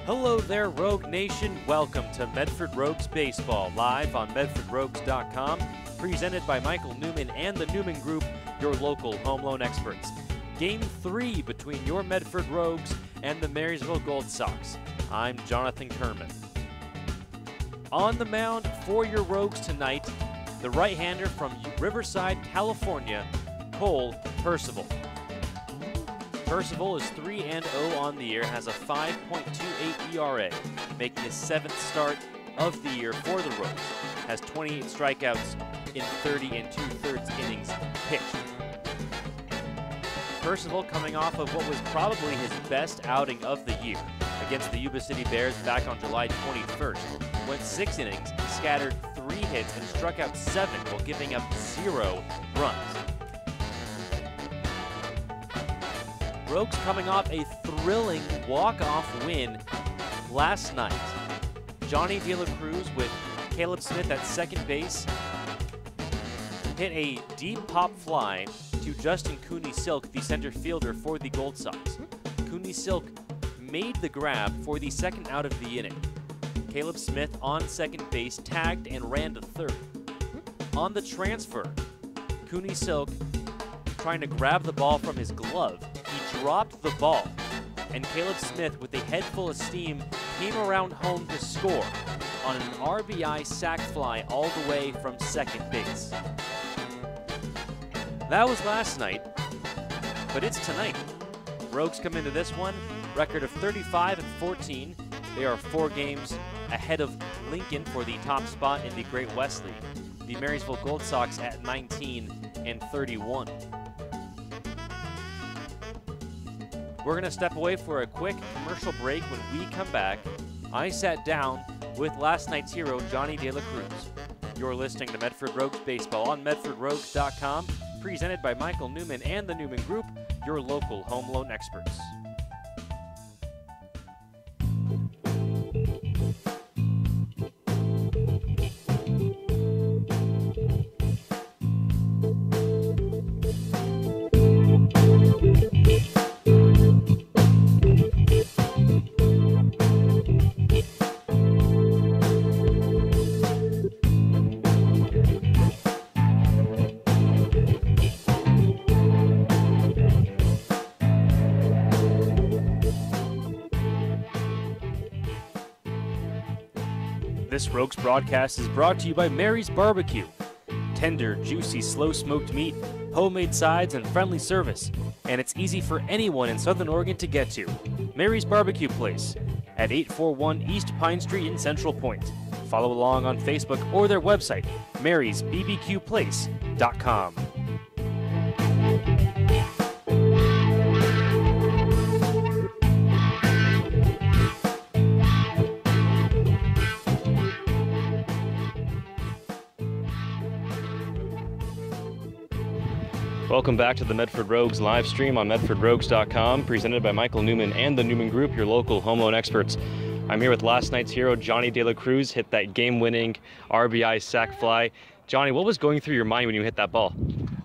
Hello there, Rogue Nation. Welcome to Medford Rogues Baseball, live on MedfordRogues.com, presented by Michael Newman and the Newman Group, your local home loan experts. Game 3 between your Medford Rogues and the Marysville Gold Sox. I'm Jonathan Kerman. On the mound for your Rogues tonight, the right-hander from Riverside, California, Cole Percival. Percival is 3-0 on the year, has a 5.28 ERA, making his 7th start of the year for the Rogues. Has 28 strikeouts in 30 2/3 innings pitched. Percival coming off of what was probably his best outing of the year against the Yuba City Bears back on July 21st. Went 6 innings, scattered 3 hits, and struck out 7 while giving up 0 runs. Rogues coming off a thrilling walk-off win last night. Johnny De La Cruz with Caleb Smith at second base hit a deep pop fly to Justin Cooney Silk, the center fielder for the Gold Sox. Cooney Silk made the grab for the second out of the inning. Caleb Smith on second base tagged and ran to third. On the transfer, Cooney Silk trying to grab the ball from his glove. He dropped the ball, and Caleb Smith, with a head full of steam, came around home to score on an RBI sac fly all the way from second base. That was last night, but it's tonight. Rogues come into this one, record of 35-14. They are 4 games ahead of Lincoln for the top spot in the Great West League. The Marysville Gold Sox at 19-31. We're going to step away for a quick commercial break. When we come back, I sat down with last night's hero, Johnny De La Cruz. You're listening to Medford Rogues Baseball on MedfordRogues.com, presented by Michael Newman and the Newman Group, your local home loan experts. This Rogues broadcast is brought to you by Mary's Barbecue. Tender, juicy, slow-smoked meat, homemade sides, and friendly service. And it's easy for anyone in Southern Oregon to get to. Mary's Barbecue Place at 841 East Pine Street in Central Point. Follow along on Facebook or their website, marysbbqplace.com. Welcome back to the Medford Rogues live stream on MedfordRogues.com, presented by Michael Newman and the Newman Group, your local home loan experts. I'm here with last night's hero, Johnny De La Cruz, hit that game-winning RBI sac fly. Johnny, what was going through your mind when you hit that ball?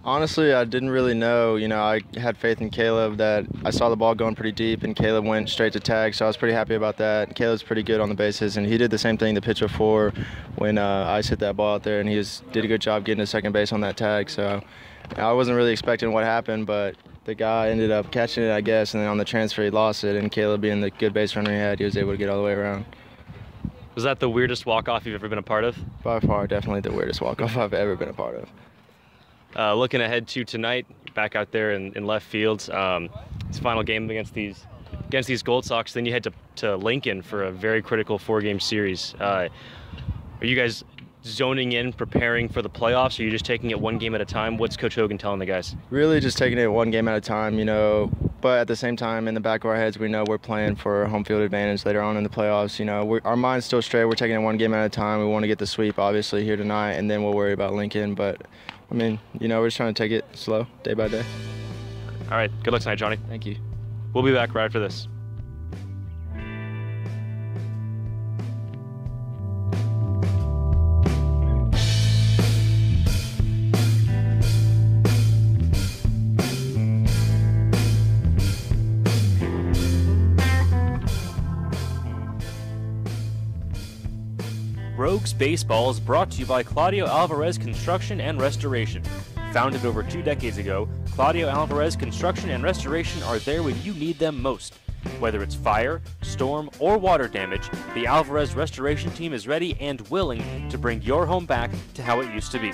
Honestly, I didn't really know. I had faith in Caleb that I saw the ball going pretty deep, and Caleb went straight to tag, so I was pretty happy about that. Caleb's pretty good on the bases, and he did the same thing the pitch before when Ice hit that ball out there, and he did a good job getting to second base on that tag. So I wasn't really expecting what happened, but the guy ended up catching it, I guess, and then on the transfer he lost it, and Caleb, being the good base runner he had, he was able to get all the way around. Was that the weirdest walk-off you've ever been a part of? By far, definitely the weirdest walk-off I've ever been a part of. Looking ahead to tonight, back out there in left field, it's final game against these Gold Sox. Then you head to Lincoln for a very critical 4-game series. Are you guys zoning in, preparing for the playoffs, or are you just taking it one game at a time? What's Coach Hogan telling the guys? Really just taking it one game at a time, but at the same time, in the back of our heads, we know we're playing for home field advantage later on in the playoffs. Our mind's still straight. We're taking it one game at a time. We want to get the sweep, obviously, here tonight, and then we'll worry about Lincoln. But, we're just trying to take it slow, day by day. All right. Good luck tonight, Johnny. Thank you. We'll be back right after this. Rogues Baseball is brought to you by Claudio Alvarez Construction and Restoration. Founded over 2 decades ago, Claudio Alvarez Construction and Restoration are there when you need them most. Whether it's fire, storm, or water damage, the Alvarez Restoration team is ready and willing to bring your home back to how it used to be.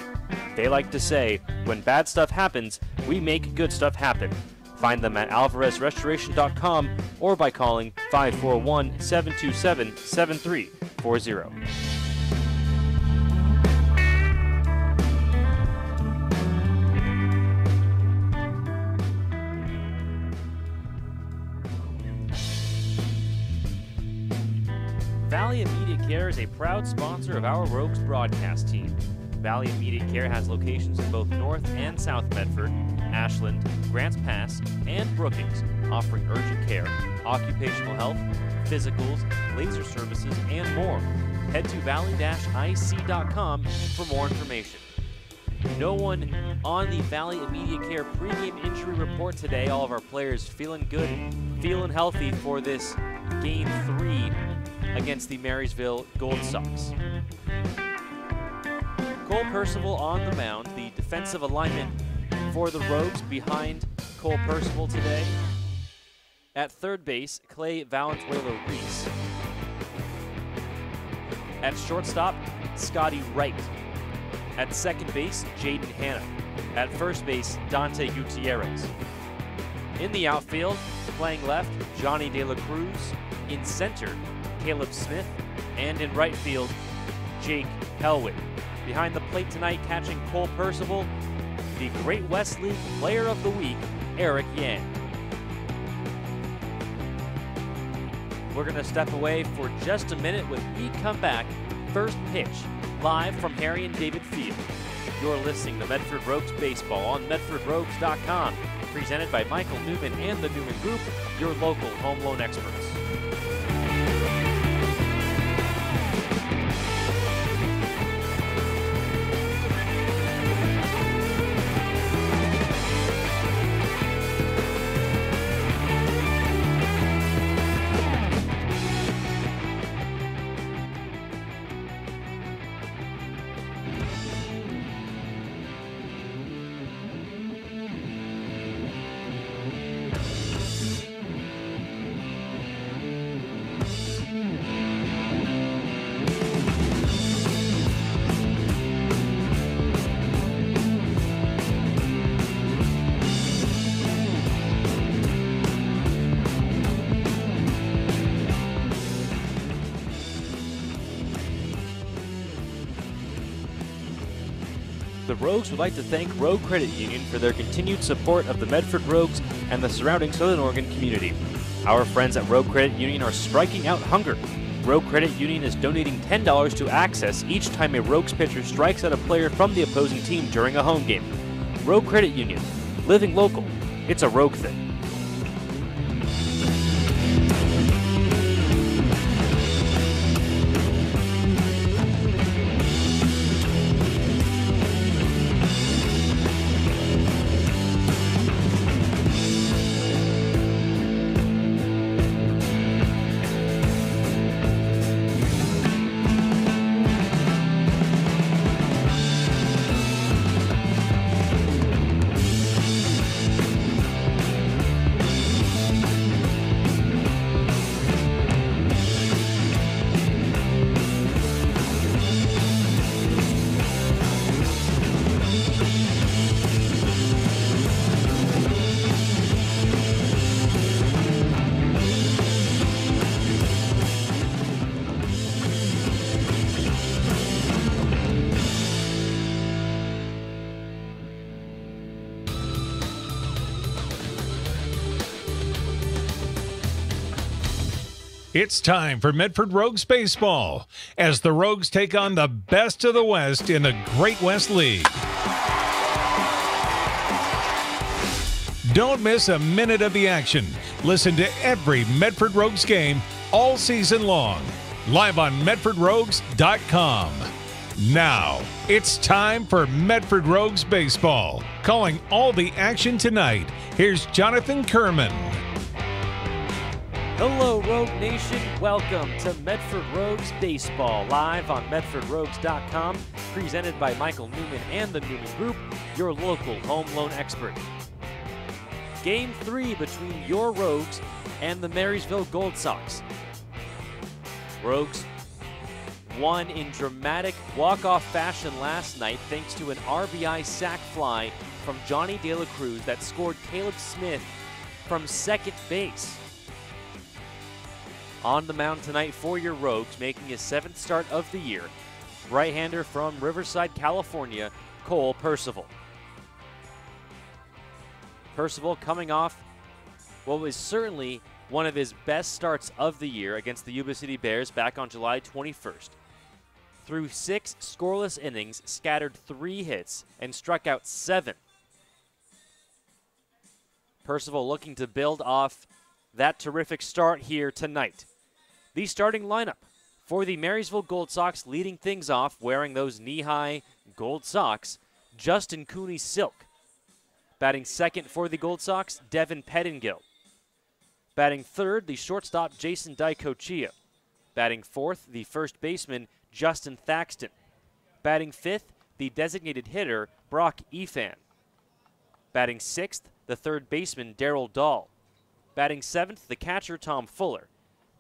They like to say, when bad stuff happens, we make good stuff happen. Find them at alvarezrestoration.com or by calling 541-727-7340. Valiant Media Care is a proud sponsor of our Rogues broadcast team. Valiant Media Care has locations in both North and South Medford, Ashland, Grants Pass, and Brookings, offering urgent care, occupational health, physicals, laser services, and more. Head to valley-ic.com for more information. No one on the Valiant Media Care pregame injury report today. All of our players feeling good, feeling healthy for this Game 3 against the Marysville Gold Sox. Cole Percival on the mound, the defensive alignment for the Rogues behind Cole Percival today. At third base, Clay Valenzuela-Reese. At shortstop, Scotty Wright. At second base, Jaden Hanna. At first base, Dante Gutierrez. In the outfield, playing left, Johnny De La Cruz. In center, Caleb Smith. And in right field, Jake Helwig. Behind the plate tonight, catching Cole Percival, the Great West League Player of the Week, Eric Yang. We're going to step away for just a minute. When we come back, first pitch, live from Harry and David Field. You're listening to Medford Rogues Baseball on MedfordRogues.com, presented by Michael Newman and the Newman Group, your local home loan experts. The Rogues would like to thank Rogue Credit Union for their continued support of the Medford Rogues and the surrounding Southern Oregon community. Our friends at Rogue Credit Union are striking out hunger. Rogue Credit Union is donating $10 to Access each time a Rogues pitcher strikes out a player from the opposing team during a home game. Rogue Credit Union, living local. It's a Rogue thing. It's time for Medford Rogues Baseball as the Rogues take on the best of the West in the Great West League. Don't miss a minute of the action. Listen to every Medford Rogues game all season long, live on MedfordRogues.com. Now, it's time for Medford Rogues Baseball. Calling all the action tonight, here's Jonathan Kerman. Hello, Rogue Nation. Welcome to Medford Rogues Baseball, live on MedfordRogues.com, presented by Michael Newman and the Newman Group, your local home loan expert. Game 3 between your Rogues and the Marysville Gold Sox. Rogues won in dramatic walk-off fashion last night thanks to an RBI sac fly from Johnny De La Cruz that scored Caleb Smith from second base. On the mound tonight for your Rogues, making his 7th start of the year, right-hander from Riverside, California, Cole Percival. Percival coming off what was certainly one of his best starts of the year against the Yuba City Bears back on July 21st. Through 6 scoreless innings, scattered 3 hits, and struck out 7. Percival looking to build off that terrific start here tonight. The starting lineup for the Marysville Gold Sox, leading things off wearing those knee-high gold socks, Justin Cooney Silk. Batting second for the Gold Sox, Devin Pettingill. Batting third, the shortstop, Jason Dicochia. Batting fourth, the first baseman, Justin Thaxton. Batting fifth, the designated hitter, Brock Efan. Batting sixth, the third baseman, Darryl Dahl. Batting seventh, the catcher, Tom Fuller.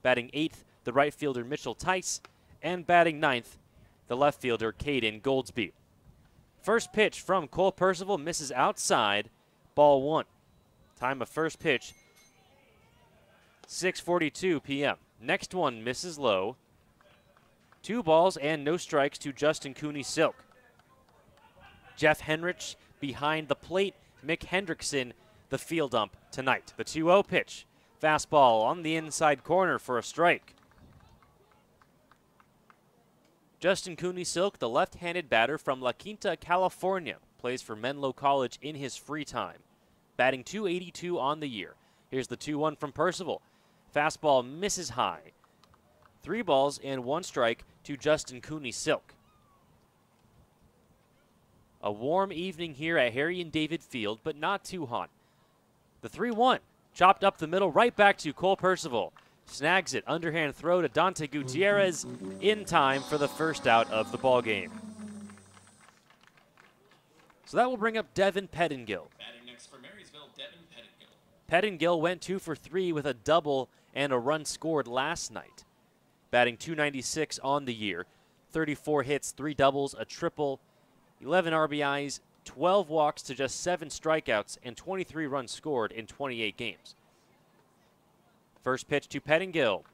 Batting eighth, the right fielder, Mitchell Tice. And batting ninth, the left fielder, Caden Goldsby. First pitch from Cole Percival misses outside, ball 1. Time of first pitch, 6:42 p.m. Next one misses low. 2 balls and no strikes to Justin Cooney Silk. Jeff Henrich behind the plate. Mick Hendrickson, the field ump tonight. The 2-0 pitch. Fastball on the inside corner for a strike. Justin Cooney Silk, the left-handed batter from La Quinta, California, plays for Menlo College in his free time. Batting .282 on the year. Here's the 2-1 from Percival. Fastball misses high. 3 balls and 1 strike to Justin Cooney Silk. A warm evening here at Harry and David Field, but not too hot. The 3-1, chopped up the middle, right back to Cole Percival. Snags it, underhand throw to Dante Gutierrez in time for the first out of the ball game. So that will bring up Devin Pettingill. Batting next for Marysville, Devin Pettingill. Pettingill went 2 for 3 with a double and a run scored last night. Batting .296 on the year. 34 hits, 3 doubles, a triple, 11 RBIs, 12 walks to just 7 strikeouts, and 23 runs scored in 28 games. First pitch to Pettingill.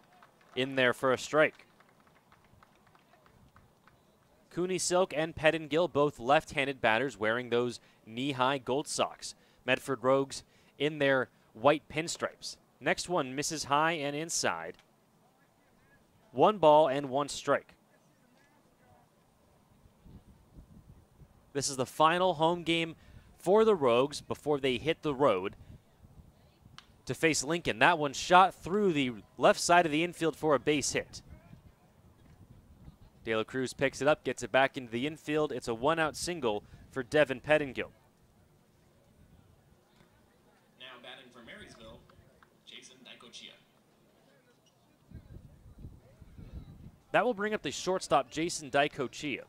In there for a strike. Cooney Silk and Pettingill, both left-handed batters wearing those knee-high gold socks. Medford Rogues in their white pinstripes. Next one misses high and inside. 1 ball and 1 strike. This is the final home game for the Rogues before they hit the road to face Lincoln. That one shot through the left side of the infield for a base hit. De La Cruz picks it up, gets it back into the infield. It's a 1-out single for Devin Pettingill. Now batting for Marysville, Jason Dicochia. That will bring up the shortstop, Jason Dicochia.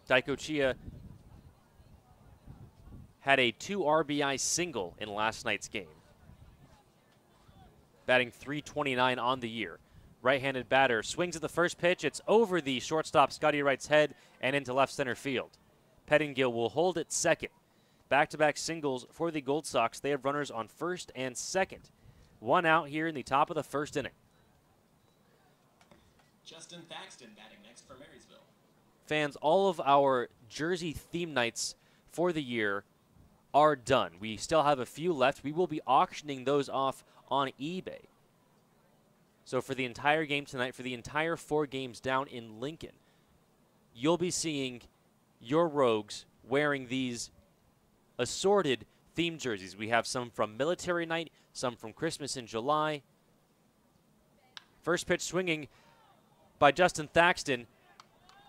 Dicochia had a 2 RBI single in last night's game. Batting .329 on the year. Right-handed batter swings at the first pitch. It's over the shortstop Scotty Wright's head and into left center field. Pettingill will hold it second. Back-to-back singles for the Gold Sox. They have runners on first and second. 1 out here in the top of the first inning. Justin Thaxton batting next for Marysville. Fans, all of our jersey theme nights for the year are done. We still have a few left. We will be auctioning those off on eBay. So for the entire game tonight, for the entire 4 games down in Lincoln, you'll be seeing your Rogues wearing these assorted theme jerseys. We have some from Military Night, some from Christmas in July. First pitch swinging by Justin Thaxton.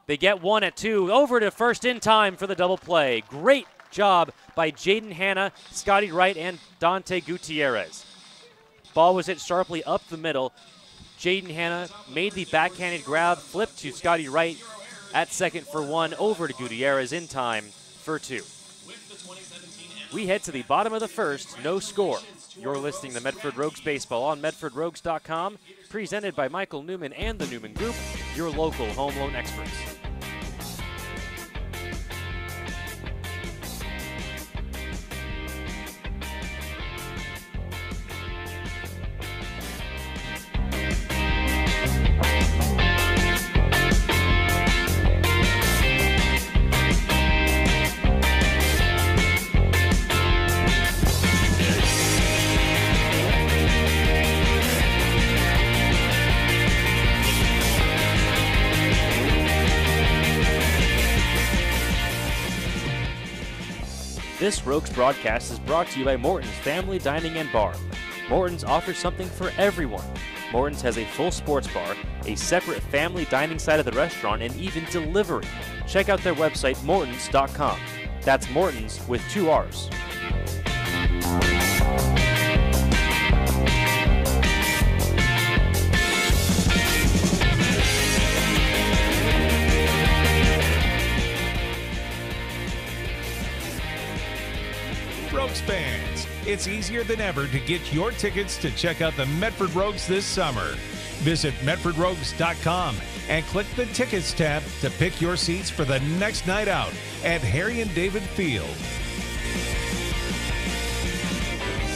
They get 1 at 2, over to first in time for the double play. Great job by Jaden Hanna, Scotty Wright, and Dante Gutierrez. Ball was hit sharply up the middle. Jaden Hanna made the backhanded grab, flipped to Scotty Wright at second for one, over to Gutierrez in time for two. We head to the bottom of the first, no score. You're listening to Medford Rogues Baseball on MedfordRogues.com, presented by Michael Newman and the Newman Group, your local home loan experts. This Rogues broadcast is brought to you by Morton's Family Dining and Bar. Morton's offers something for everyone. Morton's has a full sports bar, a separate family dining side of the restaurant, and even delivery. Check out their website, mortons.com. That's Morton's with 2 R's. Rogues fans, it's easier than ever to get your tickets to check out the Medford Rogues this summer. Visit MedfordRogues.com and click the Tickets tab to pick your seats for the next night out at Harry and David Field.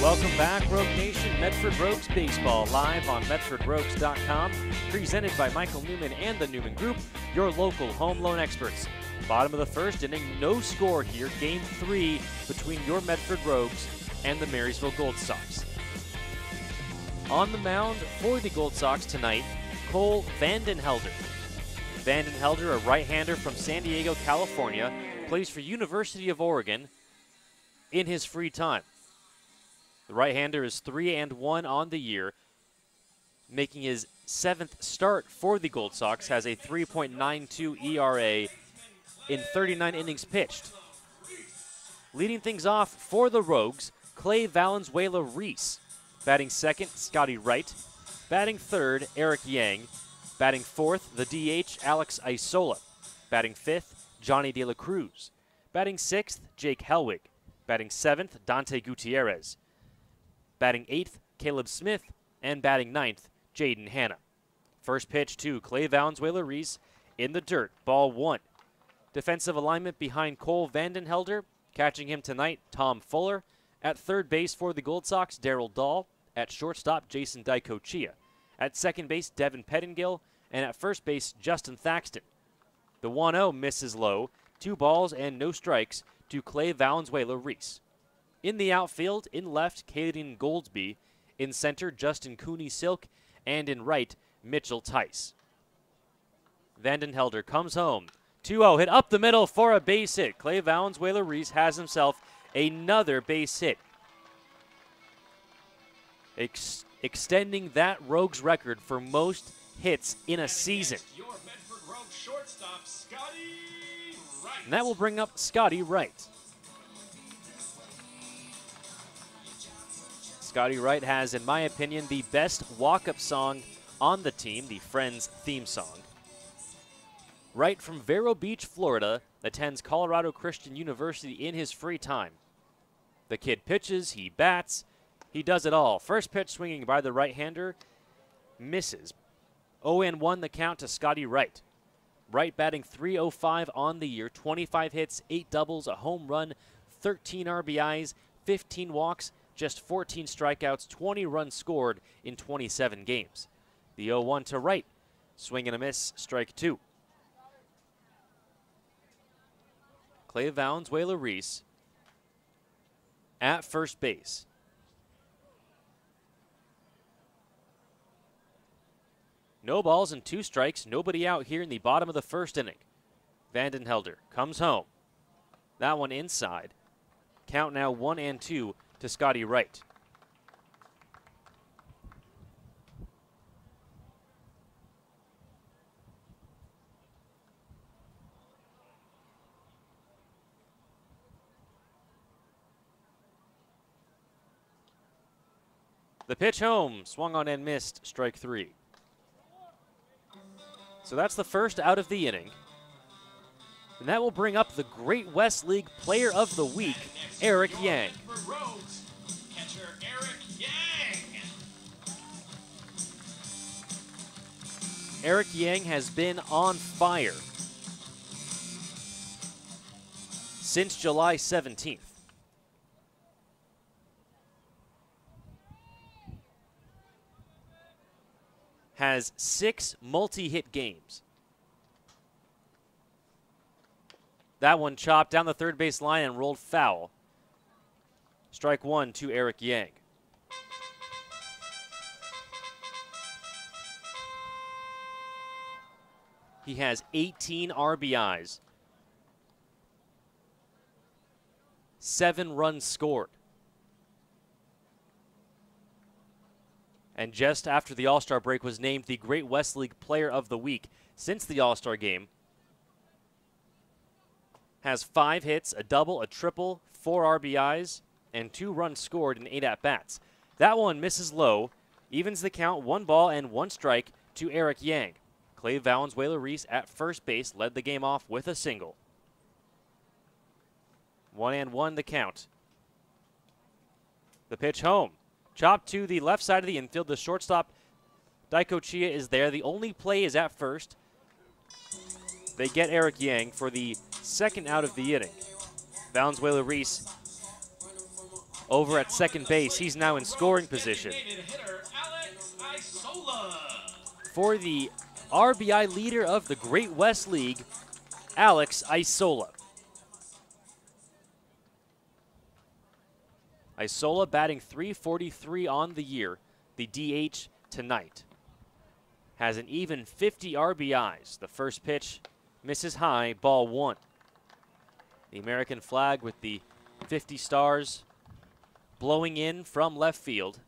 Welcome back, Rogue Nation. Medford Rogues Baseball live on MedfordRogues.com, presented by Michael Newman and the Newman Group, your local home loan experts. Bottom of the first inning, no score here. Game 3 between your Medford Rogues and the Marysville Gold Sox. On the mound for the Gold Sox tonight, Cole Vandenhelder. Vandenhelder, a right-hander from San Diego, California, plays for University of Oregon in his free time. The right-hander is 3-1 on the year, making his 7th start for the Gold Sox, has a 3.92 ERA in 39 innings pitched. Leading things off for the Rogues, Clay Valenzuela-Reese. Batting second, Scotty Wright. Batting third, Eric Yang. Batting fourth, the DH, Alex Isola. Batting fifth, Johnny De La Cruz. Batting sixth, Jake Helwig. Batting seventh, Dante Gutierrez. Batting eighth, Caleb Smith. And batting ninth, Jaden Hanna. First pitch to Clay Valenzuela-Reese in the dirt, ball one. Defensive alignment behind Cole Vandenhelder. Catching him tonight, Tom Fuller. At third base for the Gold Sox, Darryl Dahl. At shortstop, Jason Dicochia. At second base, Devin Pettingill. And at first base, Justin Thaxton. The 1-0 misses low. 2 balls and no strikes to Clay Valenzuela-Reese. In the outfield, in left, Caden Goldsby. In center, Justin Cooney-Silk. And in right, Mitchell Tice. Vandenhelder comes home. 2-0 hit up the middle for a base hit. Clay Valenzuela-Reese has himself another base hit, extending that Rogues record for most hits in a season. And that will bring up Scotty Wright. Scotty Wright has, in my opinion, the best walk-up song on the team, the Friends theme song. Wright from Vero Beach, Florida, attends Colorado Christian University in his free time. The kid pitches, he bats, he does it all. First pitch swinging by the right-hander, misses. 0-1 the count to Scotty Wright. Wright batting .305 on the year, 25 hits, 8 doubles, a home run, 13 RBIs, 15 walks, just 14 strikeouts, 20 runs scored in 27 games. The 0-1 to Wright. Swing and a miss, strike 2. Clay Valenzuela-Reese at first base. No balls and 2 strikes, nobody out here in the bottom of the first inning. Vandenhelder comes home. That one inside. Count now 1-2 to Scotty Wright. The pitch home, swung on and missed, strike 3. So that's the first out of the inning. And that will bring up the Great West League Player of the Week, Eric Yang. For Rogues, catcher Eric Yang. Eric Yang has been on fire since July 17th. Has 6 multi-hit games. That one chopped down the third base line and rolled foul. Strike 1 to Eric Yang. He has 18 RBIs. 7 runs scored. And just after the All-Star break was named the Great West League Player of the Week since the All-Star game. Has 5 hits, a double, a triple, 4 RBIs, and 2 runs scored in 8 at-bats. That one misses low, evens the count, 1 ball and 1 strike to Eric Yang. Clay Valenzuela-Reese at first base led the game off with a single. 1-1 the count. The pitch home. Chopped to the left side of the infield. The shortstop, Daiko Chia, is there. The only play is at first. They get Eric Yang for the second out of the inning. Valenzuela-Reese over at second base. He's now in scoring position. For the RBI leader of the Great West League, Alex Isola. Isola batting .343 on the year, the DH tonight. Has an even 50 RBIs. The first pitch misses high, ball 1. The American flag with the 50 stars blowing in from left field.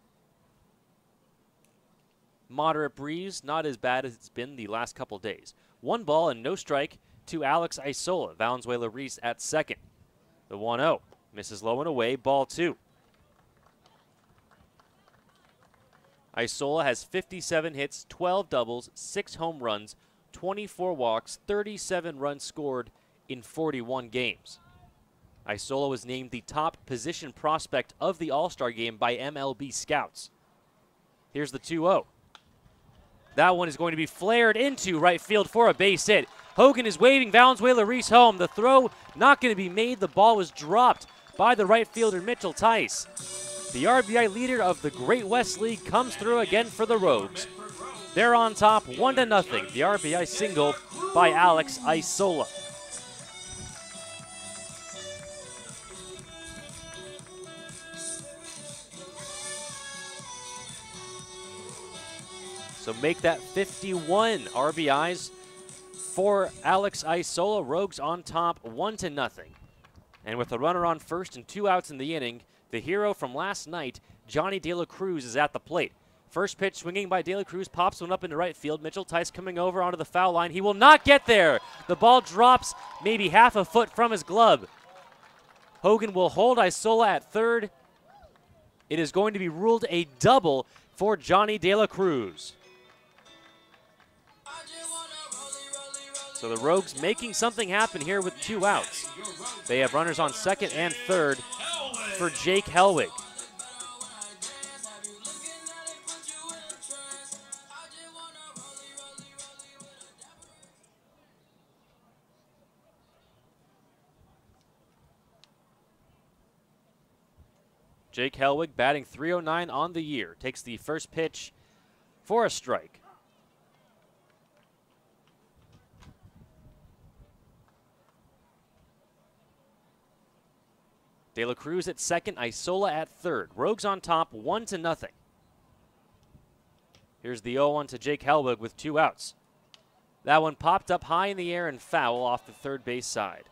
Moderate breeze, not as bad as it's been the last couple days. 1 ball and no strike to Alex Isola. Valenzuela-Reese at second. The 1-0 misses low and away, ball 2. Isola has 57 hits, 12 doubles, 6 home runs, 24 walks, 37 runs scored in 41 games. Isola was named the top position prospect of the All-Star game by MLB scouts. Here's the 2-0. That one is going to be flared into right field for a base hit. Hogan is waving Valenzuela-Reese home. The throw not going to be made. The ball was dropped by the right fielder Mitchell Tice. The RBI leader of the Great West League comes through again for the Rogues. They're on top 1-0. The RBI single by Alex Isola. So make that 51 RBIs for Alex Isola. Rogues on top 1-0. And with a runner on first and 2 outs in the inning, the hero from last night, Johnny De La Cruz, is at the plate. First pitch swinging by De La Cruz, pops one up into right field. Mitchell Tice coming over onto the foul line. He will not get there. The ball drops maybe half a foot from his glove. Hogan will hold Isola at third. It is going to be ruled a double for Johnny De La Cruz. So the Rogues making something happen here with 2 outs. They have runners on second and third for Jake Helwig. Jake Helwig batting .309 on the year. Takes the first pitch for a strike. De La Cruz at second, Isola at third. Rogues on top, 1-0. Here's the 0-1 to Jake Helwig with 2 outs. That one popped up high in the air and foul off the third base side.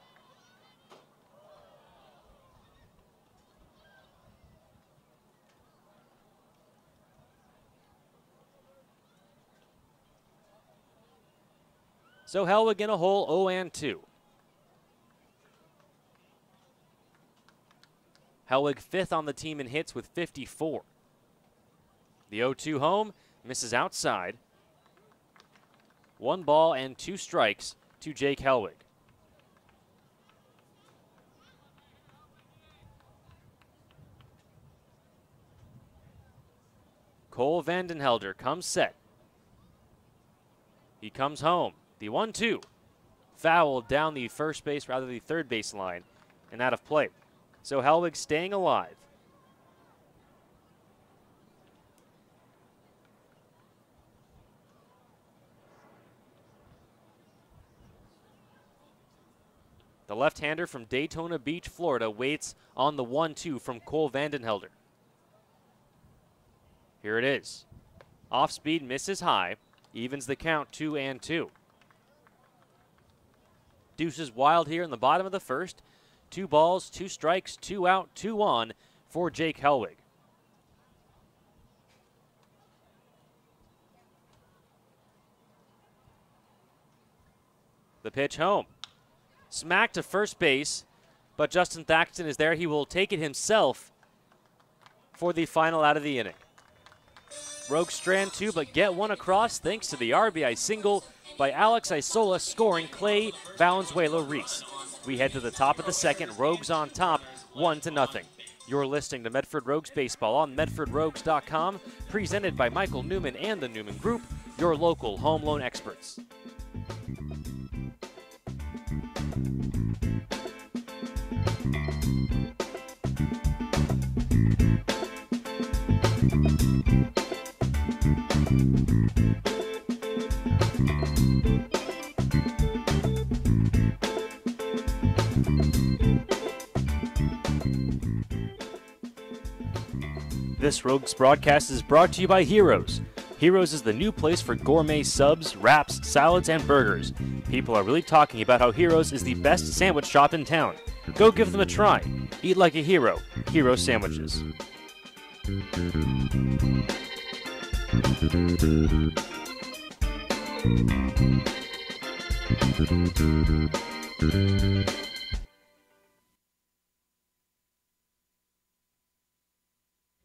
So Helwig in a hole, 0-2. Helwig 5th on the team in hits with 54. The 0-2 home misses outside. 1 ball and 2 strikes to Jake Helwig. Cole Vandenhelder comes set. He comes home. The 1-2. Fouled down the the third base line and out of play. So Helwig staying alive. The left-hander from Daytona Beach, Florida waits on the 1-2 from Cole Vandenhelder. Here it is. Off speed, misses high, evens the count 2-2. Deuces wild here in the bottom of the first. 2 balls, 2 strikes, 2 out, 2 on for Jake Helwig. The pitch home. Smack to first base, but Justin Thaxton is there. He will take it himself for the final out of the inning. Rogues strand 2, but get 1 across thanks to the RBI single by Alex Isola, scoring Clay Valenzuela-Reese. We head to the top of the second. Rogues on top, 1-0. You're listening to Medford Rogues Baseball on MedfordRogues.com, presented by Michael Newman and the Newman Group, your local home loan experts. This Rogues broadcast is brought to you by Heroes. Heroes is the new place for gourmet subs, wraps, salads, and burgers. People are really talking about how Heroes is the best sandwich shop in town. Go give them a try. Eat like a hero. Hero Sandwiches.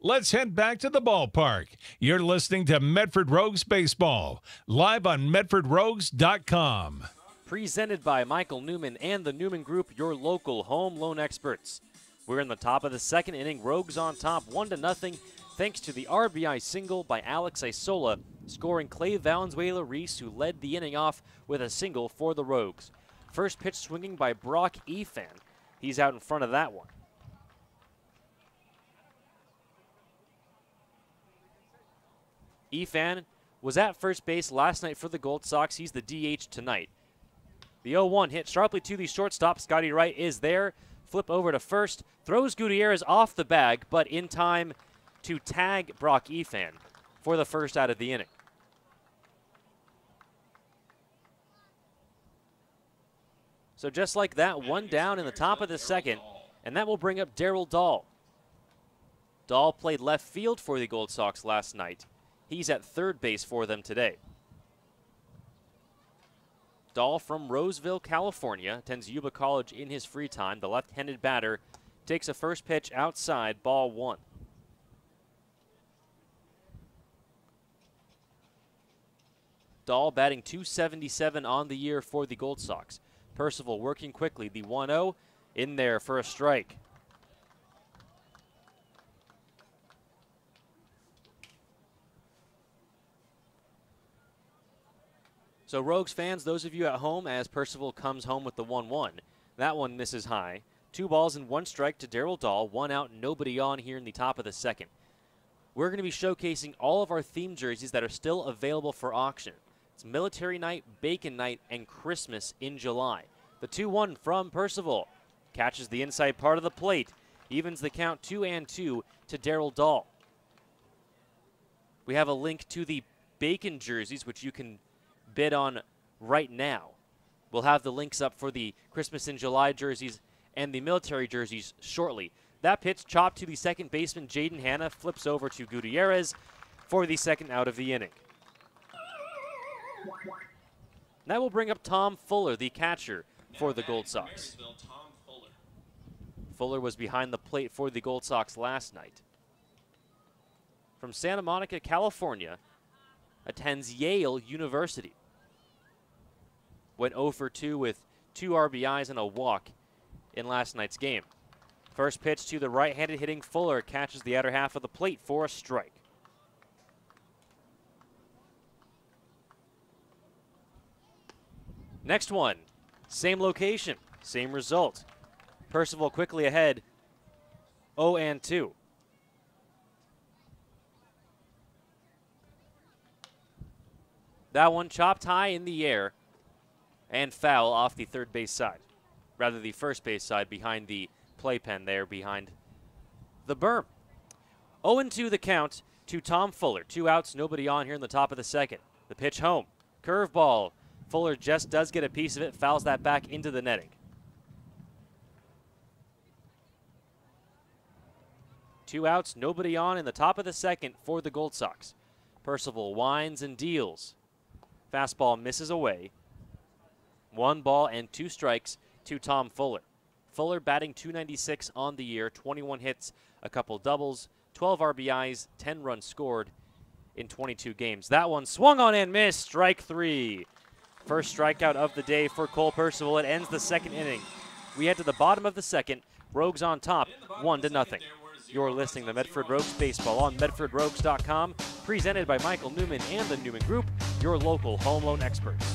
Let's head back to the ballpark. You're listening to Medford Rogues Baseball, live on MedfordRogues.com. Presented by Michael Newman and the Newman Group, your local home loan experts. We're in the top of the second inning. Rogues on top, 1-0, thanks to the RBI single by Alex Isola, scoring Clay Valenzuela-Reese, who led the inning off with a single for the Rogues. First pitch swinging by Brock Efan. He's out in front of that one. Efan was at first base last night for the Gold Sox. He's the DH tonight. The 0-1 hit sharply to the shortstop. Scotty Wright is there. Flip over to first. Throws Gutierrez off the bag, but in time to tag Brock Efan for the first out of the inning. So just like that, 1 down in the top of the second, and that will bring up Darryl Dahl. Dahl played left field for the Gold Sox last night. He's at third base for them today. Dahl from Roseville, California, attends Yuba College in his free time. The left-handed batter takes a first pitch outside, ball 1. Dahl batting .277 on the year for the Gold Sox. Percival working quickly. The 1-0 in there for a strike. So Rogues fans, those of you at home, as Percival comes home with the 1-1, that one misses high. 2 balls and 1 strike to Darryl Dahl, 1 out, nobody on here in the top of the second. We're going to be showcasing all of our theme jerseys that are still available for auction. It's Military Night, Bacon Night, and Christmas in July. The 2-1 from Percival catches the inside part of the plate, evens the count 2-2 to Darryl Dahl. We have a link to the Bacon jerseys, which you can bid on right now. We'll have the links up for the Christmas in July jerseys and the military jerseys shortly. That pitch chopped to the second baseman, Jaden Hanna, flips over to Gutierrez for the second out of the inning. That will bring up Tom Fuller, the catcher for the Gold Sox. Fuller was behind the plate for the Gold Sox last night. from Santa Monica, California, attends Yale University. Went 0 for 2 with 2 RBIs and a walk in last night's game. First pitch to the right-handed hitting Fuller, catches the outer half of the plate for a strike. Next one, same location, same result. Percival quickly ahead, 0-2. That one chopped high in the air and foul off the third base side. Rather, the first base side behind the playpen there behind the berm. 0-2 the count to Tom Fuller. 2 outs, nobody on here in the top of the second. The pitch home. Curveball. Fuller just does get a piece of it, fouls that back into the netting. 2 outs, nobody on in the top of the second for the Gold Sox. Percival winds and deals. Fastball misses away. 1 ball and 2 strikes to Tom Fuller. Fuller batting .296 on the year, 21 hits, a couple doubles, 12 RBIs, 10 runs scored in 22 games. That one swung on and missed, strike 3. First strikeout of the day for Cole Percival. It ends the second inning. We head to the bottom of the second. Rogues on top, 1-0. You're listening to Medford Rogues Baseball on MedfordRogues.com, presented by Michael Newman and the Newman Group, your local home loan experts.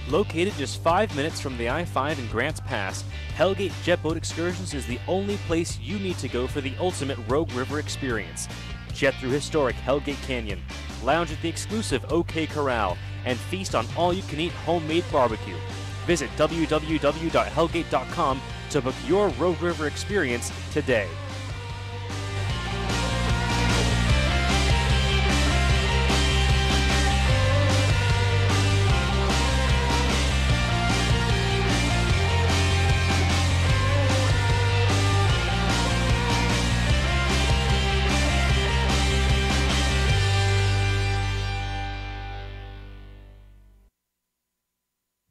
Located just 5 minutes from the I-5 and Grants Pass, Hellgate Jet Boat Excursions is the only place you need to go for the ultimate Rogue River experience. Jet through historic Hellgate Canyon, lounge at the exclusive OK Corral, and feast on all-you-can-eat homemade barbecue. Visit www.hellgate.com to book your Rogue River experience today.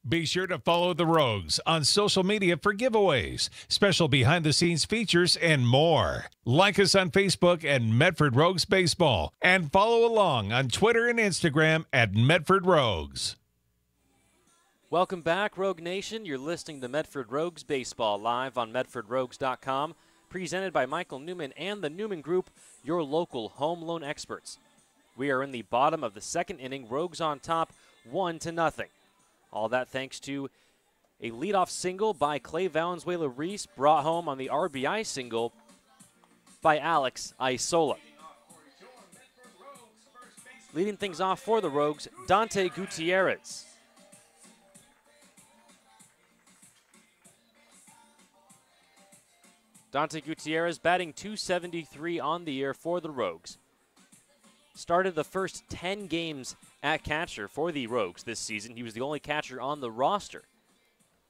Be sure to follow the Rogues on social media for giveaways, special behind-the-scenes features, and more. Like us on Facebook at Medford Rogues Baseball, and follow along on Twitter and Instagram at Medford Rogues. Welcome back, Rogue Nation. You're listening to Medford Rogues Baseball live on MedfordRogues.com, presented by Michael Newman and the Newman Group, your local home loan experts. We are in the bottom of the second inning. Rogues on top, 1-0. All that thanks to a leadoff single by Clay Valenzuela-Reese, brought home on the RBI single by Alex Isola. Leading things off for the Rogues, Dante Gutierrez. Dante Gutierrez batting .273 on the year for the Rogues. Started the first 10 games at catcher for the Rogues this season. He was the only catcher on the roster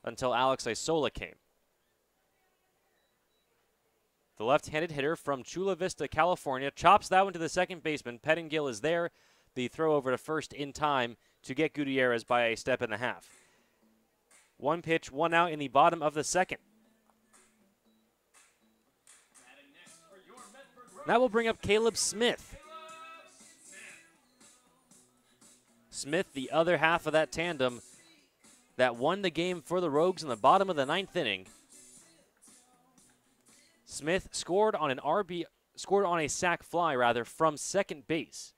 until Alex Isola came. The left-handed hitter from Chula Vista, California, chops that one to the second baseman. Pettingill is there. The throw over to first in time to get Gutierrez by a step and a half. 1 pitch, 1 out in the bottom of the second. That will bring up Caleb Smith. Smith, the other half of that tandem that won the game for the Rogues in the bottom of the 9th inning. Smith scored on a sac fly from second base.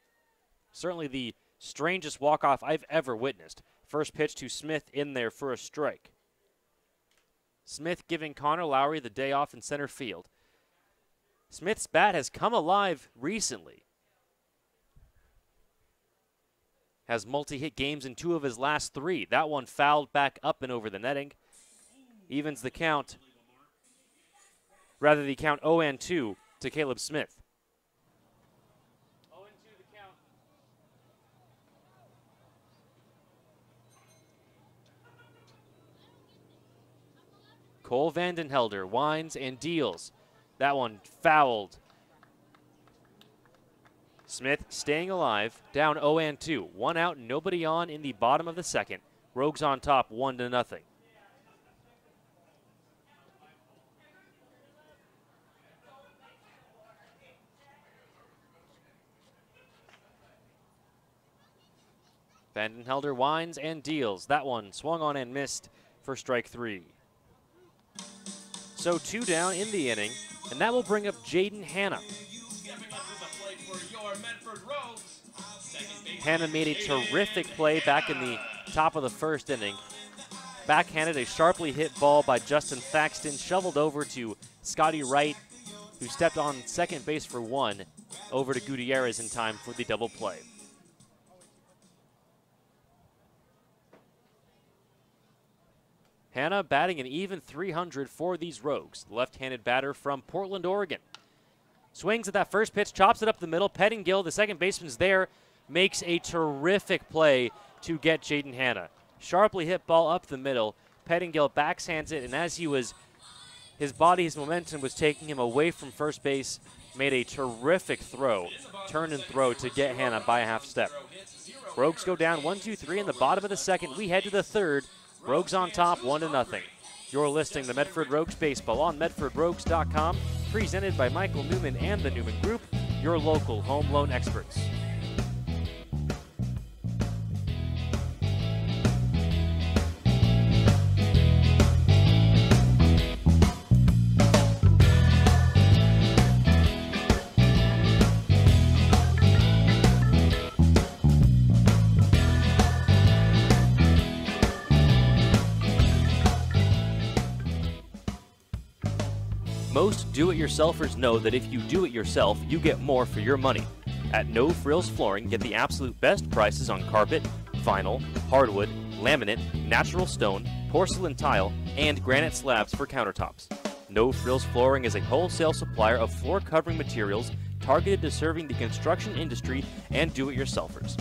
Certainly the strangest walk-off I've ever witnessed. First pitch to Smith in there for a strike. Smith giving Connor Lowry the day off in center field. Smith's bat has come alive recently. Has multi-hit games in 2 of his last 3. That one fouled back up and over the netting. Evens the count. Rather, the count 0-2 to Caleb Smith. 0-2 the count. Cole Vandenhelder winds and deals. That one fouled. Smith staying alive, down 0-2. 1 out, nobody on in the bottom of the second. Rogues on top, 1-0. Vandenhelder winds and deals. That one swung on and missed for strike 3. So 2 down in the inning, and that will bring up Jaden Hanna. Hanna made a terrific play back in the top of the first inning. Backhanded a sharply hit ball by Justin Thaxton, shoveled over to Scotty Wright, who stepped on second base for 1, over to Gutierrez in time for the double play. Hanna batting an even 300 for these Rogues. The left-handed batter from Portland, Oregon. Swings at that first pitch, chops it up the middle. Pettingill, the second baseman's there, makes a terrific play to get Jaden Hanna. Sharply hit ball up the middle. Pettingill backshands it, and as his momentum was taking him away from first base, made a terrific throw, turn and throw to get Hanna by a half step. Rogues go down 1-2-3 in the bottom of the second. We head to the third. Rogues on top, 1-0. You're listening to Medford Rogues Baseball on MedfordRogues.com, presented by Michael Newman and the Newman Group, your local home loan experts. Most do-it-yourselfers know that if you do it yourself, you get more for your money. At No Frills Flooring, get the absolute best prices on carpet, vinyl, hardwood, laminate, natural stone, porcelain tile, and granite slabs for countertops. No Frills Flooring is a wholesale supplier of floor covering materials targeted to serving the construction industry and do-it-yourselfers.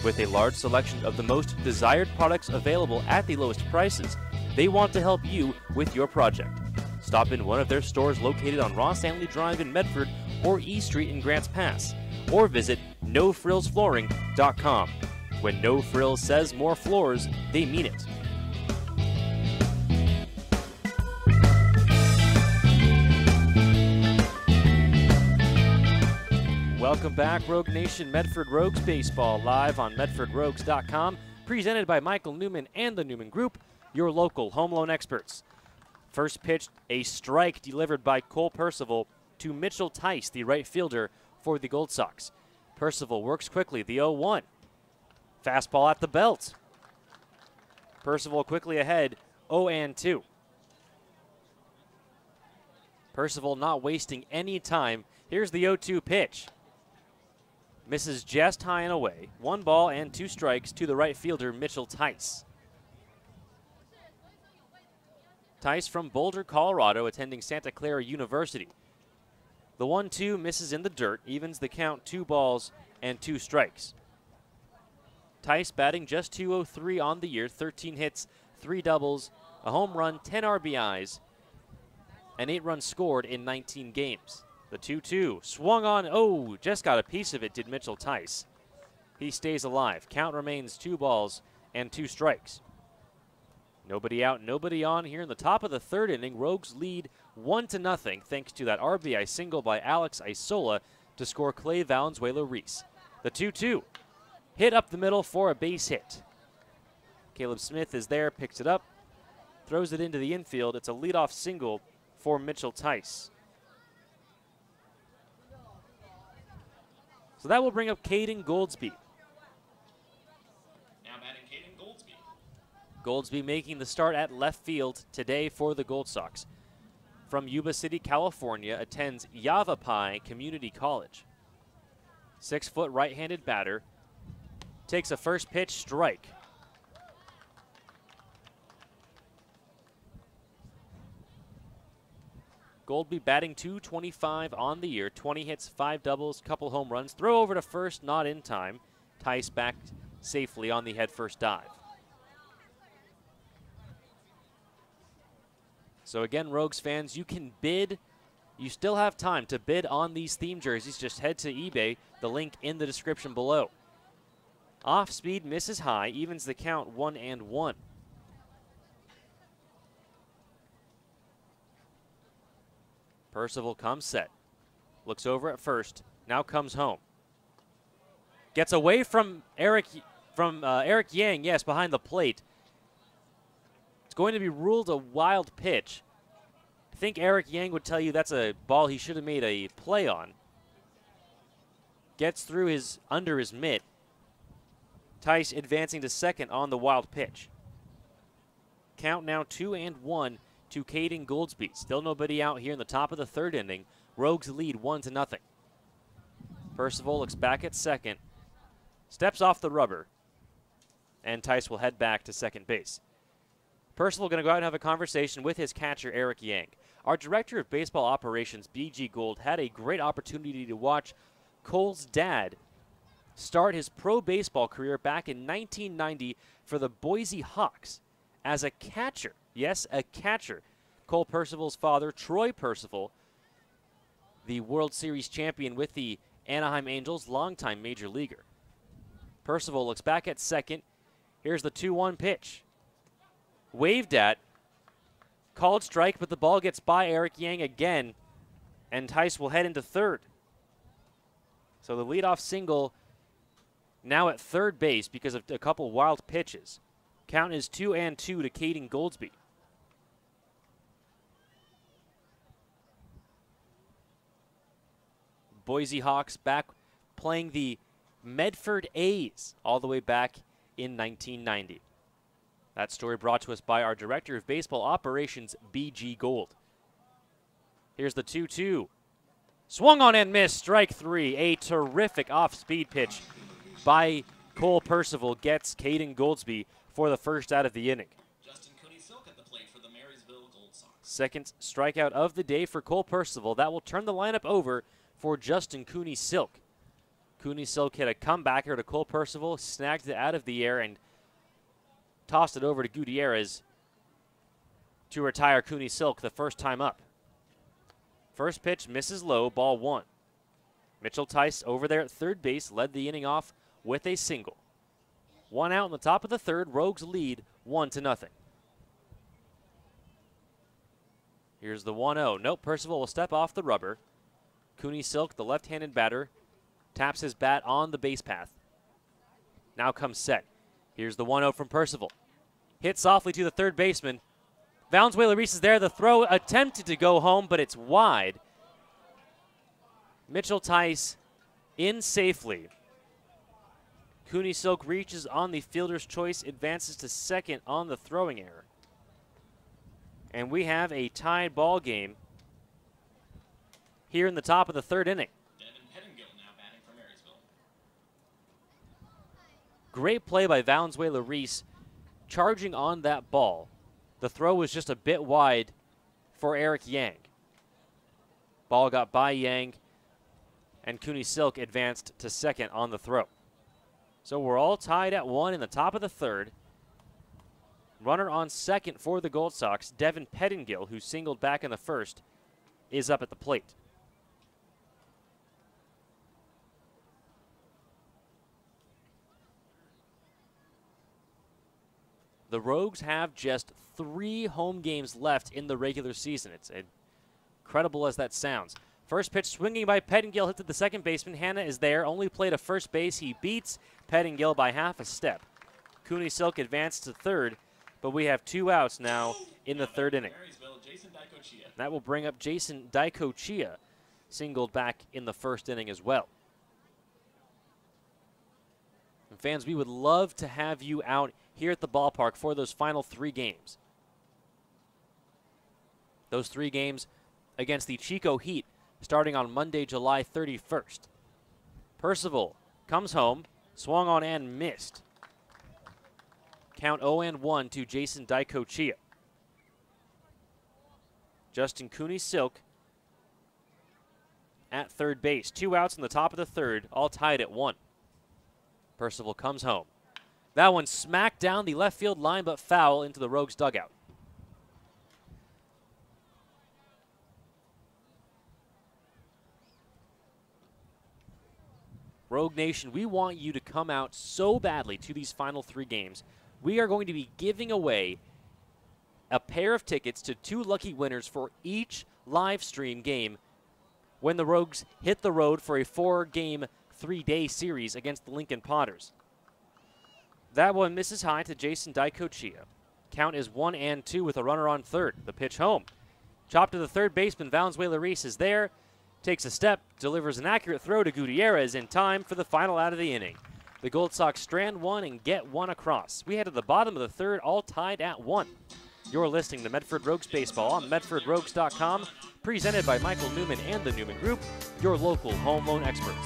With a large selection of the most desired products available at the lowest prices, they want to help you with your project. Stop in one of their stores located on Ross Anley Drive in Medford or E Street in Grants Pass, or visit NoFrillsFlooring.com. When No Frills says more floors, they mean it. Welcome back, Rogue Nation. Medford Rogues Baseball live on MedfordRogues.com, presented by Michael Newman and the Newman Group, your local home loan experts. First pitch, a strike delivered by Cole Percival to Mitchell Tice, the right fielder for the Gold Sox. Percival works quickly, the 0-1. Fastball at the belt. Percival quickly ahead, 0-2. Percival not wasting any time. Here's the 0-2 pitch. Misses just high and away. 1 ball and 2 strikes to the right fielder, Mitchell Tice. Tice from Boulder, Colorado, attending Santa Clara University. The 1-2 misses in the dirt, evens the count, 2 balls and 2 strikes. Tice batting just .203 on the year, 13 hits, 3 doubles, a home run, 10 RBIs, and 8 runs scored in 19 games. The 2-2 swung on, just got a piece of it, did Mitchell Tice. He stays alive. Count remains 2 balls and 2 strikes. Nobody out, nobody on here in the top of the third inning. Rogues lead 1-0 thanks to that RBI single by Alex Isola to score Clay Valenzuela-Reese. The 2-2 hit up the middle for a base hit. Caleb Smith is there, picks it up, throws it into the infield. It's a leadoff single for Mitchell Tice. So that will bring up Caden Goldsby. Goldsby making the start at left field today for the Gold Sox. From Yuba City, California, attends Yavapai Community College. 6-foot right-handed batter. Takes a first pitch strike. Goldsby batting .225 on the year. 20 hits, 5 doubles, couple home runs. Throw over to first, not in time. Tice back safely on the head-first dive. So again, Rogues fans, you can bid You still have time to bid on these theme jerseys. Just head to eBay, the link in the description below. Off speed misses high, evens the count 1-1. Percival comes set. Looks over at first, now comes home. Gets away from Eric Yang, yes, behind the plate. It's going to be ruled a wild pitch. I think Eric Yang would tell you that's a ball he should have made a play on. Gets through under his mitt. Tice advancing to second on the wild pitch. Count now 2-1 to Caden Goldsby. Still nobody out here in the top of the third inning. Rogues lead 1-0. Percival looks back at second. Steps off the rubber. And Tice will head back to second base. Percival going to go out and have a conversation with his catcher, Eric Yang. Our director of baseball operations, B.G. Gold, had a great opportunity to watch Cole's dad start his pro baseball career back in 1990 for the Boise Hawks as a catcher. Yes, a catcher. Cole Percival's father, Troy Percival, the World Series champion with the Anaheim Angels, longtime major leaguer. Percival looks back at second. Here's the 2-1 pitch. Waved at. Called strike, but the ball gets by Eric Yang again, and Tice will head into third. So the leadoff single now at third base because of a couple wild pitches. Count is 2-2 to Caden Goldsby. Boise Hawks back playing the Medford A's all the way back in 1990. That story brought to us by our Director of Baseball Operations, B.G. Gold. Here's the 2-2. Swung on and missed, strike three. A terrific off-speed pitch by Cole Percival gets Caden Goldsby for the first out of the inning. Justin Cooney-Silk at the plate for the Marysville Gold Sox. Second strikeout of the day for Cole Percival. That will turn the lineup over for Justin Cooney-Silk. Cooney-Silk hit a comebacker to Cole Percival, snagged it out of the air, and tossed it over to Gutierrez to retire Cooney-Silk the first time up. First pitch misses low, ball one. Mitchell Tice over there at third base led the inning off with a single. One out in the top of the third, Rogues lead 1-0. Here's the 1-0. Nope, Percival will step off the rubber. Cooney-Silk, the left-handed batter, taps his bat on the base path. Now comes set. Here's the 1-0 from Percival. Hit softly to the third baseman. Valenzuela-Reese is there. The throw attempted to go home, but it's wide. Mitchell Tice in safely. Cooney-Silk reaches on the fielder's choice, advances to second on the throwing error. And we have a tied ball game here in the top of the third inning. Devin Pettingill now batting for Marysville. Great play by Valenzuela-Reese, charging on that ball. The throw was just a bit wide for Eric Yang. Ball got by Yang, and Cooney-Silk advanced to second on the throw. So we're all tied at 1 in the top of the third. Runner on second for the Gold Sox, Devin Pettingill, who singled back in the first, is up at the plate. The Rogues have just 3 home games left in the regular season. It's incredible as that sounds. First pitch swinging by Pettingill, hit to the second baseman. Hanna is there, only played a first base. He beats Pettingill by half a step. Cooney-Silk advanced to third, but we have 2 outs now in the third inning. That will bring up Jason Daicochia, singled back in the first inning as well. And fans, we would love to have you out here at the ballpark for those final 3 games. Those 3 games against the Chico Heat starting on Monday, July 31st. Percival comes home, swung on and missed. Count 0-1 to Jason Daicochia. Justin Cooney-Silk at third base. 2 outs in the top of the third, all tied at 1. Percival comes home. That one smacked down the left field line, but foul into the Rogues dugout. Rogue Nation, we want you to come out so badly to these final 3 games. We are going to be giving away a pair of tickets to 2 lucky winners for each live stream game when the Rogues hit the road for a 4-game, 3-day series against the Lincoln Potters. That one misses high to Jason Daicochia. Count is 1-2 with a runner on third. The pitch home. Chop to the third baseman. Valenzuela-Reese is there. Takes a step, delivers an accurate throw to Gutierrez in time for the final out of the inning. The Gold Sox strand 1 and get 1 across. We head to the bottom of the third, all tied at 1. You're listening to Medford Rogues Baseball on MedfordRogues.com, presented by Michael Newman and the Newman Group, your local home loan experts.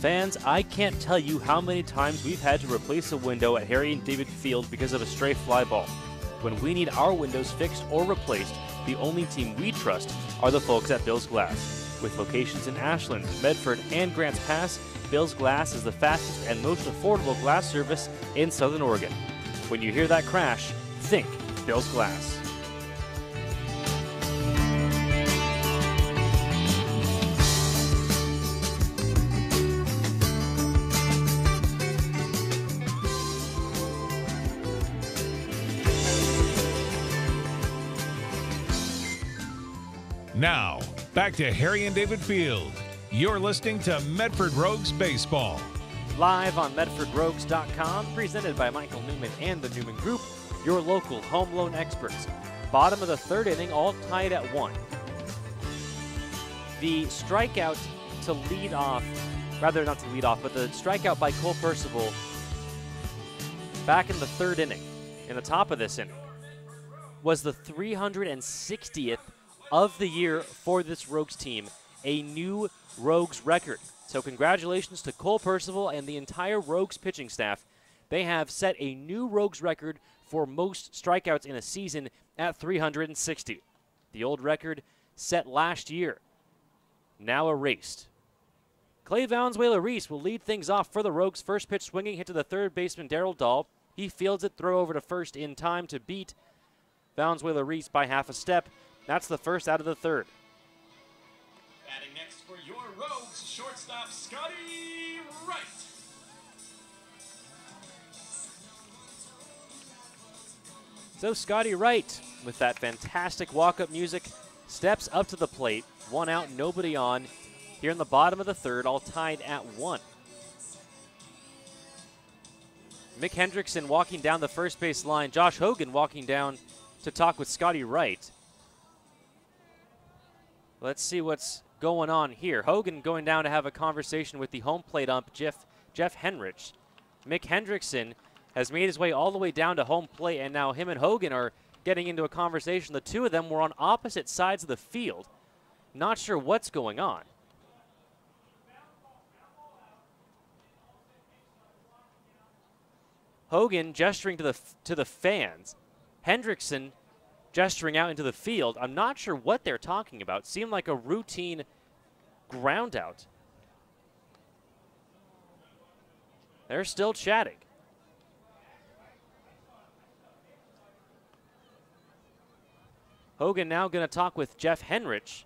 Fans, I can't tell you how many times we've had to replace a window at Harry and David Field because of a stray fly ball. When we need our windows fixed or replaced, the only team we trust are the folks at Bill's Glass. With locations in Ashland, Medford, and Grants Pass, Bill's Glass is the fastest and most affordable glass service in Southern Oregon. When you hear that crash, think Bill's Glass. Now, back to Harry and David Field. You're listening to Medford Rogues Baseball. Live on MedfordRogues.com, presented by Michael Newman and the Newman Group, your local home loan experts. Bottom of the third inning, all tied at 1. The strikeout to lead off, rather not to lead off, but the strikeout by Cole Percival back in the third inning, in the top of this inning, was the 360th of the year for this Rogues team, a new Rogues record. So congratulations to Cole Percival and the entire Rogues pitching staff. They have set a new Rogues record for most strikeouts in a season at 360. The old record set last year, now erased. Clay Valenzuela-Reese will lead things off for the Rogues. First pitch swinging, hit to the third baseman, Darryl Dahl. He fields it, throw over to first in time to beat Valenzuela-Reese by half a step. That's the first out of the third. Batting next for your Rogues, shortstop Scotty Wright. So Scotty Wright, with that fantastic walk-up music, steps up to the plate. 1 out, nobody on. Here in the bottom of the third, all tied at 1. Mick Hendrickson walking down the first base line. Josh Hogan walking down to talk with Scotty Wright. Let's see what's going on here. Hogan going down to have a conversation with the home plate ump, Jeff Henrich. Mick Hendrickson has made his way all the way down to home plate, and now him and Hogan are getting into a conversation. The two of them were on opposite sides of the field. Not sure what's going on. Hogan gesturing to the fans. Hendrickson gesturing out into the field. I'm not sure what they're talking about. Seemed like a routine ground out. They're still chatting. Hogan now going to talk with Jeff Henrich.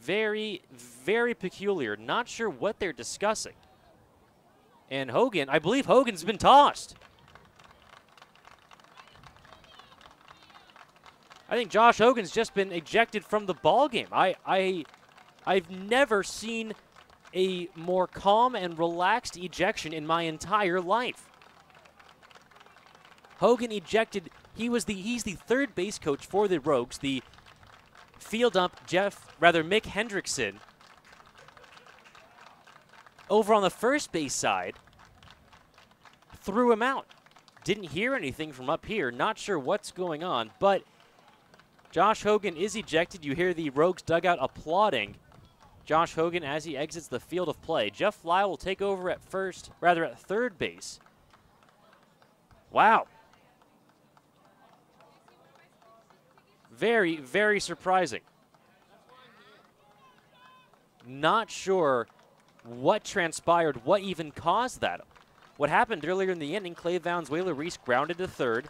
Very, very peculiar. Not sure what they're discussing. And Hogan, I believe Hogan's been tossed. I think Josh Hogan's just been ejected from the ball game. I've never seen a more calm and relaxed ejection in my entire life. Hogan ejected. He's the third base coach for the Rogues. The field ump Mick Hendrickson over on the first base side threw him out. Didn't hear anything from up here. Not sure what's going on, but Josh Hogan is ejected. You hear the Rogues dugout applauding Josh Hogan as he exits the field of play. Jeff Lyle will take over at third base. Wow. Very, very surprising. Not sure what transpired, what even caused that. What happened earlier in the inning, Clay Valenzuela-Reese grounded to third.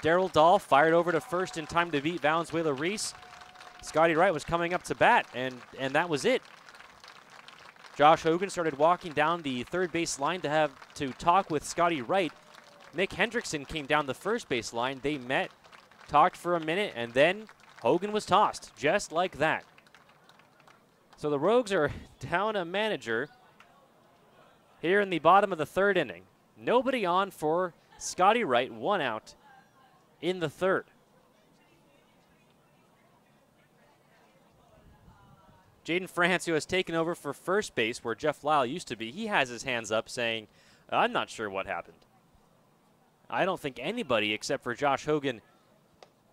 Darryl Dahl fired over to first in time to beat Valenzuela-Reese. Scotty Wright was coming up to bat, and that was it. Josh Hogan started walking down the third base line to talk with Scotty Wright. Nick Hendrickson came down the first base line. They met, talked for a minute, and then Hogan was tossed, just like that. So the Rogues are down a manager here in the bottom of the third inning. Nobody on for Scotty Wright, 1 out in the third. Jaden France, who has taken over for first base where Jeff Lyle used to be, he has his hands up saying, I'm not sure what happened. I don't think anybody except for Josh Hogan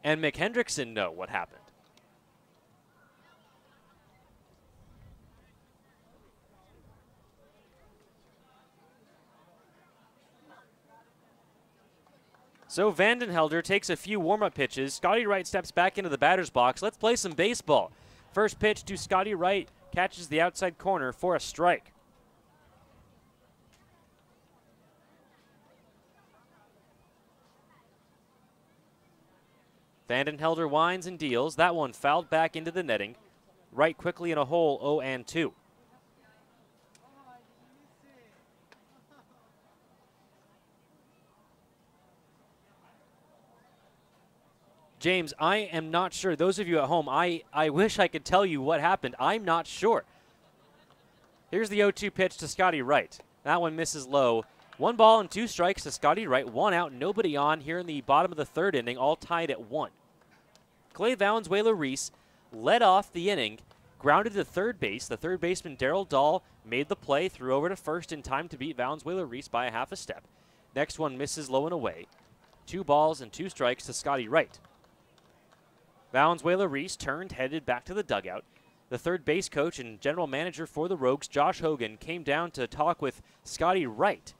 and Mick Hendrickson know what happened. So Vandenhelder takes a few warm-up pitches. Scotty Wright steps back into the batter's box. Let's play some baseball. First pitch to Scotty Wright, catches the outside corner for a strike. Vandenhelder winds and deals. That one fouled back into the netting. Wright quickly in a hole, 0-2. James, I am not sure. Those of you at home, I wish I could tell you what happened. I'm not sure. Here's the 0-2 pitch to Scotty Wright. That one misses low. 1 ball and 2 strikes to Scotty Wright. 1 out, nobody on here in the bottom of the third inning, all tied at 1. Clay Valenzuela-Reese led off the inning, grounded to third base. The third baseman, Darryl Dahl, made the play, threw over to first in time to beat Valenzuela-Reese by a half a step. Next one misses low and away. 2 balls and 2 strikes to Scotty Wright. Valenzuela-Reese turned, headed back to the dugout. The third base coach and general manager for the Rogues, Josh Hogan, came down to talk with Scotty Wright.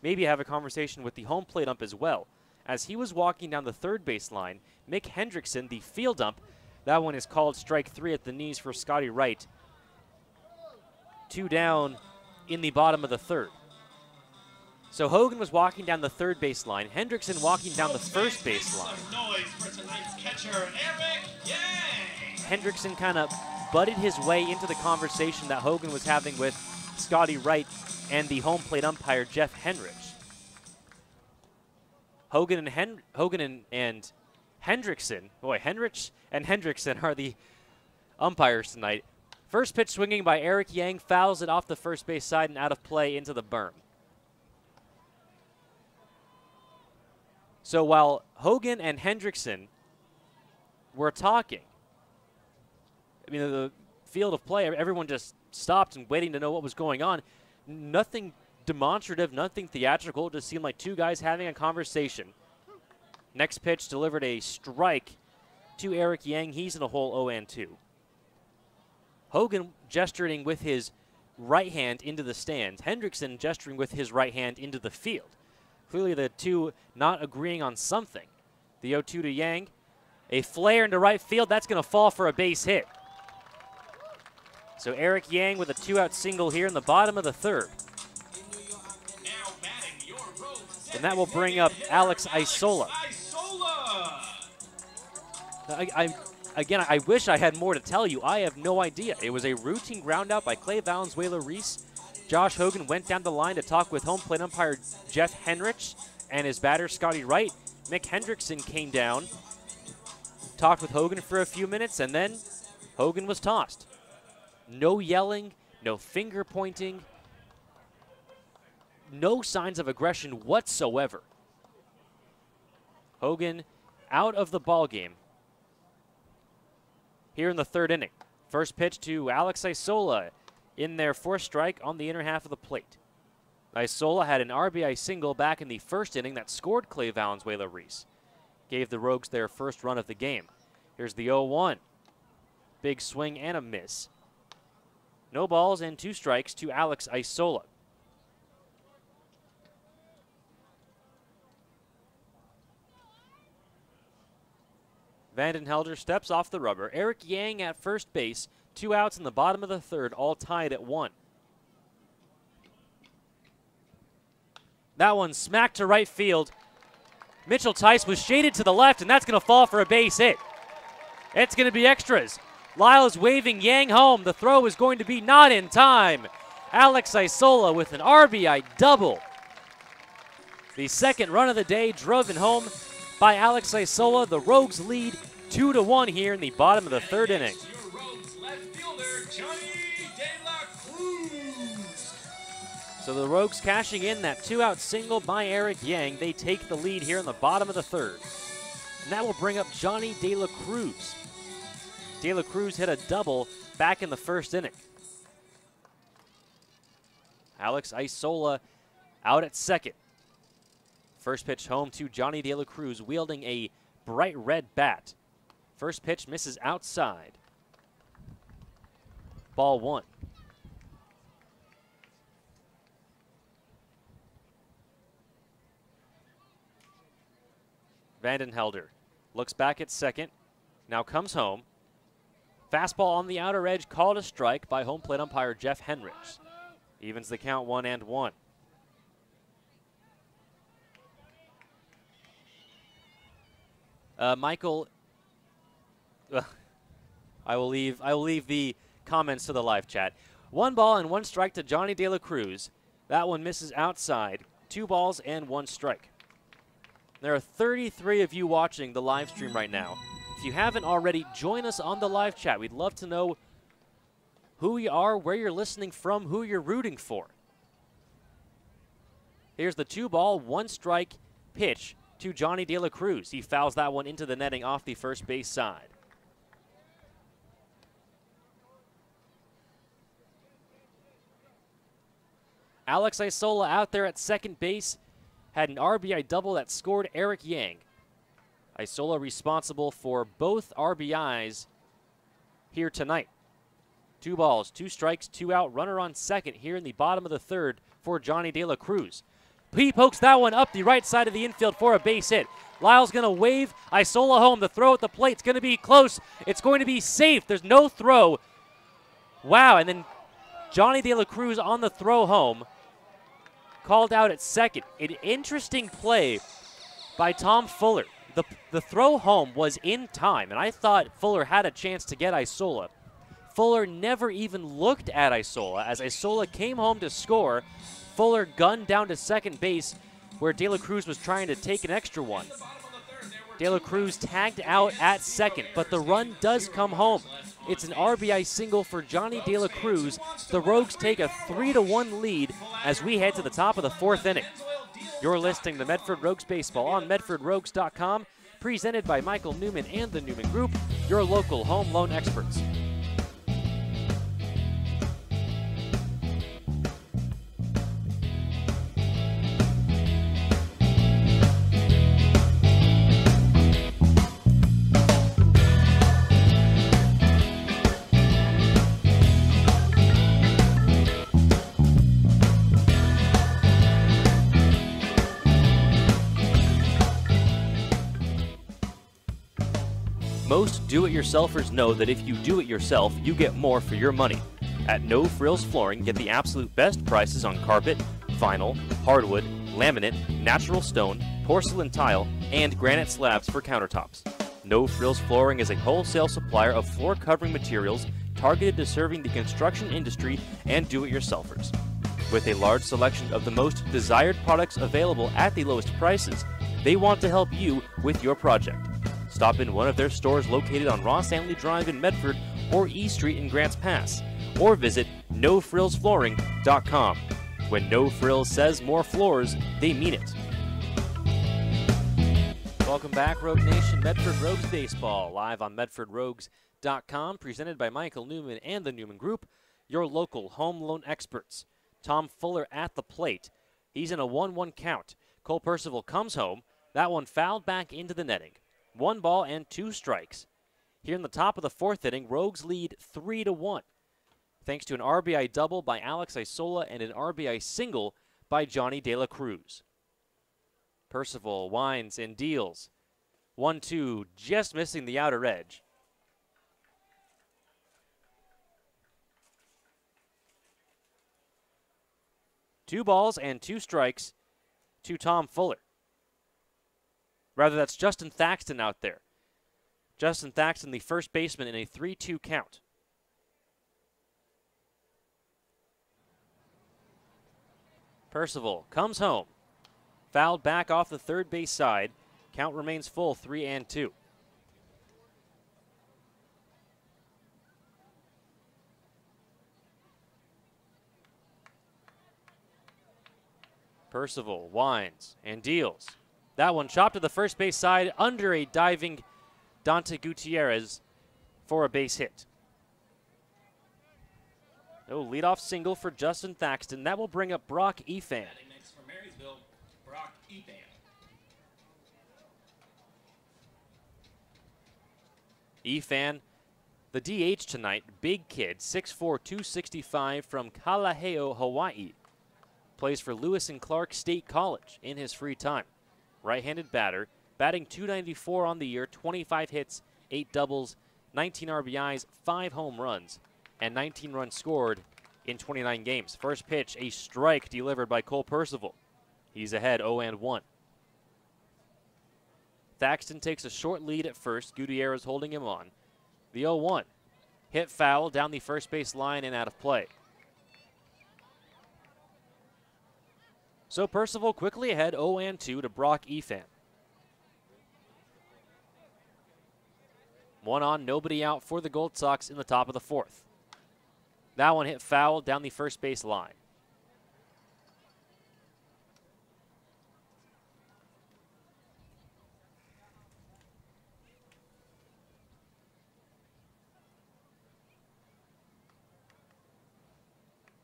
Maybe have a conversation with the home plate ump as well. As he was walking down the third base line, Mick Hendrickson, the field ump, that one is called strike 3 at the knees for Scotty Wright. 2 down in the bottom of the third. So Hogan was walking down the third base line, Hendrickson walking down the first base line. Hendrickson kind of butted his way into the conversation that Hogan was having with Scotty Wright and the home plate umpire, Jeff Henrich. Hogan and Hendrickson, boy, Henrich and Hendrickson are the umpires tonight. First pitch swinging by Eric Yang, fouls it off the first base side and out of play into the berm. So while Hogan and Hendrickson were talking, I mean, the field of play, everyone just stopped and waiting to know what was going on. Nothing demonstrative, nothing theatrical. It just seemed like 2 guys having a conversation. Next pitch delivered a strike to Eric Yang. He's in a hole, 0-2. Hogan gesturing with his right hand into the stands. Hendrickson gesturing with his right hand into the field. Clearly the 2 not agreeing on something. The 0-2 to Yang. A flare into right field. That's going to fall for a base hit. So Eric Yang with a 2-out single here in the bottom of the third. And that will bring up Alex Isola. I wish I had more to tell you. I have no idea. It was a routine groundout by Clay Valenzuela-Reese. Josh Hogan went down the line to talk with home plate umpire Jeff Henrich and his batter Scotty Wright. Mick Hendrickson came down, talked with Hogan for a few minutes, and then Hogan was tossed. No yelling, no finger pointing, no signs of aggression whatsoever. Hogan out of the ballgame here in the third inning. First pitch to Alex Isola in their 4th strike on the inner half of the plate. Isola had an RBI single back in the first inning that scored Clay Valenzuela-Reese. Gave the Rogues their first run of the game. Here's the 0-1. Big swing and a miss. No balls and 2 strikes to Alex Isola. Vandenhelder steps off the rubber. Eric Yang at first base. 2 outs in the bottom of the 3rd, all tied at 1. That one smacked to right field. Mitchell Tice was shaded to the left, and that's going to fall for a base hit. It's going to be extras. Lyles waving Yang home. The throw is going to be not in time. Alex Isola with an RBI double. The second run of the day driven home by Alex Isola. The Rogues lead 2-1 here in the bottom of the 3rd inning. Your Rogues left fielder, Johnny De La Cruz. So the Rogues cashing in that 2-out single by Eric Yang. They take the lead here in the bottom of the 3rd. And that will bring up Johnny De La Cruz. De La Cruz hit a double back in the 1st inning. Alex Isola out at 2nd. First pitch home to Johnny De La Cruz, wielding a bright red bat. First pitch misses outside. Ball 1. Vandenhelder looks back at 2nd, now comes home. Fastball on the outer edge, called a strike by home plate umpire Jeff Henrich. Evens the count 1-1. Michael, I will leave the comments to the live chat. 1 ball and 1 strike to Johnny De La Cruz. That one misses outside. 2 balls and 1 strike. There are 33 of you watching the live stream right now. If you haven't already, join us on the live chat. We'd love to know who you are, where you're listening from, who you're rooting for. Here's the 2 ball, 1 strike pitch to Johnny De La Cruz. He fouls that one into the netting off the first base side. Alex Isola out there at 2nd base had an RBI double that scored Eric Yang. Isola responsible for both RBIs here tonight. 2 balls, 2 strikes, 2 out, runner on 2nd here in the bottom of the 3rd for Johnny De La Cruz. He pokes that one up the right side of the infield for a base hit. Lyle's going to wave Isola home. The throw at the plate's going to be close. It's going to be safe. There's no throw. Wow, and then Johnny De La Cruz on the throw home. Called out at 2nd. An interesting play by Tom Fuller. The throw home was in time, and I thought Fuller had a chance to get Isola. Fuller never even looked at Isola. As Isola came home to score, Fuller gunned down to 2nd base where De La Cruz was trying to take an extra one. De La Cruz tagged out at 2nd, but the run does come home. It's an RBI single for Johnny De La Cruz. The Rogues take a 3-1 lead as we head to the top of the 4th inning. You're listening to Medford Rogues Baseball on MedfordRogues.com, presented by Michael Newman and the Newman Group, your local home loan experts. Most do-it-yourselfers know that if you do it yourself, you get more for your money. At No Frills Flooring, get the absolute best prices on carpet, vinyl, hardwood, laminate, natural stone, porcelain tile, and granite slabs for countertops. No Frills Flooring is a wholesale supplier of floor covering materials targeted to serving the construction industry and do-it-yourselfers. With a large selection of the most desired products available at the lowest prices, they want to help you with your project. Stop in one of their stores located on Ross Anley Drive in Medford or E Street in Grants Pass, or visit NoFrillsFlooring.com. When No Frills says more floors, they mean it. Welcome back, Rogue Nation. Medford Rogues Baseball, live on MedfordRogues.com, presented by Michael Newman and the Newman Group, your local home loan experts. Tom Fuller at the plate. He's in a 1-1 count. Cole Percival comes home. That one fouled back into the netting. 1 ball and 2 strikes. Here in the top of the 4th inning, Rogues lead 3-1. thanks to an RBI double by Alex Isola and an RBI single by Johnny De La Cruz. Percival winds and deals. 1-2, just missing the outer edge. Two balls and 2 strikes to Tom Fuller. Rather, that's Justin Thaxton out there. Justin Thaxton, the first baseman, in a 3-2 count. Percival comes home. Fouled back off the third base side. Count remains full, 3-2. Percival winds and deals. That one chopped to the first base side under a diving Dante Gutierrez for a base hit. Oh, leadoff single for Justin Thaxton. That will bring up Brock Efan. Batting next for Marysville, Brock Efan. Efan, the DH tonight, big kid, 6'4", 265 from Kalaheo, Hawaii. Plays for Lewis and Clark State College in his free time. Right-handed batter, batting .294 on the year, 25 hits, 8 doubles, 19 RBIs, 5 home runs, and 19 runs scored in 29 games. First pitch, a strike delivered by Cole Percival. He's ahead 0-1. Thaxton takes a short lead at first. Gutierrez holding him on. The 0-1. Hit foul down the first base line and out of play. So Percival quickly ahead 0-2 to Brock Efan. 1 on, nobody out for the Gold Sox in the top of the 4th. That one hit foul down the first base line.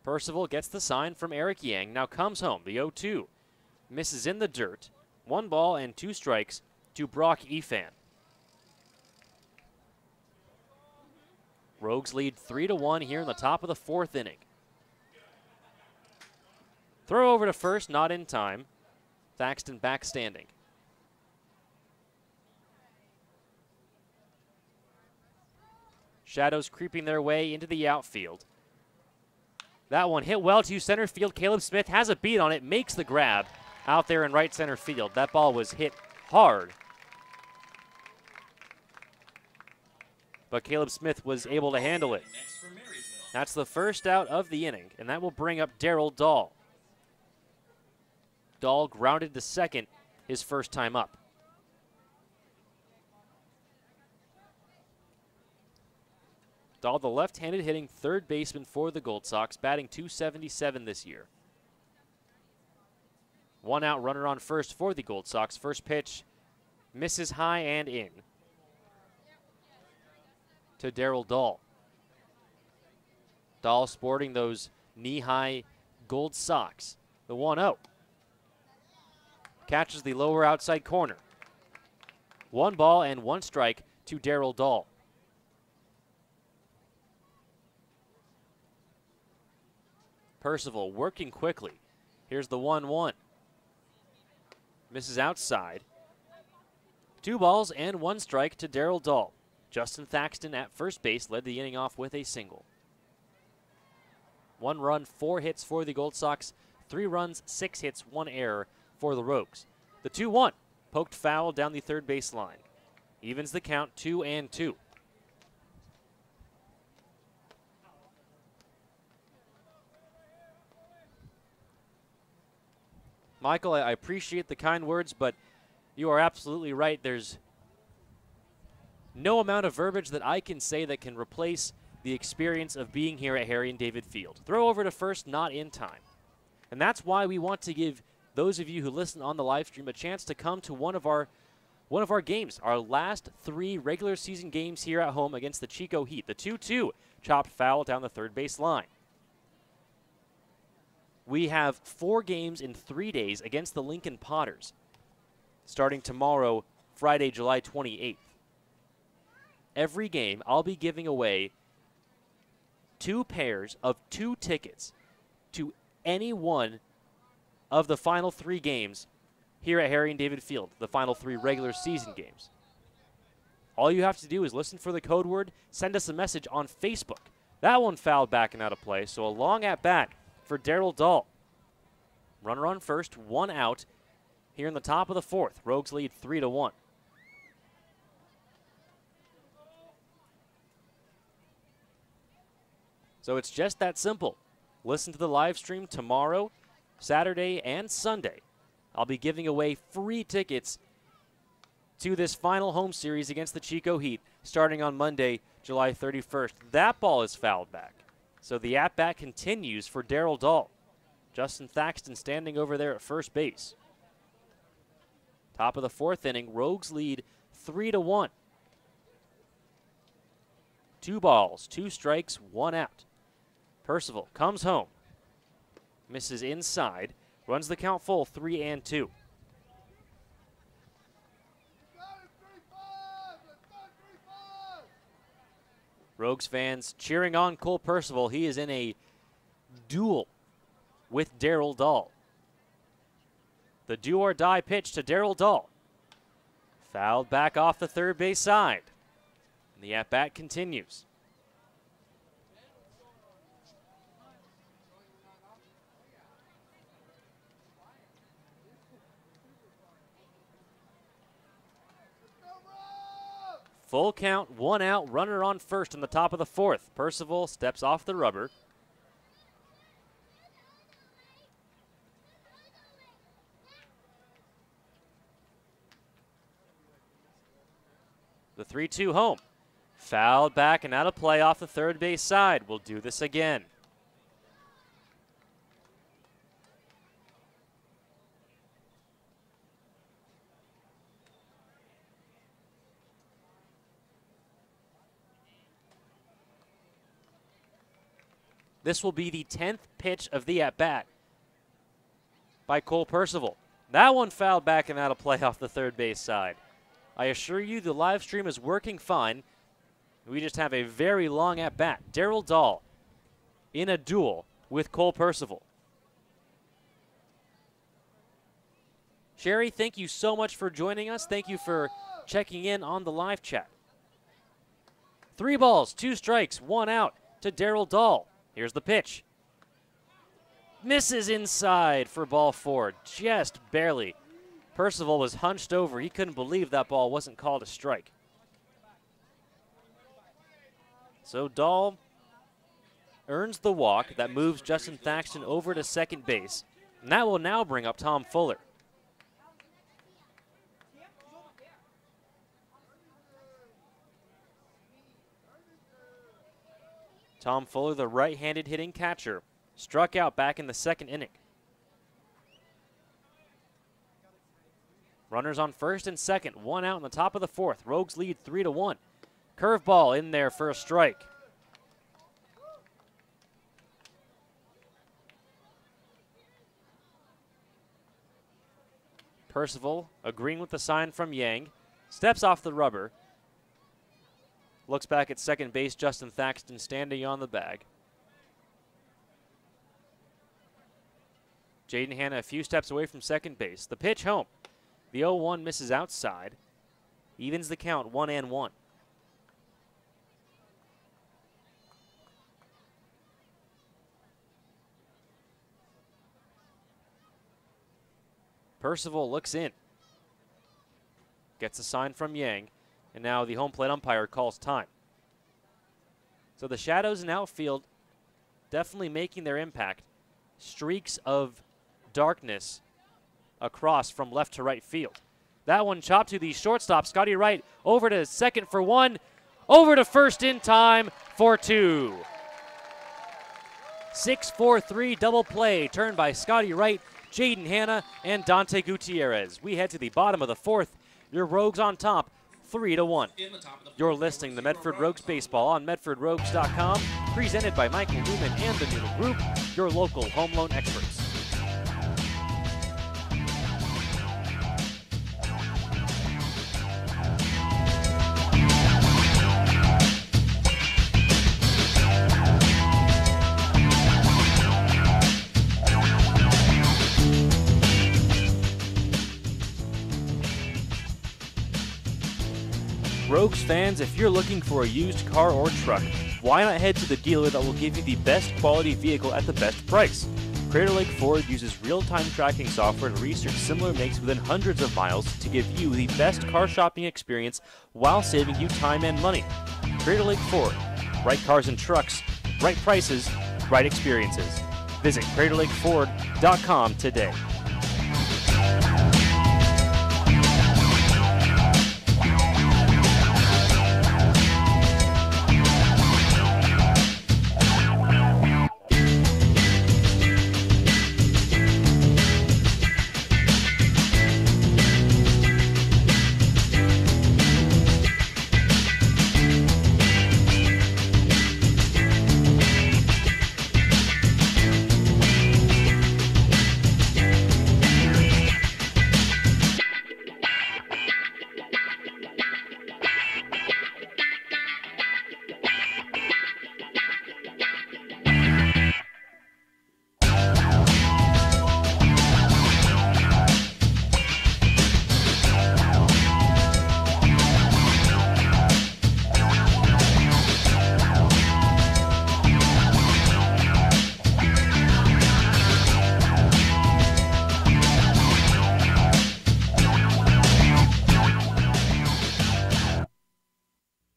Percival gets the sign from Eric Yang, now comes home, the 0-2. Misses in the dirt, 1 ball and 2 strikes to Brock Efan. Rogues lead 3-1 here in the top of the 4th inning. Throw over to first, not in time. Thaxton back standing. Shadows creeping their way into the outfield. That one hit well to center field. Caleb Smith has a beat on it, makes the grab out there in right center field. That ball was hit hard. But Caleb Smith was able to handle it. That's the first out of the inning, and that will bring up Darryl Dahl. Dahl grounded to second his first time up. Dahl, the left-handed hitting third baseman for the Gold Sox, batting .277 this year. 1 out, runner on first for the Gold Sox. First pitch misses high and in to Darryl Dahl. Dahl sporting those knee-high Gold Sox. The 1-0. Catches the lower outside corner. 1 ball and 1 strike to Darryl Dahl. Percival working quickly. Here's the 1-1. Misses outside. 2 balls and 1 strike to Darryl Dahl. Justin Thaxton at first base led the inning off with a single. 1 run, 4 hits for the Gold Sox. 3 runs, 6 hits, 1 error for the Rogues. The 2-1 poked foul down the third base line. Evens the count, 2-2. Michael, I appreciate the kind words, but you are absolutely right. There's no amount of verbiage that I can say that can replace the experience of being here at Harry and David Field. Throw over to first, not in time. And that's why we want to give those of you who listen on the live stream a chance to come to one of our games, our last 3 regular season games here at home against the Chico Heat. The 2-2 chopped foul down the third base line. We have 4 games in 3 days against the Lincoln Potters, starting tomorrow, Friday, July 28th. Every game, I'll be giving away 2 pairs of 2 tickets to any one of the final 3 games here at Harry and David Field, the final 3 regular season games. All you have to do is listen for the code word, send us a message on Facebook. That one fouled back and out of play, so a long at bat for Darryl Dahl. Runner on first, 1 out here in the top of the 4th. Rogues lead 3-1. So it's just that simple. Listen to the live stream tomorrow, Saturday, and Sunday. I'll be giving away free tickets to this final home series against the Chico Heat starting on Monday, July 31st. That ball is fouled back. So the at-bat continues for Darryl Dahl. Justin Thaxton standing over there at first base. Top of the 4th inning, Rogues lead 3-1. 2 balls, 2 strikes, 1 out. Percival comes home, misses inside, runs the count full, 3-2. Rogues fans cheering on Cole Percival. He is in a duel with Darryl Dahl. The do-or-die pitch to Darryl Dahl. Fouled back off the third base side. And the at-bat continues. Full count, 1 out, runner on first in the top of the 4th. Percival steps off the rubber. The 3-2 home. Fouled back and out of play off the third base side. We'll do this again. This will be the 10th pitch of the at-bat by Cole Percival. That one fouled back and out of play off the third base side. I assure you the live stream is working fine. We just have a very long at-bat. Darryl Dahl in a duel with Cole Percival. Sherry, thank you so much for joining us. Thank you for checking in on the live chat. 3 balls, 2 strikes, 1 out to Darryl Dahl. Here's the pitch. Misses inside for ball 4, just barely. Percival was hunched over. He couldn't believe that ball wasn't called a strike. So Dahl earns the walk that moves Justin Thaxton over to second base. And that will now bring up Tom Fuller. Tom Fuller, the right-handed hitting catcher, struck out back in the 2nd inning. Runners on first and second, 1 out in the top of the 4th. Rogues lead 3-1. Curveball in there for a strike. Percival, agreeing with the sign from Yang, steps off the rubber. Looks back at second base, Justin Thaxton standing on the bag. Jaden Hanna a few steps away from second base. The pitch home. The 0-1 misses outside. Evens the count, 1-1. Percival looks in. Gets a sign from Yang. And now the home plate umpire calls time. So the shadows in outfield definitely making their impact. Streaks of darkness across from left to right field. That one chopped to the shortstop, Scotty Wright, over to second for 1, over to first in time for 2. 6-4-3 double play turned by Scotty Wright, Jaden Hanna, and Dante Gutierrez. We head to the bottom of the 4th. Your Rogues on top, 3-1. You're listening to Medford Rogues Baseball on MedfordRogues.com, presented by Michael Newman and the Newman Group, your local home loan experts. Rogues fans, if you're looking for a used car or truck, why not head to the dealer that will give you the best quality vehicle at the best price? Crater Lake Ford uses real-time tracking software to research similar makes within hundreds of miles to give you the best car shopping experience while saving you time and money. Crater Lake Ford. Right cars and trucks, right prices, right experiences. Visit CraterLakeFord.com today.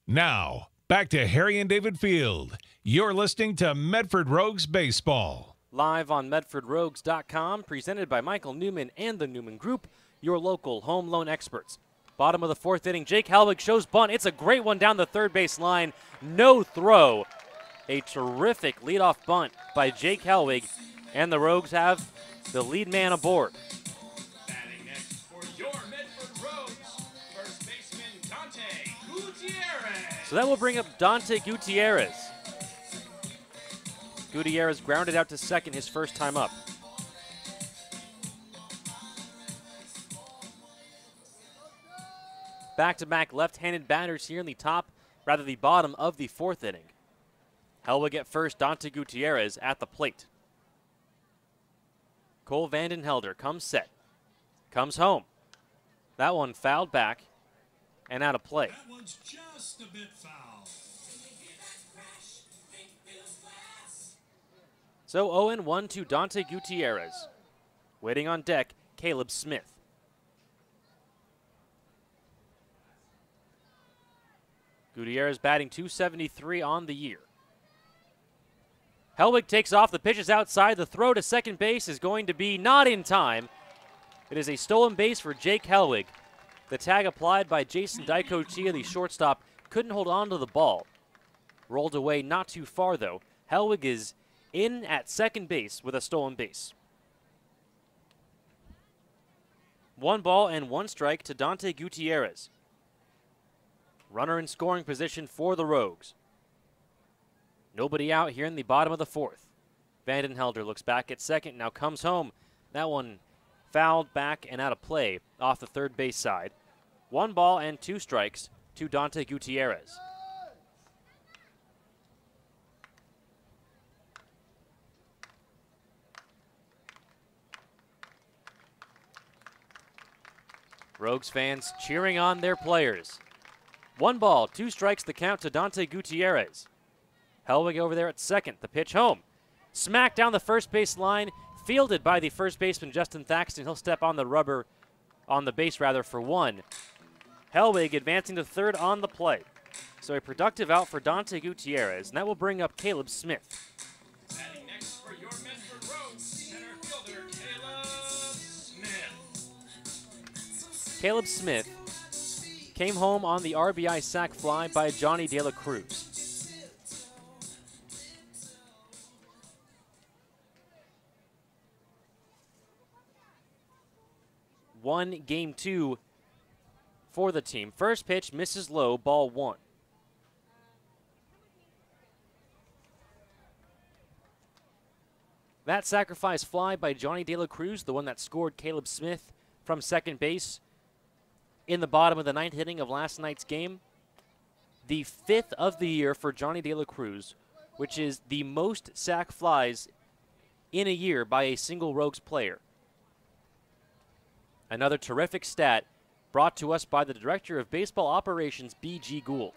Now, back to Harry and David Field. You're listening to Medford Rogues Baseball. Live on MedfordRogues.com, presented by Michael Newman and the Newman Group, your local home loan experts. Bottom of the fourth inning, Jake Helwig shows bunt. It's a great one down the third base line. No throw. A terrific leadoff bunt by Jake Helwig, and the Rogues have the lead man aboard. Batting next for your Medford Rogues, first baseman Dante Gutierrez. So that will bring up Dante Gutierrez. Gutierrez grounded out to second his first time up. Back-to-back left-handed batters here in the bottom of the fourth inning. Helwig at first, Dante Gutierrez at the plate. Cole Vandenhelder comes set, comes home. That one fouled back and out of play. That one's just a bit foul. So 0-1 to Dante Gutierrez. Waiting on deck, Caleb Smith. Gutierrez batting .273 on the year. Helwig takes off. The pitch is outside. The throw to second base is going to be not in time. It is a stolen base for Jake Helwig. The tag applied by Jason Dicochia, the shortstop, couldn't hold on to the ball. Rolled away not too far, though. Helwig is in at second base with a stolen base. 1 ball and 1 strike to Dante Gutierrez. Runner in scoring position for the Rogues. Nobody out here in the bottom of the fourth. Vandenhelder looks back at second, now comes home. That one fouled back and out of play off the third base side. 1 ball and 2 strikes to Dante Gutierrez. Rogues fans cheering on their players. 1 ball, 2 strikes, the count to Dante Gutierrez. Helwig over there at second, the pitch home. Smack down the first base line, fielded by the first baseman Justin Thaxton. He'll step on the base for 1. Helwig advancing to third on the play. So a productive out for Dante Gutierrez, and that will bring up Caleb Smith. Batting next for your Medford Rogues, center fielder Caleb Smith. Caleb Smith came home on the RBI sac fly by Johnny De La Cruz. Won game 2 for the team. First pitch misses low, ball 1. That sacrifice fly by Johnny De La Cruz, the one that scored Caleb Smith from second base in the bottom of the 9th inning of last night's game. The 5th of the year for Johnny De La Cruz, which is the most sac flies in a year by a single Rogues player. Another terrific stat brought to us by the Director of Baseball Operations, B.G. Gould.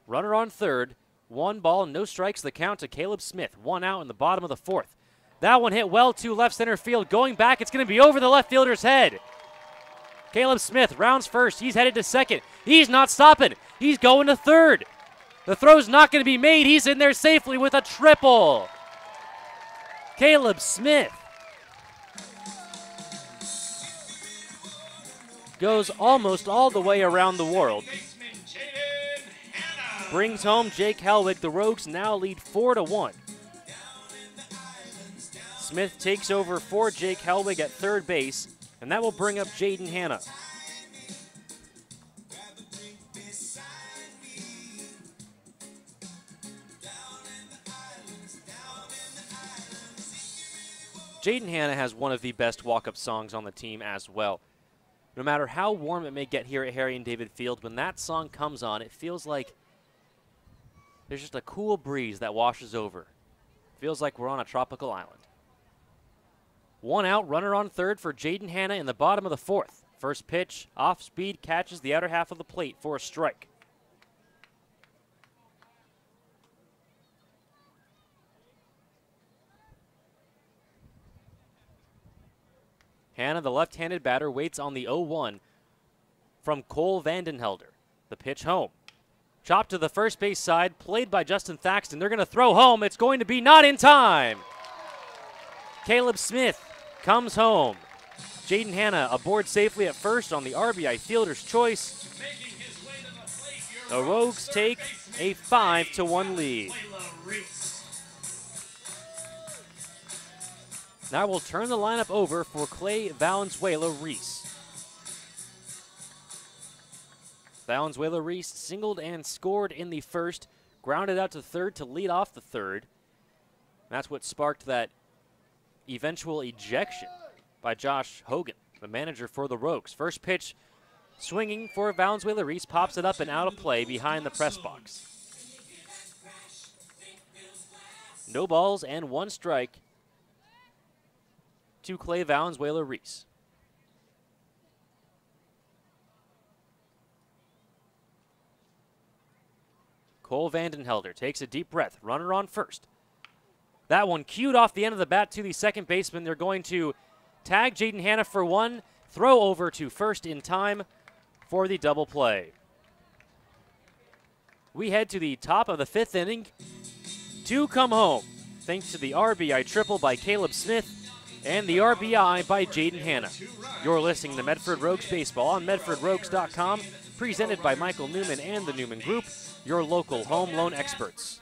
Runner on third. 1 ball, no strikes, the count to Caleb Smith. 1 out in the bottom of the 4th. That one hit well to left center field. Going back, it's going to be over the left fielder's head. Caleb Smith rounds first. He's headed to second. He's not stopping. He's going to third. The throw's not going to be made. He's in there safely with a triple. Caleb Smith goes almost all the way around the world. Brings home Jake Helwig. The Rogues now lead 4-1. Smith takes over for Jake Helwig at third base, and that will bring up Jaden Hanna. Jaden Hanna has one of the best walk-up songs on the team as well. No matter how warm it may get here at Harry and David Field, when that song comes on, it feels like there's just a cool breeze that washes over. Feels like we're on a tropical island. 1 out, runner on third for Jaden Hanna in the bottom of the 4th. First pitch, off speed, catches the outer half of the plate for a strike. Hanna, the left-handed batter, waits on the 0-1 from Cole Vandenhelder. The pitch home. Chopped to the first base side, played by Justin Thaxton. They're going to throw home. It's going to be not in time. Caleb Smith comes home. Jaden Hanna aboard safely at first on the RBI fielder's choice. The Rogues take a 5-1 lead. Now we'll turn the lineup over for Clay Valenzuela-Reese. Valenzuela-Reese singled and scored in the first, grounded out to third to lead off the third. That's what sparked that eventual ejection by Josh Hogan, the manager for the Rogues. First pitch swinging for Valenzuela-Reese, pops it up and out of play behind the press box. No balls and 1 strike to Clay Valenzuela-Reese. Cole Vandenhelder takes a deep breath. Runner on first. That one cued off the end of the bat to the second baseman. They're going to tag Jaden Hanna for 1. Throw over to first in time for the double play. We head to the top of the 5th inning. 2 come home thanks to the RBI triple by Caleb Smith and the RBI by Jaden Hanna. You're listening to Medford Rogues Baseball on MedfordRogues.com, presented by Michael Newman and the Newman Group, your local home loan experts.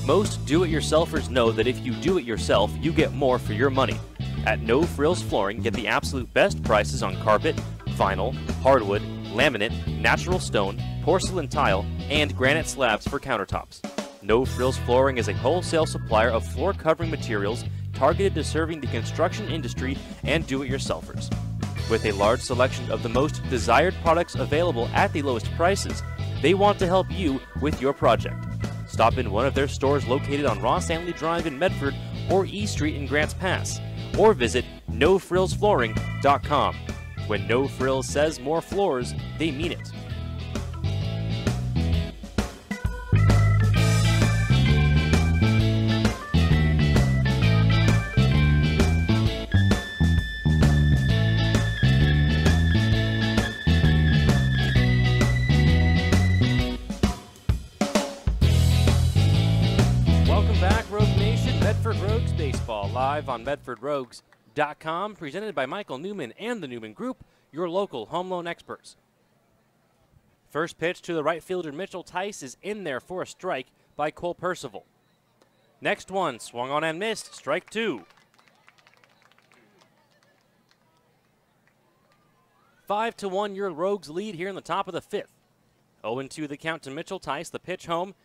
Most do-it-yourselfers know that if you do it yourself, you get more for your money. At No Frills Flooring, get the absolute best prices on carpet, vinyl, hardwood, laminate, natural stone, porcelain tile, and granite slabs for countertops. No Frills Flooring is a wholesale supplier of floor covering materials targeted to serving the construction industry and do-it-yourselfers. With a large selection of the most desired products available at the lowest prices, they want to help you with your project. Stop in one of their stores located on Ross Antley Drive in Medford or E Street in Grants Pass, or visit NoFrillsFlooring.com. When No Frills says more floors, they mean it. Rogues Baseball, live on MedfordRogues.com, presented by Michael Newman and the Newman Group, your local home loan experts. First pitch to the right fielder Mitchell Tice is in there for a strike by Cole Percival. Next one, swung on and missed, strike 2. 5-1 your Rogues lead here in the top of the 5th. 0-2 the count to Mitchell Tice. The pitch home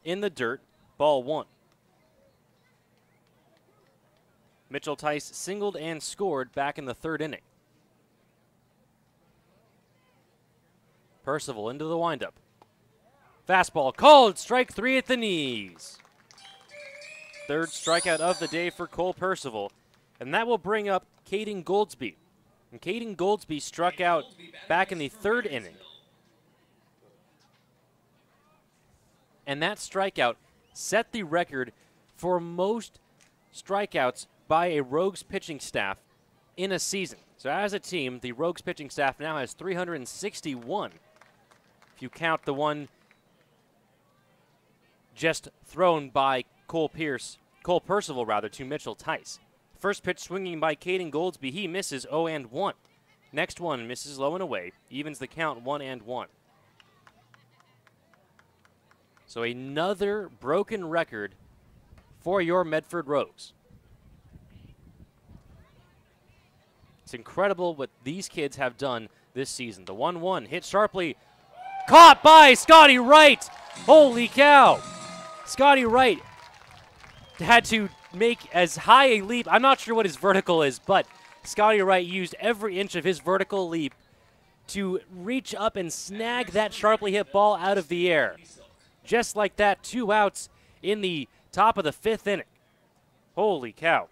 in the dirt. Ball 1. Mitchell Tice singled and scored back in the 3rd inning. Percival into the windup. Fastball called, strike 3 at the knees. 3rd strikeout of the day for Cole Percival. And that will bring up Caden Goldsby. And Caden Goldsby struck out back in the 3rd inning. And that strikeout set the record for most strikeouts by a Rogues pitching staff in a season. So as a team, the Rogues pitching staff now has 361. If you count the one just thrown by Cole Percival to Mitchell Tice. First pitch swinging by Caden Goldsby. He misses 0-1. Next one misses low and away. Evens the count 1-1. So another broken record for your Medford Rogues. It's incredible what these kids have done this season. The 1-1 hit sharply. Caught by Scotty Wright. Holy cow. Scotty Wright had to make as high a leap. I'm not sure what his vertical is, but Scotty Wright used every inch of his vertical leap to reach up and snag that sharply hit ball out of the air. Just like that, 2 outs in the top of the 5th inning. Holy cow.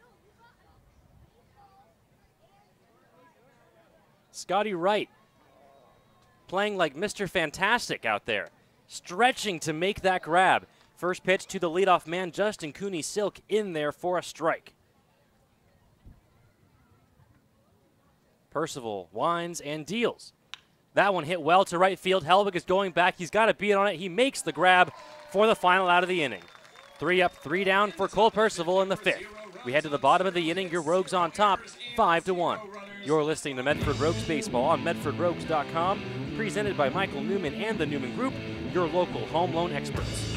Scotty Wright playing like Mr. Fantastic out there, stretching to make that grab. First pitch to the leadoff man, Justin Cooney Silk, in there for a strike. Percival winds and deals. That one hit well to right field. Helbig is going back. He's got a beat on it. He makes the grab for the final out of the inning. 3 up, 3 down for Cole Percival in the 5th. We head to the bottom of the inning. Your Rogues on top, 5-1. You're listening to Medford Rogues Baseball on MedfordRogues.com, presented by Michael Newman and the Newman Group, your local home loan experts.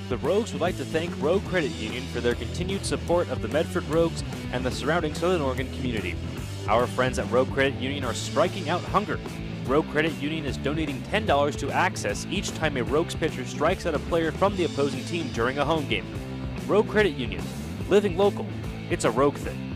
The Rogues would like to thank Rogue Credit Union for their continued support of the Medford Rogues and the surrounding Southern Oregon community. Our friends at Rogue Credit Union are striking out hunger. Rogue Credit Union is donating $10 to Access each time a Rogues pitcher strikes at a player from the opposing team during a home game. Rogue Credit Union, living local. It's a Rogue thing.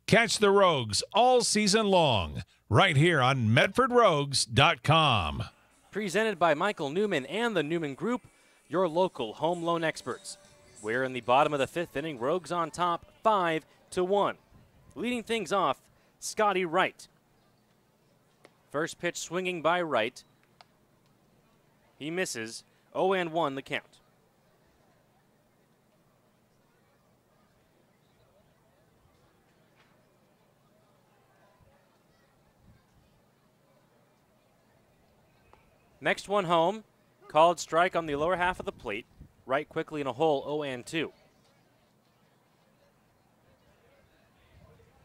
Catch the Rogues all season long, right here on MedfordRogues.com. Presented by Michael Newman and the Newman Group, your local home loan experts. We're in the bottom of the 5th inning. Rogues on top, 5-1. Leading things off, Scotty Wright. First pitch swinging by Wright. He misses. 0-1 the count. Next one home, called strike on the lower half of the plate. Right quickly in a hole, 0-2.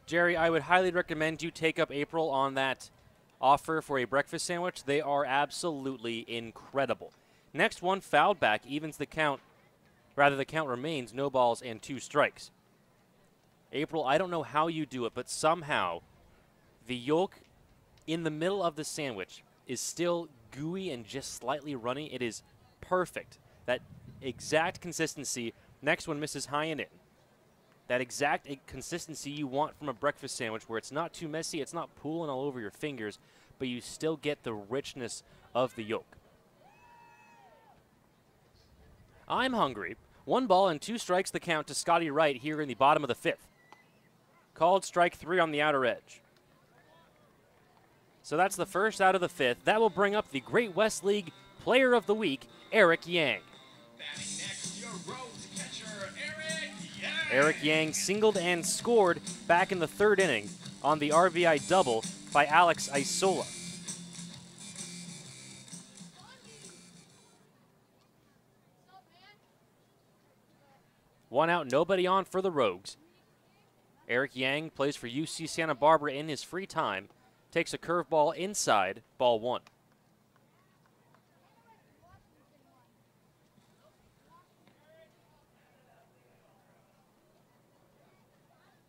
Jerry, I would highly recommend you take up April on that offer for a breakfast sandwich. They are absolutely incredible. Next one, fouled back, evens the count. Rather, the count remains no balls and 2 strikes. April, I don't know how you do it, but somehow the yolk in the middle of the sandwich is still gooey and just slightly runny. It is perfect. That exact consistency Next one misses high and in. That exact consistency you want from a breakfast sandwich, where it's not too messy, it's not pooling all over your fingers, but you still get the richness of the yolk. I'm hungry. 1 ball and 2 strikes the count to Scotty Wright here in the bottom of the 5th. Called strike 3 on the outer edge. So that's the first out of the 5th. That will bring up the Great West League Player of the Week, Eric Yang. Batting next, your Rogues catcher, Eric Yang. Eric Yang singled and scored back in the 3rd inning on the RBI double by Alex Isola. One out, nobody on for the Rogues. Eric Yang plays for UC Santa Barbara in his free time. Takes a curveball inside, ball 1.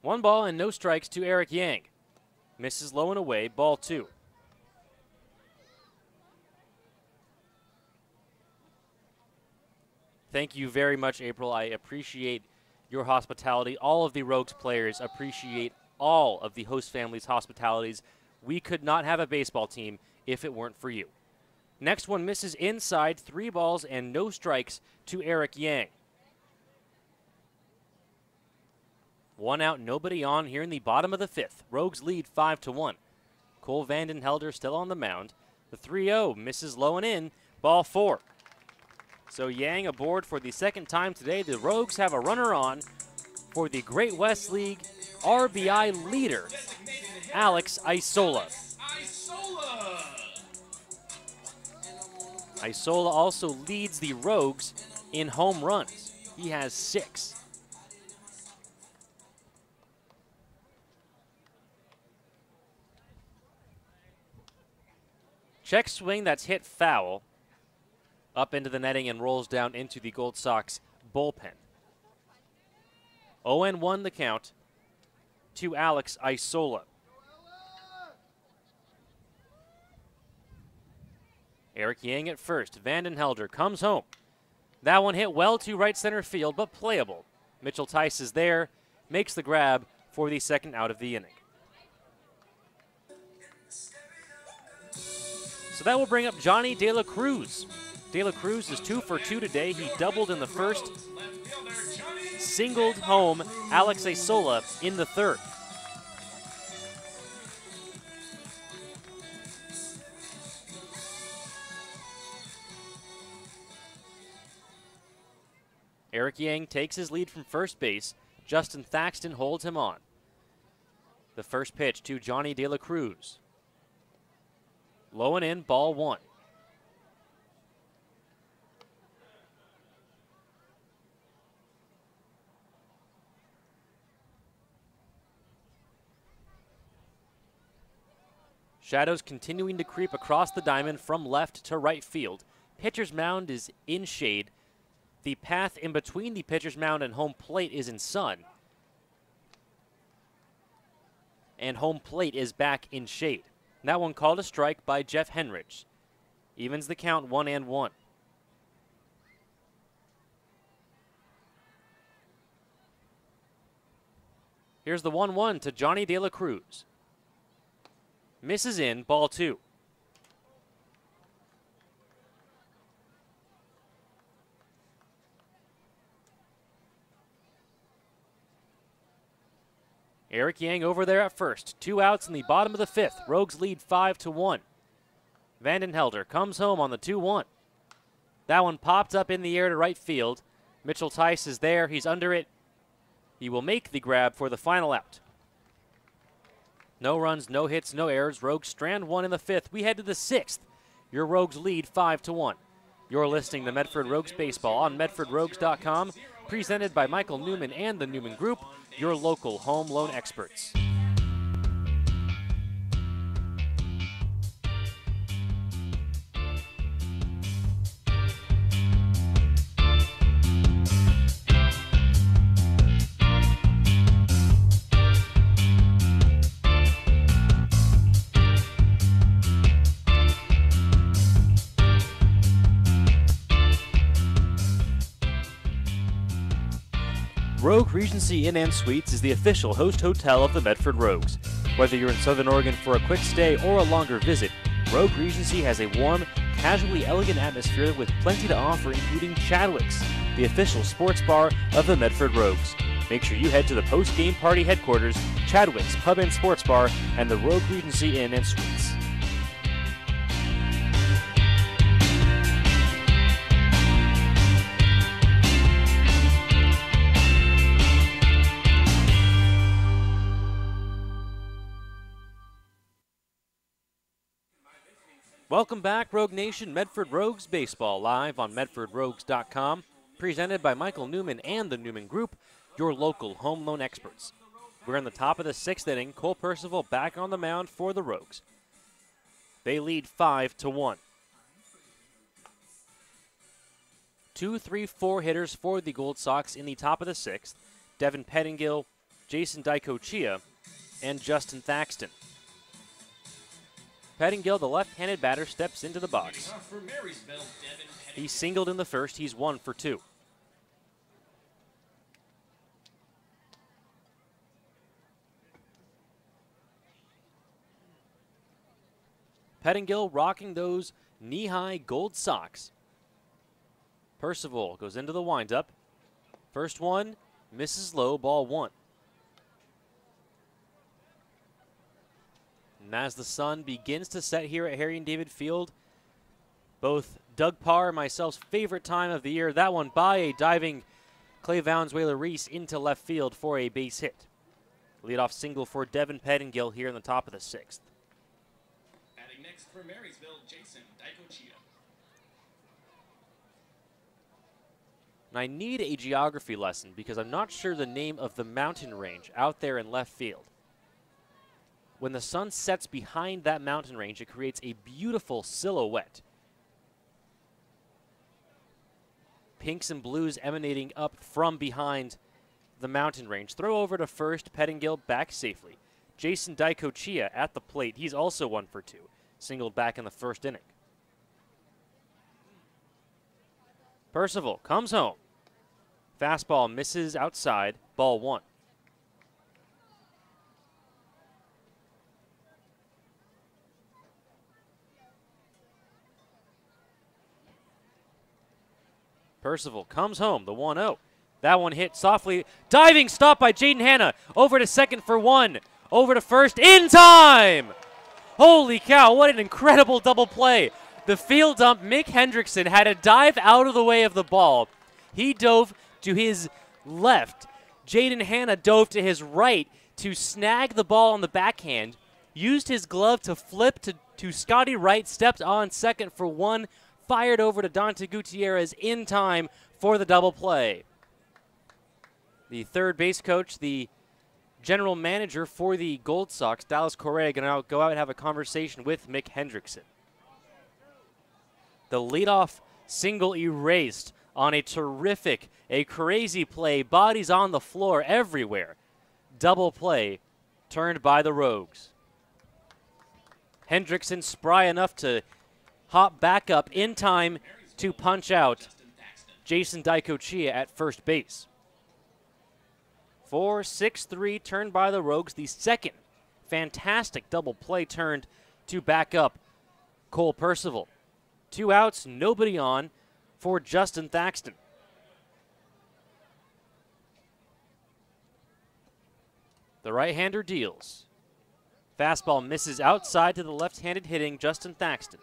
One ball and no strikes to Eric Yang. Misses low and away, ball 2. Thank you very much, April. I appreciate your hospitality. All of the Rogues players appreciate all of the host family's hospitalities. We could not have a baseball team if it weren't for you. Next one misses inside, 3 balls and no strikes to Eric Yang. 1 out, nobody on here in the bottom of the 5th. Rogues lead 5-1. Cole Vandenhelder still on the mound. The 3-0 misses low and in, ball 4. So Yang aboard for the 2nd time today. The Rogues have a runner on for the Great West League RBI leader, Alex Isola. Isola also leads the Rogues in home runs. He has 6. Check swing that's hit foul up into the netting and rolls down into the Gold Sox bullpen. 0-1 the count to Alex Isola. Eric Yang at first. Vandenhelder comes home. That one hit well to right center field, but playable. Mitchell Tice is there, makes the grab for the 2nd out of the inning. So that will bring up Johnny De La Cruz. De La Cruz is 2 for 2 today. He doubled in the 1st, singled home Alex Isola in the 3rd. Eric Yang takes his lead from first base. Justin Thaxton holds him on. The first pitch to Johnny De La Cruz. Low and in, ball 1. Shadows continuing to creep across the diamond from left to right field. Pitcher's mound is in shade. The path in between the pitcher's mound and home plate is in sun. And home plate is back in shade. That one called a strike by Jeff Henrich. Evens the count 1-1. Here's the 1-1 to Johnny De La Cruz. Misses in, ball 2. Eric Yang over there at first. 2 outs in the bottom of the 5th. Rogues lead 5-1. Vandenhelder comes home on the 2-1. That one popped up in the air to right field. Mitchell Tice is there. He's under it. He will make the grab for the final out. No runs, no hits, no errors. Rogues strand 1 in the 5th. We head to the 6th. Your Rogues lead 5-1. You're listening to Medford Rogues Baseball on MedfordRogues.com. Presented by Michael Newman and the Newman Group, your local home loan experts. Rogue Regency Inn and Suites is the official host hotel of the Medford Rogues. Whether you're in Southern Oregon for a quick stay or a longer visit, Rogue Regency has a warm, casually elegant atmosphere with plenty to offer, including Chadwick's, the official sports bar of the Medford Rogues. Make sure you head to the post-game party headquarters, Chadwick's Pub and Sports Bar, and the Rogue Regency Inn and Suites. Welcome back, Rogue Nation. Medford Rogues Baseball live on MedfordRogues.com. Presented by Michael Newman and the Newman Group, your local home loan experts. We're in the top of the 6th inning. Cole Percival back on the mound for the Rogues. They lead 5-1. 2, 3, 4 hitters for the Gold Sox in the top of the 6th. Devin Pettingill, Jason Dicochia, and Justin Thaxton. Pettingill, the left-handed batter, steps into the box. He singled in the first. He's 1 for 2. Pettingill rocking those knee-high gold socks. Percival goes into the windup. First one misses low, ball 1. And as the sun begins to set here at Harry and David Field, both Doug Parr and myself's favorite time of the year, that one by a diving Clay Valenzuela-Reese into left field for a base hit. Leadoff single for Devin Pettingill here in the top of the 6th. Batting next for Marysville, Jason Dicochia. And I need a geography lesson because I'm not sure the name of the mountain range out there in left field. When the sun sets behind that mountain range, it creates a beautiful silhouette. Pinks and blues emanating up from behind the mountain range. Throw over to first, Pettingill back safely. Jason Dicochia at the plate. He's also 1 for 2. Singled back in the first inning. Percival comes home. Fastball misses outside, ball 1. Percival comes home, the 1-0. That one hit softly. Diving stop by Jaden Hanna. Over to second for 1. Over to first in time. Holy cow, what an incredible double play. The field dump, Mick Hendrickson had to dive out of the way of the ball. He dove to his left. Jaden Hanna dove to his right to snag the ball on the backhand. Used his glove to flip to Scotty Wright. Stepped on second for 1. Fired over to Dante Gutierrez in time for the double play. The third base coach, the general manager for the Gold Sox, Dallas Correa, going to go out and have a conversation with Mick Hendrickson. The leadoff single erased on a terrific, a crazy play. Bodies on the floor everywhere. Double play turned by the Rogues. Hendrickson spry enough to hop back up in time to punch out Jason Dicochia at first base. 4-6-3 turned by the Rogues. The second fantastic double play turned to back up Cole Percival. 2 outs, nobody on for Justin Thaxton. The right-hander deals. Fastball misses outside to the left-handed hitting Justin Thaxton.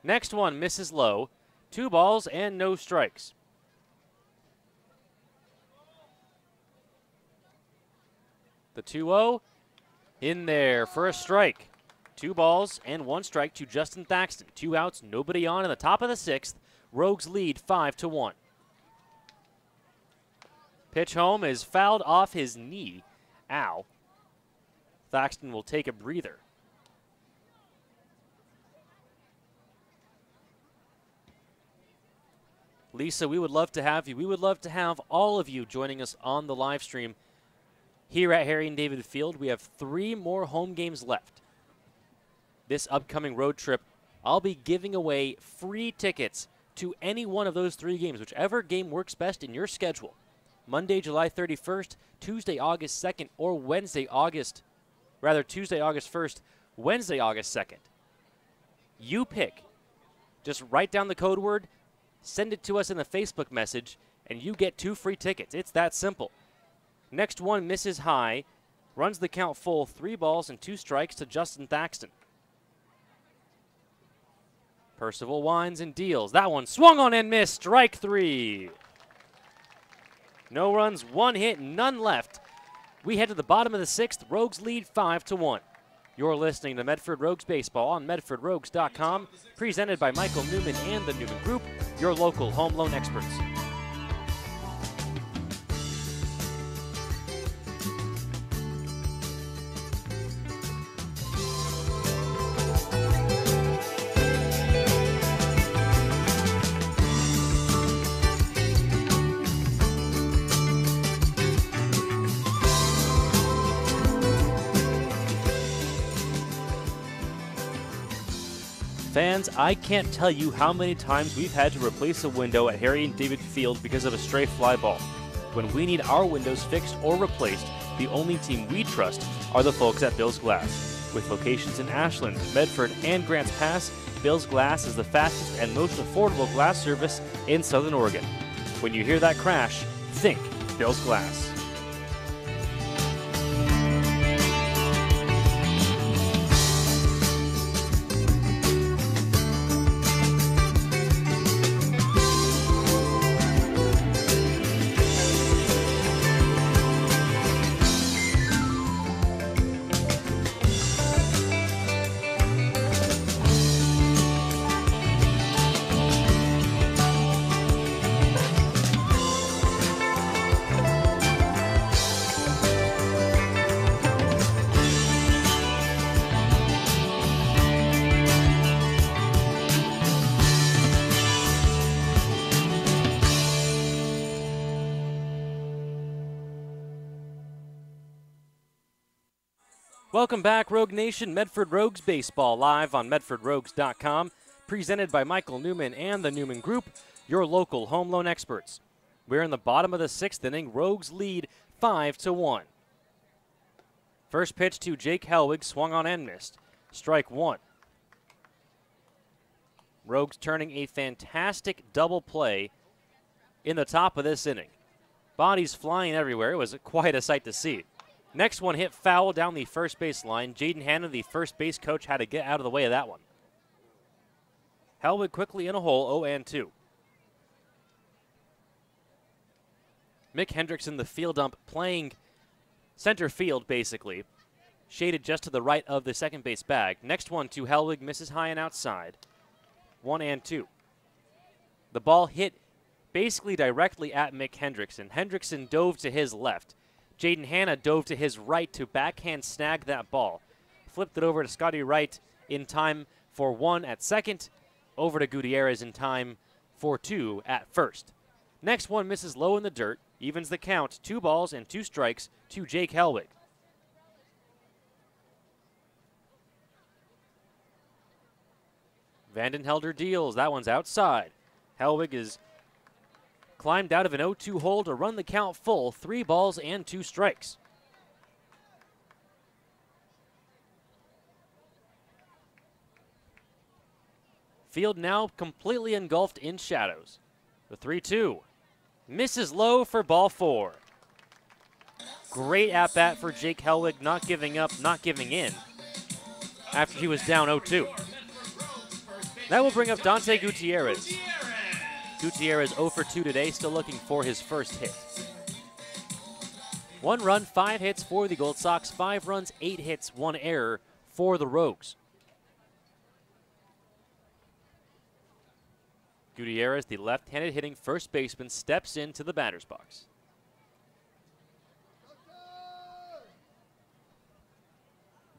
Next one misses low. 2 balls and no strikes. The 2-0 in there for a strike. 2 balls and 1 strike to Justin Thaxton. 2 outs, nobody on in the top of the 6th. Rogues lead 5-1. Pitch home is fouled off his knee. Ow. Thaxton will take a breather. Lisa, we would love to have you. We would love to have all of you joining us on the live stream here at Harry and David Field. We have 3 more home games left this upcoming road trip I'll be giving away free tickets to any one of those 3 games, whichever game works best in your schedule. Monday, July 31st, Tuesday, August 2nd, or Tuesday, August 1st, Wednesday, August 2nd. You pick. Just write down the code word, send it to us in the Facebook message, and you get 2 free tickets. It's that simple. Next one misses high, runs the count full, 3 balls and 2 strikes to Justin Thaxton. Percival winds and deals. That one swung on and missed. Strike 3. No runs, 1 hit, none left. We head to the bottom of the 6th. Rogues lead 5-1. You're listening to Medford Rogues Baseball on MedfordRogues.com, presented by Michael Newman and the Newman Group, your local home loan experts. Fans, I can't tell you how many times we've had to replace a window at Harry and David Field because of a stray fly ball. When we need our windows fixed or replaced, the only team we trust are the folks at Bill's Glass. With locations in Ashland, Medford, and Grants Pass, Bill's Glass is the fastest and most affordable glass service in Southern Oregon. When you hear that crash, think Bill's Glass. Welcome back, Rogue Nation. Medford Rogues Baseball live on MedfordRogues.com, presented by Michael Newman and the Newman Group, your local home loan experts. We're in the bottom of the 6th inning. Rogues lead 5-1. First pitch to Jake Helwig, swung on and missed. Strike 1. Rogues turning a fantastic double play in the top of this inning. Bodies flying everywhere. It was quite a sight to see. Next one hit foul down the first base line. Jaden Hanna, the first base coach, had to get out of the way of that one. Helwig quickly in a hole, 0-2. Mick Hendrickson, the field ump, playing center field, basically. Shaded just to the right of the second base bag. Next one to Helwig, misses high and outside. 1-2. The ball hit basically directly at Mick Hendrickson. Hendrickson dove to his left. Jaden Hanna dove to his right to backhand snag that ball. Flipped it over to Scotty Wright in time for 1 at second. Over to Gutierrez in time for 2 at first. Next one misses low in the dirt. Evens the count. 2 balls and 2 strikes to Jake Helwig. Vandenhelder deals. That one's outside. Helwig is climbed out of an 0-2 hole to run the count full. 3 balls and 2 strikes. Field now completely engulfed in shadows. The 3-2 misses low for ball 4. Great at-bat for Jake Helwig, not giving up, not giving in after he was down 0-2. That will bring up Dante Gutierrez. Gutierrez 0 for 2 today, still looking for his first hit. 1 run, 5 hits for the Gold Sox, 5 runs, 8 hits, 1 error for the Rogues. Gutierrez, the left-handed hitting first baseman, steps into the batter's box.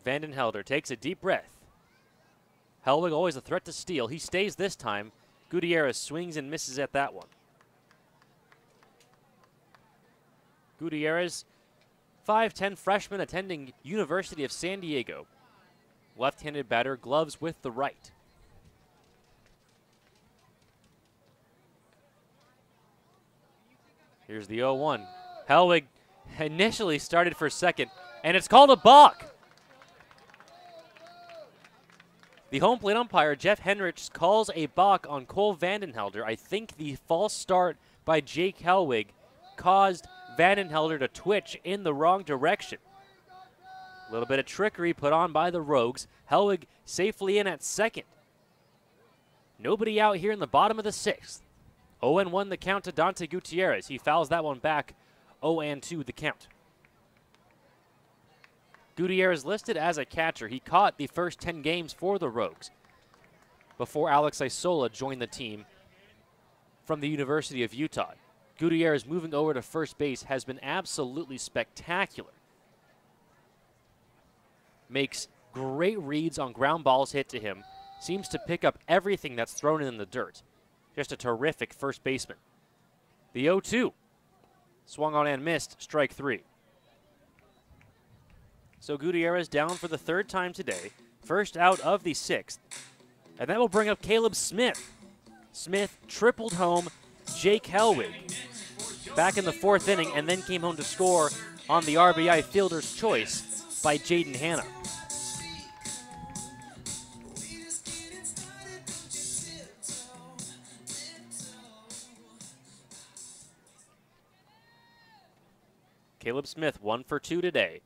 Vandenhelder takes a deep breath. Helwig always a threat to steal. He stays this time. Gutierrez swings and misses at that one. Gutierrez, 5'10" freshman attending University of San Diego. Left-handed batter, gloves with the right. Here's the 0-1. Helwig initially started for second, and it's called a balk. The home plate umpire, Jeff Henrichs, calls a balk on Cole Vandenhelder. I think the false start by Jake Helwig caused Vandenhelder to twitch in the wrong direction. A little bit of trickery put on by the Rogues. Helwig safely in at second. Nobody out here in the bottom of the 6th. 0-1 the count to Dante Gutierrez. He fouls that one back. 0-2 the count. Gutierrez listed as a catcher. He caught the first 10 games for the Rogues before Alex Isola joined the team from the University of Utah. Gutierrez moving over to first base has been absolutely spectacular. Makes great reads on ground balls hit to him. Seems to pick up everything that's thrown in the dirt. Just a terrific first baseman. The 0-2. Swung on and missed, strike 3. So Gutierrez down for the 3rd time today. First out of the 6th. And that will bring up Caleb Smith. Smith tripled home Jake Helwig back in the 4th inning and then came home to score on the RBI fielder's choice by Jaden Hanna. Caleb Smith 1 for 2 today.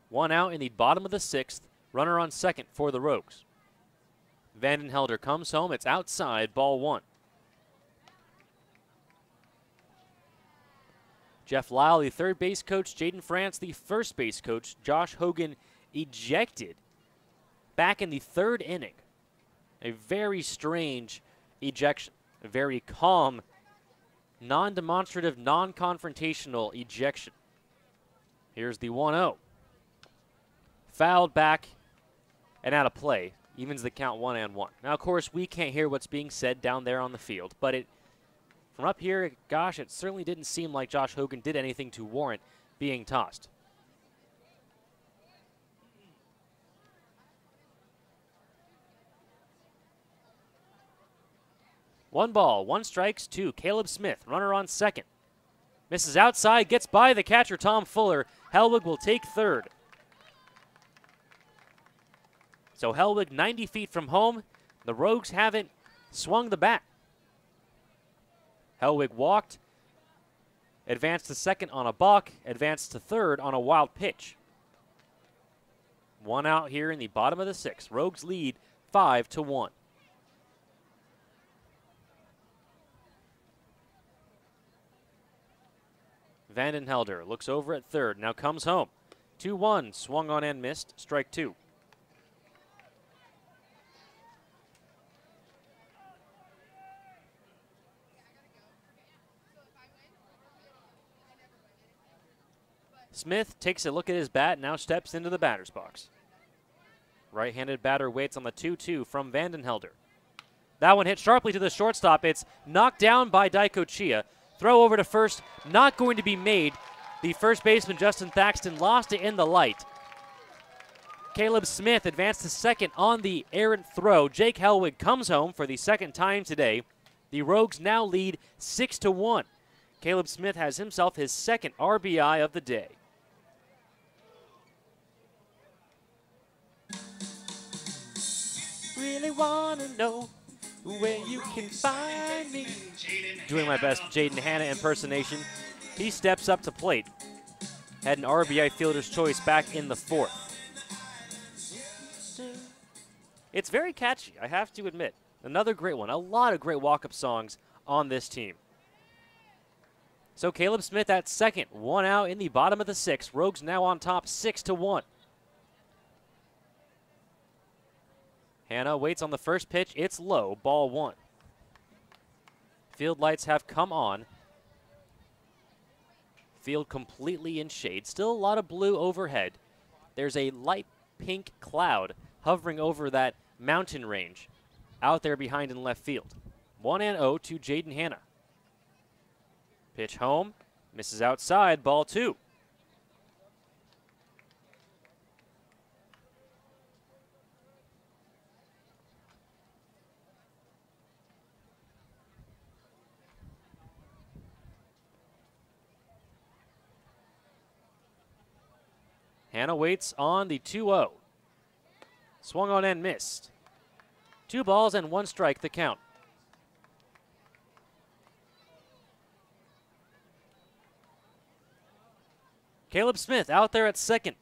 1 out in the bottom of the 6th. Runner on second for the Rogues. Vandenhelder comes home. It's outside, ball 1. Jeff Lyle, the third base coach. Jaden France, the first base coach. Josh Hogan ejected back in the 3rd inning. A very strange ejection. A very calm, non-demonstrative, non-confrontational ejection. Here's the 1-0. Fouled back and out of play. Evens the count 1-1. Now, of course, we can't hear what's being said down there on the field, but from up here, gosh, it certainly didn't seem like Josh Hogan did anything to warrant being tossed. One ball, 1 strikes, 2. Caleb Smith, runner on second. Misses outside, gets by the catcher, Tom Fuller. Helwig will take third. So Helwig 90 feet from home. The Rogues haven't swung the bat. Helwig walked, advanced to second on a balk, advanced to third on a wild pitch. 1 out here in the bottom of the 6th. Rogues lead 5-1. Vandenhelder looks over at third, now comes home. 2-1, swung on and missed, strike 2. Smith takes a look at his bat, now steps into the batter's box. Right-handed batter waits on the 2-2 from Vandenhelder. That one hit sharply to the shortstop. It's knocked down by Daiko Chia. Throw over to first, not going to be made. The first baseman, Justin Thaxton, lost it in the light. Caleb Smith advanced to second on the errant throw. Jake Helwig comes home for the 2nd time today. The Rogues now lead 6-1. Caleb Smith has himself his 2nd RBI of the day. Really want to know where you can find me. Doing my best Jaden Hanna impersonation. He steps up to plate. Had an RBI fielder's choice back in the 4th. It's very catchy, I have to admit. Another great one. A lot of great walk-up songs on this team. So Caleb Smith at second. 1 out in the bottom of the 6th. Rogues now on top 6-1. Hanna waits on the first pitch. It's low, ball 1. Field lights have come on. Field completely in shade. Still a lot of blue overhead. There's a light pink cloud hovering over that mountain range out there behind in left field. 1-0 to Jaden Hanna. Pitch home, misses outside, ball 2. Hannah waits on the 2-0. Swung on and missed. 2 balls and 1 strike, the count. Caleb Smith out there at second.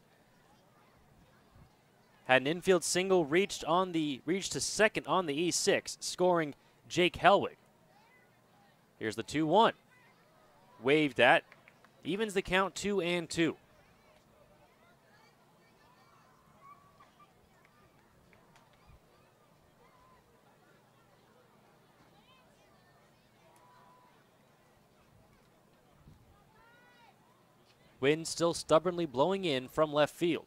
Had an infield single reached to second on the E6, scoring Jake Helwig. Here's the 2-1. Waved at. Evens the count 2-2. Wind still stubbornly blowing in from left field.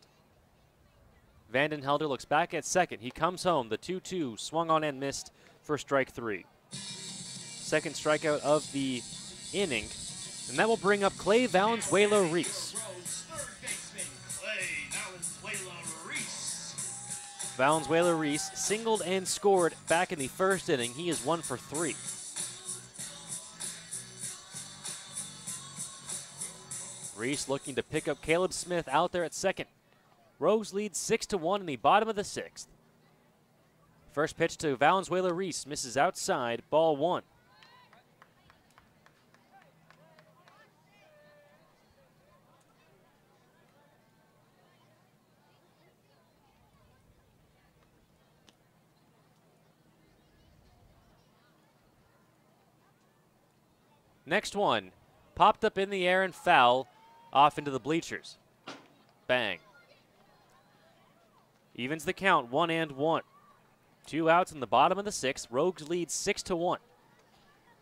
Vandenhelder looks back at second. He comes home. The 2-2 swung on and missed for strike 3. Second strikeout of the inning. And that will bring up Clay Valenzuela-Reese. Valenzuela-Reese singled and scored back in the first inning. He is 1 for 3. Reese looking to pick up Caleb Smith out there at second. Rogues lead 6-1 in the bottom of the 6th. First pitch to Valenzuela-Reese misses outside, ball 1. Next one, popped up in the air and foul, off into the bleachers. Bang. Evens the count, 1-1. 2 outs in the bottom of the 6th. Rogues lead 6-1.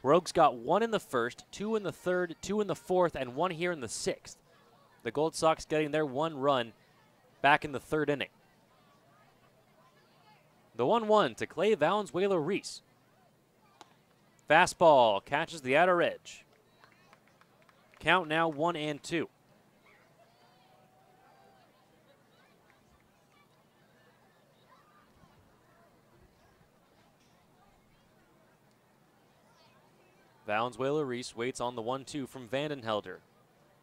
Rogues got 1 in the first, 2 in the third, 2 in the fourth, and 1 here in the 6th. The Gold Sox getting their 1 run back in the 3rd inning. The 1-1 to Clay Valenzuela-Reese. Fastball catches the outer edge. Count now 1-2. Valenzuela-Reese waits on the 1-2 from Vandenhelder.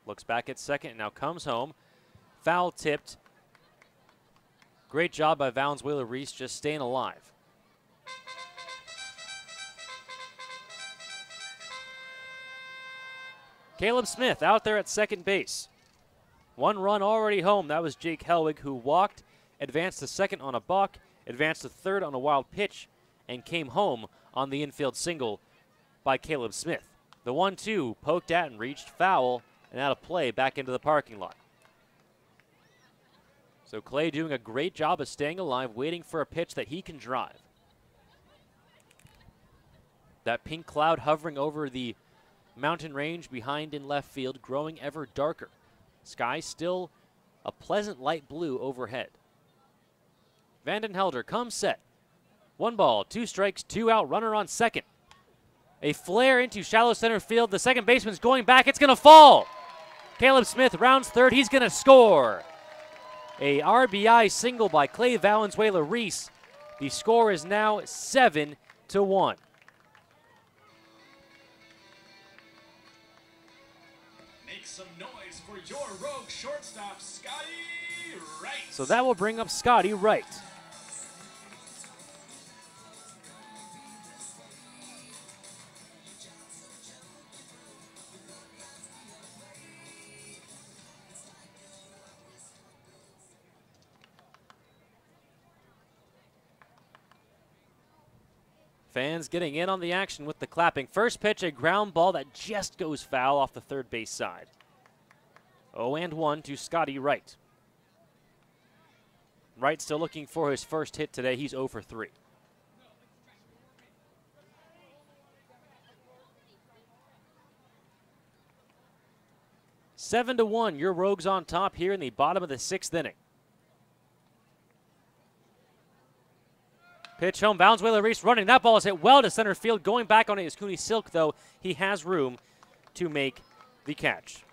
Looks back at second and now comes home. Foul tipped. Great job by Valenzuela-Reese just staying alive. Caleb Smith out there at second base. 1 run already home. That was Jake Helwig, who walked, advanced to second on a balk, advanced to third on a wild pitch, and came home on the infield single by Caleb Smith. The 1-2 poked at and reached foul and out of play back into the parking lot. So Clay doing a great job of staying alive, waiting for a pitch that he can drive. That pink cloud hovering over the mountain range behind in left field, growing ever darker. Sky still a pleasant light blue overhead. Vandenhelder comes set. 1 ball, 2 strikes, 2 out, runner on second. A flare into shallow center field. The second baseman's going back. It's going to fall. Caleb Smith rounds third. He's going to score. A RBI single by Clay Valenzuela-Reese. The score is now 7-1. Make some noise for your Rogue shortstop, Scotty Wright. So that will bring up Scotty Wright. Fans getting in on the action with the clapping. First pitch, a ground ball that just goes foul off the third base side. 0-1 to Scotty Wright. Wright still looking for his first hit today. He's 0 for 3. Seven to 1, your Rogues on top here in the bottom of the 6th inning. Pitch home, Valenzuela-Reese running. That ball is hit well to center field. Going back on it is Cooney Silk, though. He has room to make the catch.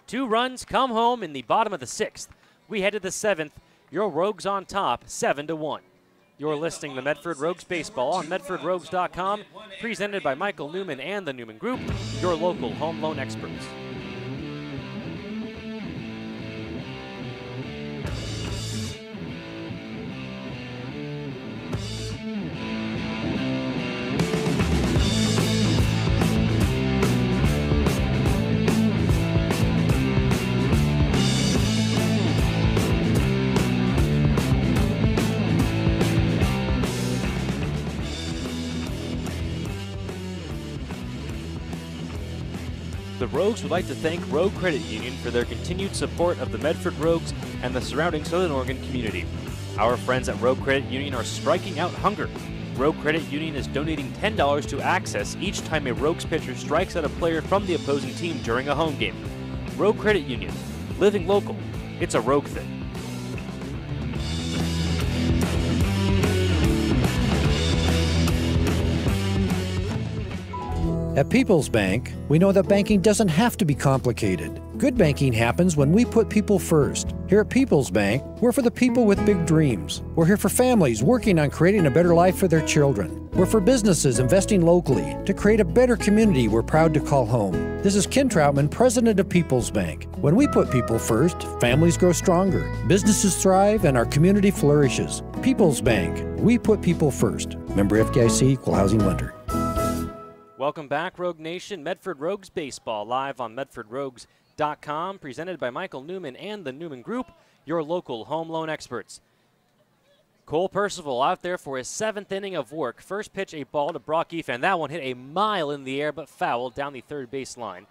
2 runs come home in the bottom of the 6th. We head to the 7th. Your Rogues on top, 7-1. You're listening to Medford Rogues Baseball on MedfordRogues.com, presented by Michael Newman and the Newman Group, your local home loan experts. The Rogues would like to thank Rogue Credit Union for their continued support of the Medford Rogues and the surrounding Southern Oregon community. Our friends at Rogue Credit Union are striking out hunger. Rogue Credit Union is donating $10 to Access each time a Rogues pitcher strikes at a player from the opposing team during a home game. Rogue Credit Union, living local, it's a Rogue thing. At People's Bank, we know that banking doesn't have to be complicated. Good banking happens when we put people first. Here at People's Bank, we're for the people with big dreams. We're here for families working on creating a better life for their children. We're for businesses investing locally to create a better community we're proud to call home. This is Ken Troutman, president of People's Bank. When we put people first, families grow stronger, businesses thrive, and our community flourishes. People's Bank, we put people first. Member FDIC, Equal Housing Lender. Welcome back, Rogue Nation. Medford Rogues Baseball live on MedfordRogues.com, presented by Michael Newman and the Newman Group, your local home loan experts. Cole Percival out there for his 7th inning of work. First pitch, a ball to Brock Efan. That one hit a mile in the air, but fouled down the third base line.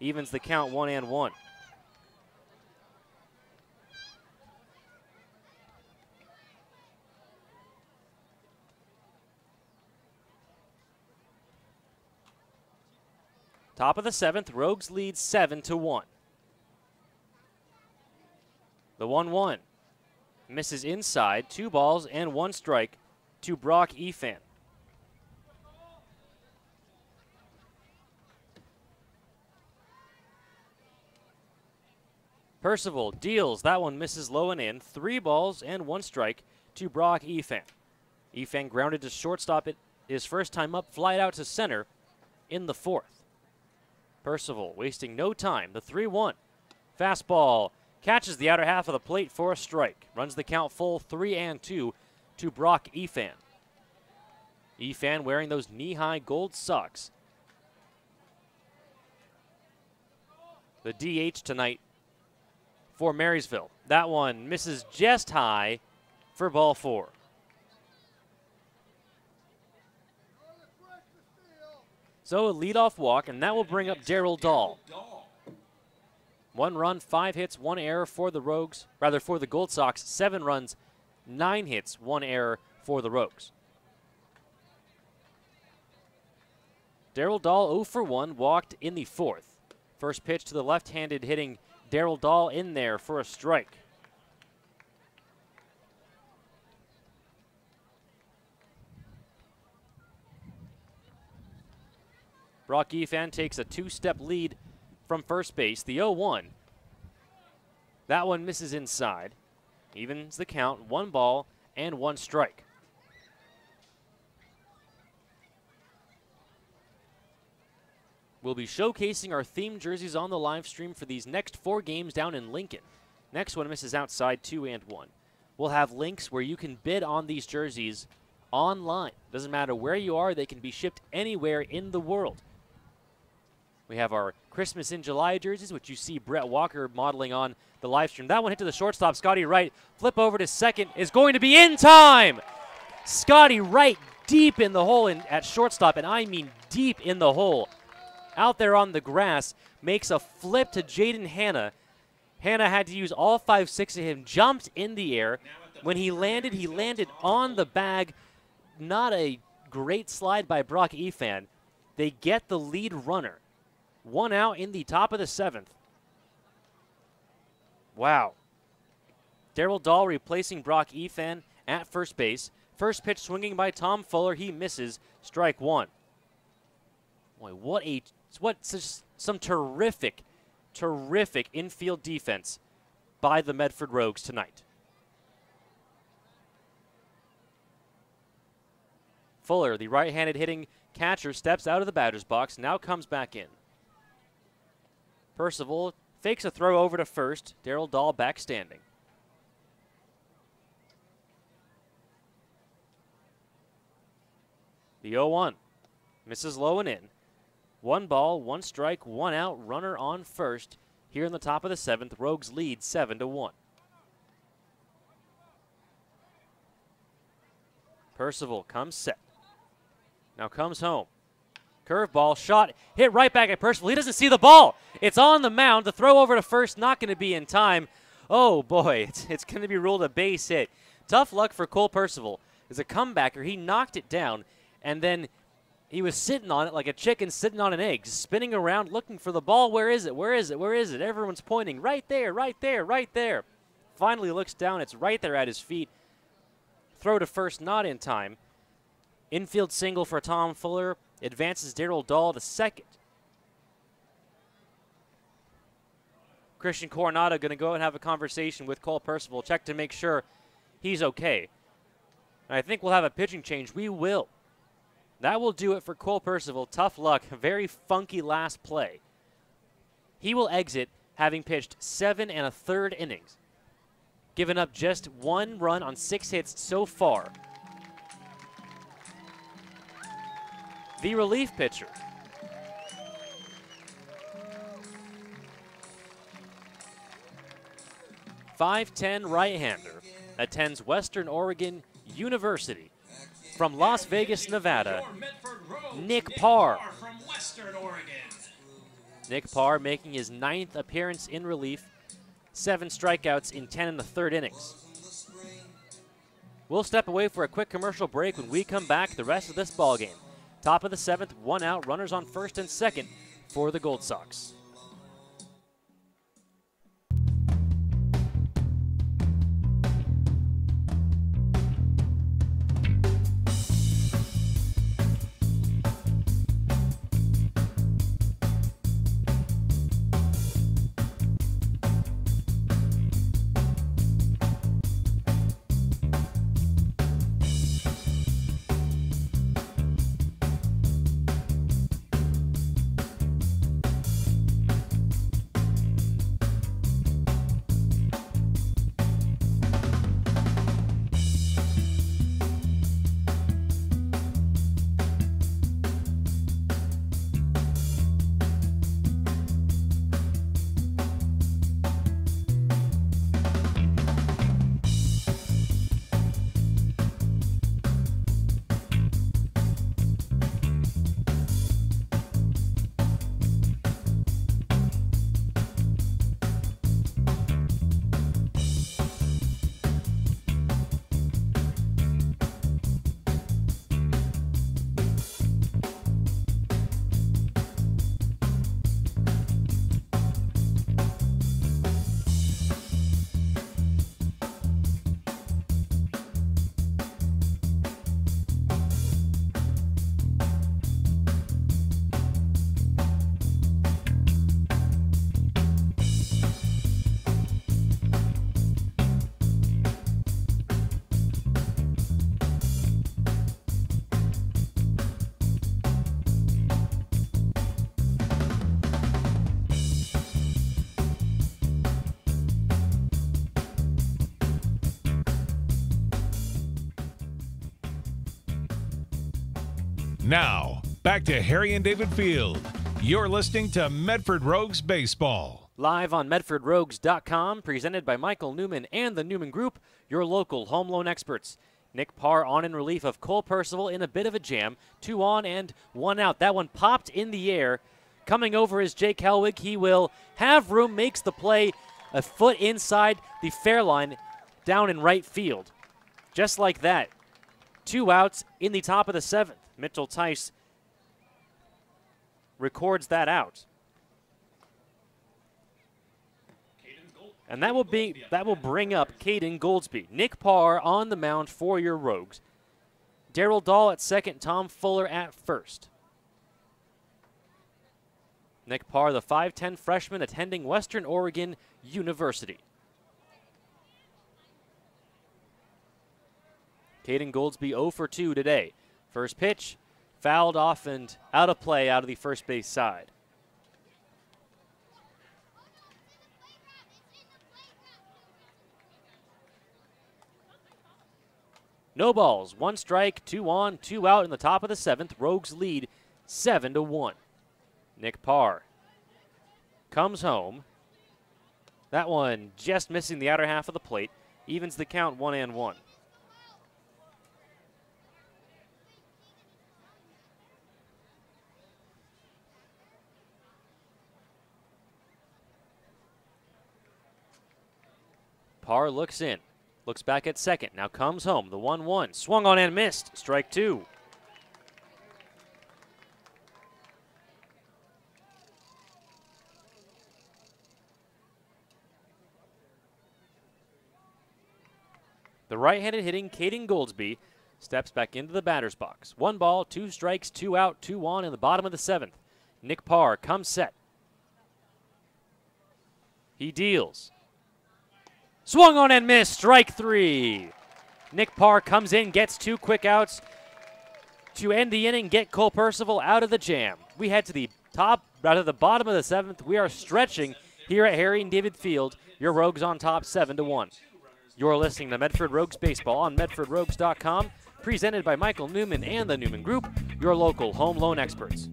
Evens the count 1-1. Top of the 7th, Rogues lead 7-1. The 1-1 misses inside, 2 balls and 1 strike to Brock Efan. Percival deals, that one misses low and in, 3 balls and 1 strike to Brock Efan. Efan grounded to shortstop it his first time up, flied out to center in the 4th. Percival wasting no time, the 3-1. Fastball catches the outer half of the plate for a strike. Runs the count full 3-2 to Brock Efan. Efan wearing those knee-high gold socks. The DH tonight for Marysville. That one misses just high for ball 4. So a leadoff walk, and that will bring up Darryl Dahl. 1 run, 5 hits, 1 error for the Rogues, rather for the Gold Sox. 7 runs, 9 hits, 1 error for the Rogues. Darryl Dahl 0 for 1, walked in the 4th. First pitch to the left-handed hitting Darryl Dahl in there for a strike. Brock Efan takes a 2-step lead from first base. The 0-1. That one misses inside. Evens the count, 1 ball and 1 strike. We'll be showcasing our theme jerseys on the live stream for these next 4 games down in Lincoln. Next one misses outside, 2-1. We'll have links where you can bid on these jerseys online. Doesn't matter where you are, they can be shipped anywhere in the world. We have our Christmas in July jerseys, which you see Brett Walker modeling on the live stream. That one hit to the shortstop, Scotty Wright. Flip over to second, is going to be in time! Scotty Wright deep in the hole at shortstop, and I mean deep in the hole. Out there on the grass, makes a flip to Jaden Hanna. Hanna had to use all 5-6 of him, jumped in the air. When he landed on the bag. Not a great slide by Brock Efan. They get the lead runner. 1 out in the top of the 7th. Wow. Darryl Dahl replacing Brock Efan at first base. First pitch swinging by Tom Fuller. He misses. Strike 1. Boy, what some terrific infield defense by the Medford Rogues tonight. Fuller, the right-handed hitting catcher, steps out of the batter's box, now comes back in. Percival fakes a throw over to first. Darryl Dahl back standing. The 0-1 misses low and in. 1 ball, 1 strike, 1 out, runner on first. Here in the top of the 7th, Rogues lead 7-1. Percival comes set. Now comes home. Curveball, shot, hit right back at Percival. He doesn't see the ball. It's on the mound. The throw over to first, not going to be in time. Oh, boy, it's going to be ruled a base hit. Tough luck for Cole Percival. As a comebacker, he knocked it down, and then he was sitting on it like a chicken sitting on an egg, spinning around looking for the ball. Where is it? Where is it? Where is it? Everyone's pointing. Right there, right there, right there. Finally looks down. It's right there at his feet. Throw to first, not in time. Infield single for Tom Fuller. Advances Darryl Dahl to second. Christian Coronado going to go and have a conversation with Cole Percival, check to make sure he's okay. And I think we'll have a pitching change. We will. That will do it for Cole Percival. Tough luck. Very funky last play. He will exit having pitched 7 1/3 innings. Given up just 1 run on 6 hits so far. The relief pitcher. .5'10" right-hander, attends Western Oregon University. From Las Vegas, Nevada, Nick Parr. From Western Oregon. Nick Parr making his 9th appearance in relief, 7 strikeouts in 10 1/3 innings. We'll step away for a quick commercial break. When we come back, the rest of this ballgame. Top of the 7th, 1 out, runners on first and second for the Gold Sox. Now, back to Harry and David Field. You're listening to Medford Rogues Baseball. Live on MedfordRogues.com, presented by Michael Newman and the Newman Group, your local home loan experts. Nick Parr on in relief of Cole Percival in a bit of a jam. 2 on and 1 out. That one popped in the air. Coming over is Jake Helwig. He will have room, makes the play a foot inside the fair line down in right field. Just like that. 2 outs in the top of the 7th. Mitchell Tice records that out. And that will bring up Caden Goldsby. Nick Parr on the mound for your Rogues. Darryl Dahl at second, Tom Fuller at first. Nick Parr, the 5'10" freshman attending Western Oregon University. Caden Goldsby 0 for 2 today. First pitch, fouled off and out of play out of the first base side. No balls, 1 strike, 2 on, 2 out in the top of the 7th. Rogues lead 7-1. Nick Parr comes home. That one just missing the outer half of the plate. Evens the count 1-1. Parr looks in, looks back at second, now comes home. The 1-1, swung on and missed. Strike two. The right-handed hitting Caden Goldsby steps back into the batter's box. 1 ball, 2 strikes, 2 out, 2 on in the bottom of the 7th. Nick Parr comes set. He deals. Swung on and missed. Strike 3. Nick Parr comes in, gets 2 quick outs to end the inning, get Cole Percival out of the jam. We head to the the bottom of the 7th. We are stretching here at Harry and David Field. Your Rogues on top 7-1. You're listening to Medford Rogues Baseball on MedfordRogues.com, presented by Michael Newman and the Newman Group, your local home loan experts.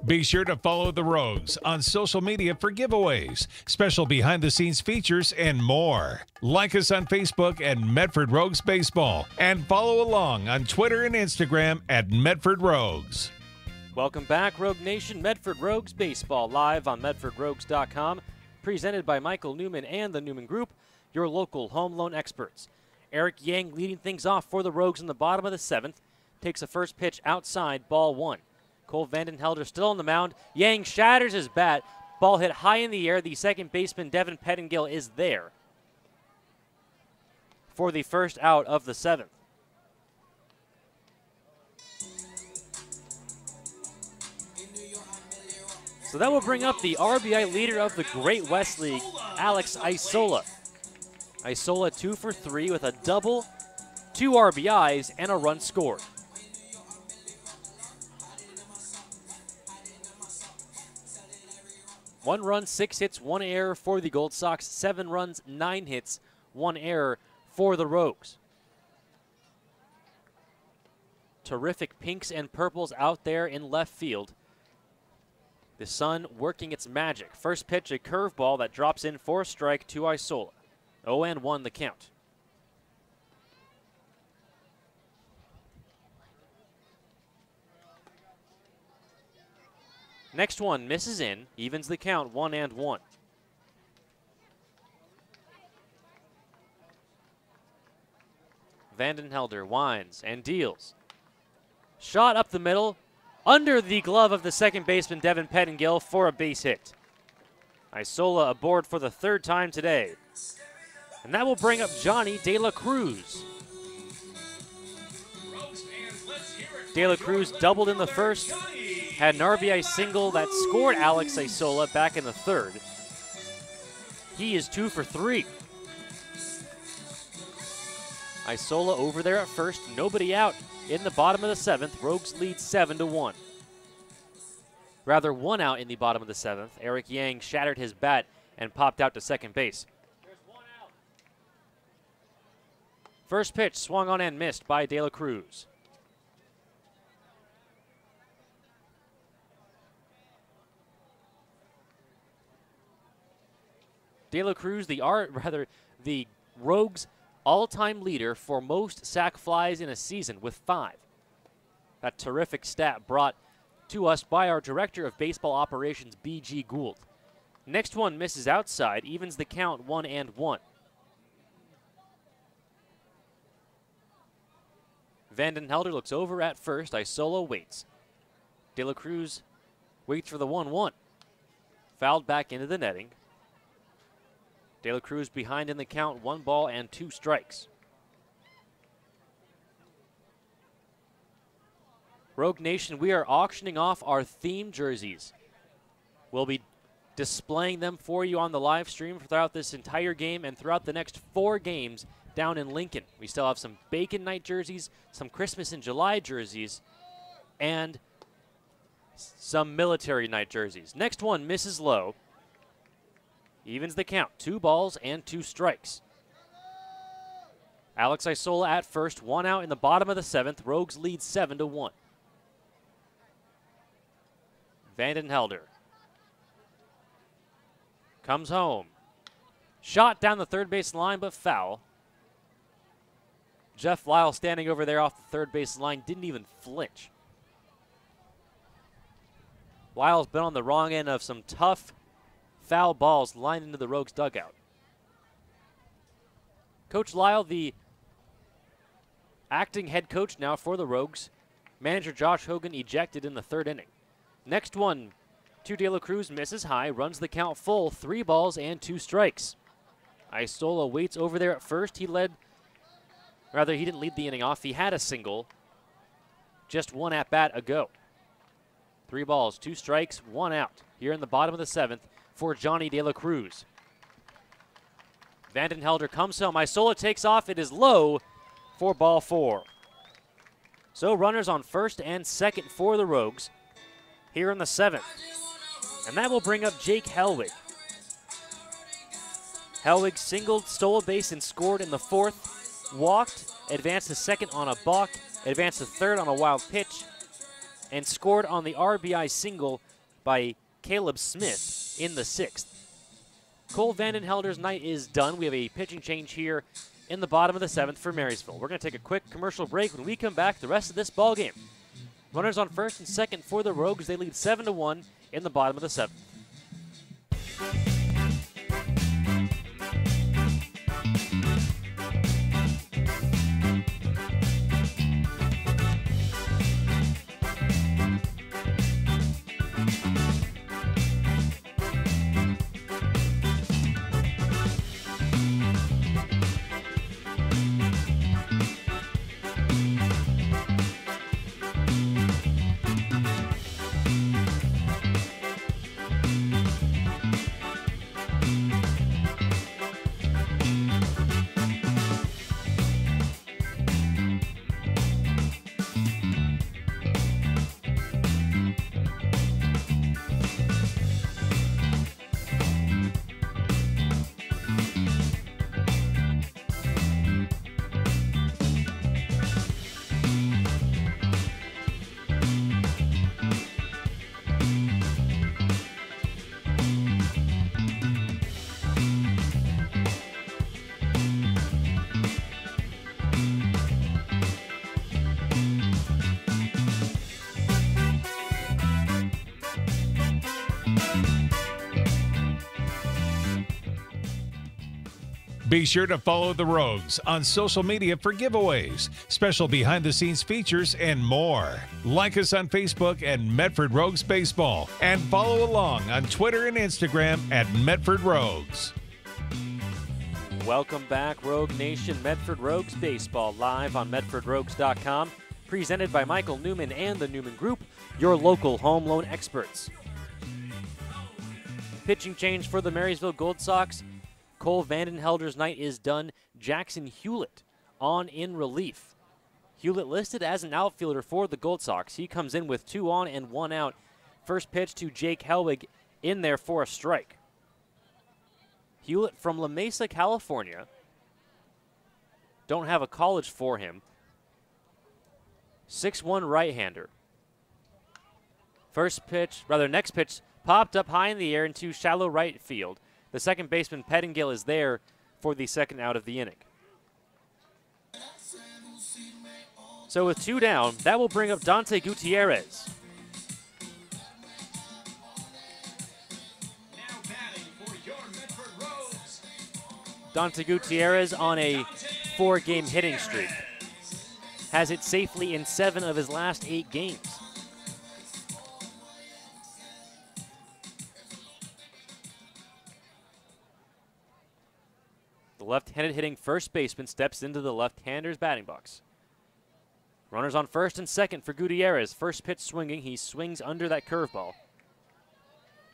Be sure to follow the Rogues on social media for giveaways, special behind-the-scenes features, and more. Like us on Facebook at Medford Rogues Baseball, and follow along on Twitter and Instagram at Medford Rogues. Welcome back, Rogue Nation. Medford Rogues Baseball live on MedfordRogues.com, presented by Michael Newman and the Newman Group, your local home loan experts. Eric Yang leading things off for the Rogues in the bottom of the 7th, takes a first pitch outside, ball 1. Cole Vandenhelder still on the mound. Yang shatters his bat. Ball hit high in the air. The second baseman, Devin Pettingill, is there for the first out of the 7th. So that will bring up the RBI leader of the Great West League, Alex Isola. Isola 2 for 3 with a double, 2 RBIs, and a run scored. One run, 6 hits, 1 error for the Gold Sox. 7 runs, 9 hits, 1 error for the Rogues. Terrific pinks and purples out there in left field. The sun working its magic. First pitch, a curveball that drops in for a strike to Isola. 0-1 the count. Next one misses in, evens the count, 1-1. Vandenhelder winds and deals. Shot up the middle, under the glove of the second baseman, Devin Pettingill, for a base hit. Isola aboard for the 3rd time today. And that will bring up Johnny De La Cruz. De La Cruz doubled in the first, had an RBI single that scored Alex Isola back in the 3rd. He is 2 for 3. Isola over there at first, nobody out in the bottom of the 7th. Rogues lead 7-1. Rather, 1 out in the bottom of the 7th. Eric Yang shattered his bat and popped out to second base. First pitch swung on and missed by De La Cruz. De La Cruz, the Rogues' all-time leader for most sac flies in a season with 5. That terrific stat brought to us by our Director of Baseball Operations, B.G. Gould. Next one misses outside, evens the count 1-1. Vanden Helder looks over at first. Isola waits. De La Cruz waits for the 1-1. Fouled back into the netting. De La Cruz behind in the count, 1 ball and 2 strikes. Rogue Nation, we are auctioning off our theme jerseys. We'll be displaying them for you on the live stream throughout this entire game and throughout the next 4 games down in Lincoln. We still have some Bacon Night jerseys, some Christmas in July jerseys, and some Military Night jerseys. Next one misses low. Evens the count, 2 balls and 2 strikes. Alex Isola at first, 1 out in the bottom of the 7th. Rogues lead 7-1. Vanden Helder comes home. Shot down the third base line, but foul. Jeff Lyle standing over there off the third base line didn't even flinch. Lyle's been on the wrong end of some tough foul balls lined into the Rogues dugout. Coach Lyle, the acting head coach now for the Rogues. Manager Josh Hogan ejected in the 3rd inning. Next one to De La Cruz, misses high, runs the count full, 3 balls and 2 strikes. Isola waits over there at first. He didn't lead the inning off. He had a single just 1 at-bat ago. 3 balls, 2 strikes, 1 out here in the bottom of the 7th for Johnny De La Cruz. Vanden Helder comes home. Isola takes off. It is low for ball 4. So runners on first and second for the Rogues here in the 7th. And that will bring up Jake Helwig. Helwig singled, stole a base, and scored in the 4th. Walked, advanced to second on a balk, advanced to third on a wild pitch, and scored on the RBI single by Caleb Smith in the 6th. Cole Vanden Helder's night is done. We have a pitching change here in the bottom of the 7th for Marysville. We're going to take a quick commercial break. When we come back, the rest of this ball game. Runners on first and second for the Rogues. They lead 7-1 in the bottom of the 7th. Be sure to follow the Rogues on social media for giveaways, special behind-the-scenes features, and more. Like us on Facebook at Medford Rogues Baseball, and follow along on Twitter and Instagram at Medford Rogues. Welcome back, Rogue Nation. Medford Rogues Baseball live on MedfordRogues.com. Presented by Michael Newman and the Newman Group, your local home loan experts. Pitching change for the Marysville Gold Sox. Cole Vanden Helder's night is done. Jackson Hewlett on in relief. Hewlett listed as an outfielder for the Gold Sox. He comes in with 2 on and 1 out. First pitch to Jake Helwig in there for a strike. Hewlett from La Mesa, California. Don't have a college for him. 6'1" right-hander. Next pitch popped up high in the air into shallow right field. The second baseman, Pettingill, is there for the second out of the inning. So with 2 down, that will bring up Dante Gutierrez. Now batting for your Medford Rogues, Dante Gutierrez on a 4-game hitting streak. Has it safely in 7 of his last 8 games. The left-handed hitting first baseman steps into the left-hander's batting box. Runners on first and second for Gutierrez. First pitch swinging. He swings under that curveball.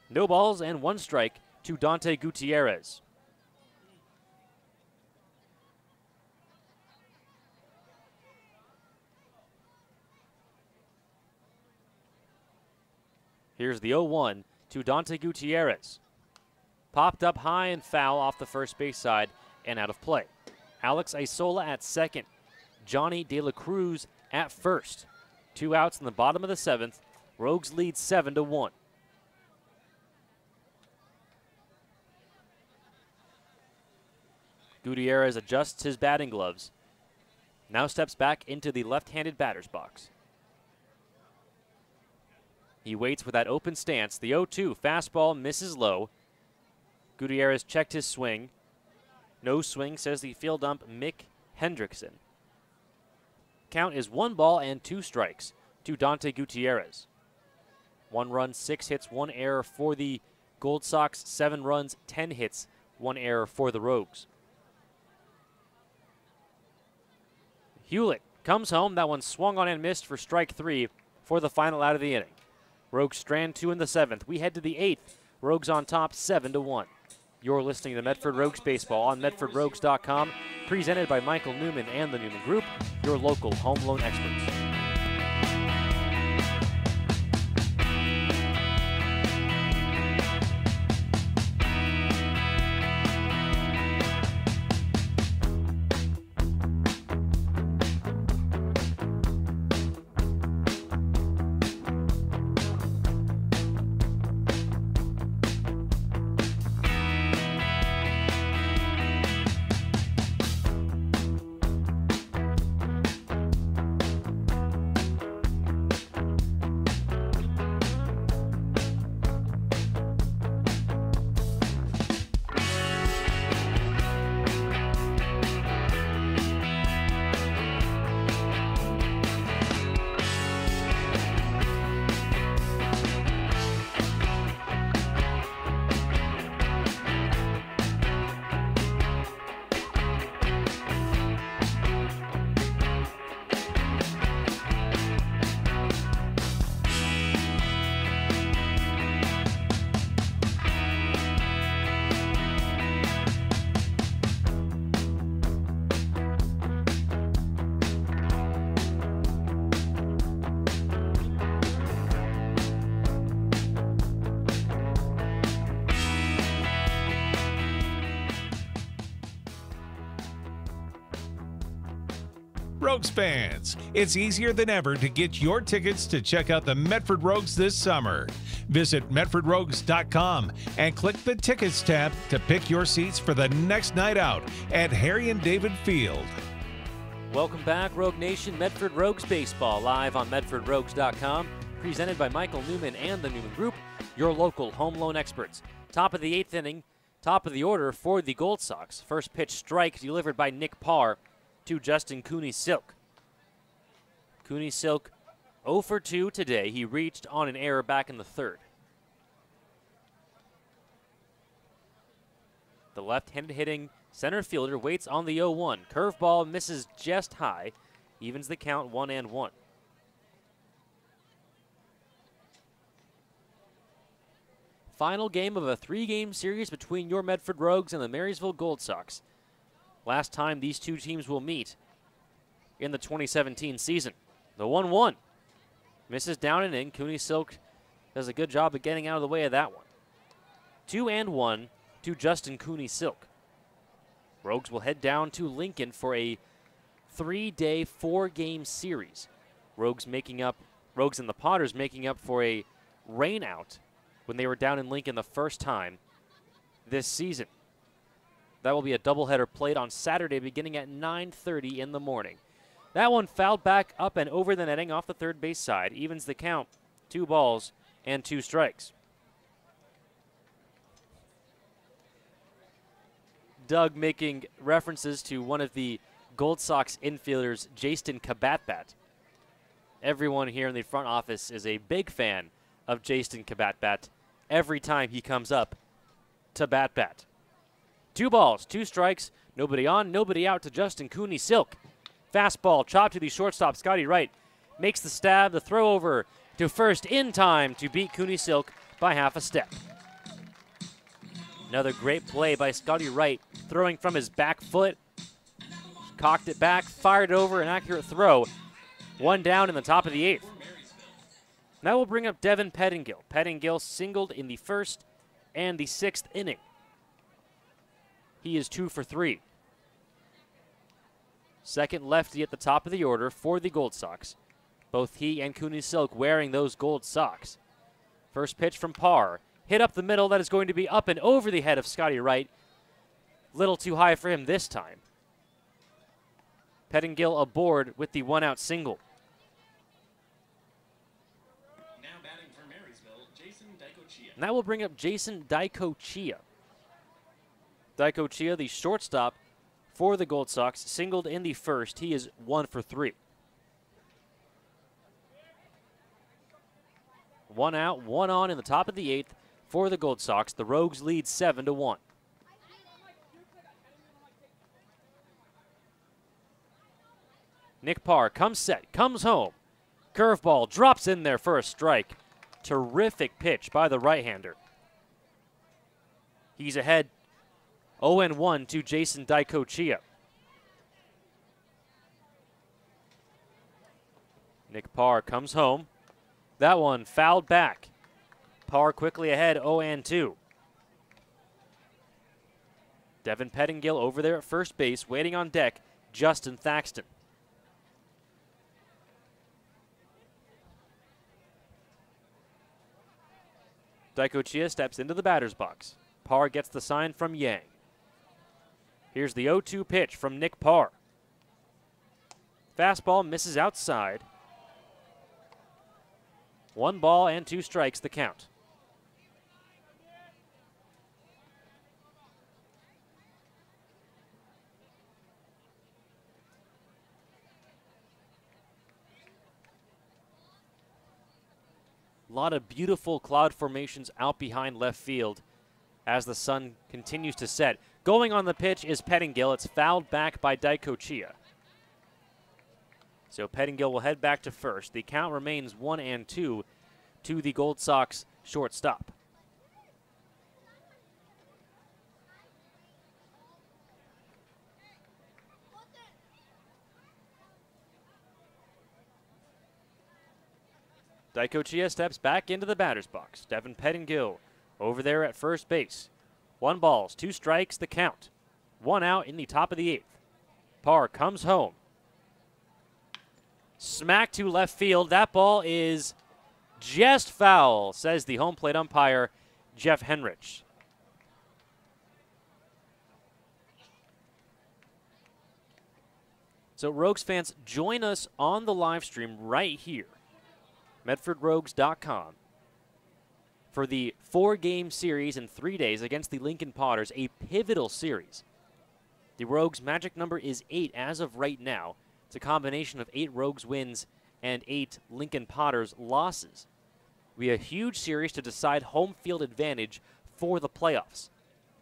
No balls and 1 strike to Dante Gutierrez. Here's the 0-1 to Dante Gutierrez. Popped up high and foul off the first base side and out of play. Alex Isola at second. Johnny De La Cruz at first. 2 outs in the bottom of the 7th. Rogues lead 7-1. Gutierrez adjusts his batting gloves. Now steps back into the left-handed batter's box. He waits with that open stance. The 0-2 fastball misses low. Gutierrez checked his swing. No swing, says the field ump Mick Hendrickson. Count is 1 ball and 2 strikes to Dante Gutierrez. 1 run, 6 hits, 1 error for the Gold Sox. 7 runs, 10 hits, 1 error for the Rogues. Hewlett comes home. That one swung on and missed for strike 3 for the final out of the inning. Rogues strand 2 in the 7th. We head to the 8th. Rogues on top 7-1. You're listening to Medford Rogues Baseball on MedfordRogues.com, presented by Michael Newman and the Newman Group, your local home loan experts. Rogues fans, it's easier than ever to get your tickets to check out the Medford Rogues this summer. Visit MedfordRogues.com and click the Tickets tab to pick your seats for the next night out at Harry and David Field. Welcome back, Rogue Nation. Medford Rogues Baseball live on MedfordRogues.com, presented by Michael Newman and the Newman Group, your local home loan experts. Top of the 8th inning, top of the order for the Gold Sox. First pitch strike delivered by Nick Parr to Justin Cooney Silk. Cooney Silk 0 for 2 today. He reached on an error back in the 3rd. The left-handed hitting center fielder waits on the 0-1. Curveball misses just high. Evens the count 1-1. Final game of a 3-game series between your Medford Rogues and the Marysville Gold Sox. Last time these two teams will meet in the 2017 season. The 1-1 misses down and in. Cooney Silk does a good job of getting out of the way of that one. 2-1 to Justin Cooney Silk. Rogues will head down to Lincoln for a 3-day, 4-game series. Rogues and the Potters making up for a rain out when they were down in Lincoln the first time this season. That will be a doubleheader played on Saturday beginning at 9:30 in the morning. That one fouled back up and over the netting off the third base side. Evens the count. 2 balls and 2 strikes. Doug making references to one of the Gold Sox infielders, Jason Kabatbat. Everyone here in the front office is a big fan of Jason Kabatbat every time he comes up to bat. 2 balls, 2 strikes, nobody on, nobody out to Justin Cooney Silk. Fastball chopped to the shortstop, Scotty Wright makes the stab, the throw over to first in time to beat Cooney Silk by half a step. Another great play by Scotty Wright, throwing from his back foot, cocked it back, fired over, an accurate throw. 1 down in the top of the 8th. That will bring up Devin Pettingill. Pettingill singled in the 1st and the 6th inning. He is 2 for 3. Second lefty at the top of the order for the Gold Sox. Both he and Cooney Silk wearing those gold socks. First pitch from Parr. Hit up the middle. That is going to be up and over the head of Scotty Wright. Little too high for him this time. Pettingill aboard with the 1-out single. Now batting for Marysville, Jason Daikochia. And that will bring up Jason Daikochia. Daikochia, the shortstop for the Gold Sox, singled in the 1st. He is 1 for 3. 1 out, 1 on in the top of the 8th for the Gold Sox. The Rogues lead 7-1. Nick Parr comes set, comes home. Curveball drops in there for a strike. Terrific pitch by the right-hander. He's ahead 0-1 to Jason Daikochia. Nick Parr comes home. That one fouled back. Parr quickly ahead 0-2. Devin Pettingill over there at first base, waiting on deck, Justin Thaxton. Daikochia steps into the batter's box. Parr gets the sign from Yang. Here's the 0-2 pitch from Nick Parr. Fastball misses outside. 1 ball and 2 strikes the count. A lot of beautiful cloud formations out behind left field as the sun continues to set. Going on the pitch is Pettingill. It's fouled back by Daikochia. So Pettingill will head back to first. The count remains 1-2 to the Gold Sox shortstop. Daikochia steps back into the batter's box. Devin Pettingill over there at first base. 1 ball, 2 strikes, the count. 1 out in the top of the 8th. Parr comes home. Smack to left field. That ball is just foul, says the home plate umpire, Jeff Henrich. So Rogues fans, join us on the live stream right here, MedfordRogues.com, for the 4-game series in 3 days against the Lincoln Potters, a pivotal series. The Rogues' magic number is 8 as of right now. It's a combination of 8 Rogues wins and 8 Lincoln Potters losses. We have a huge series to decide home field advantage for the playoffs.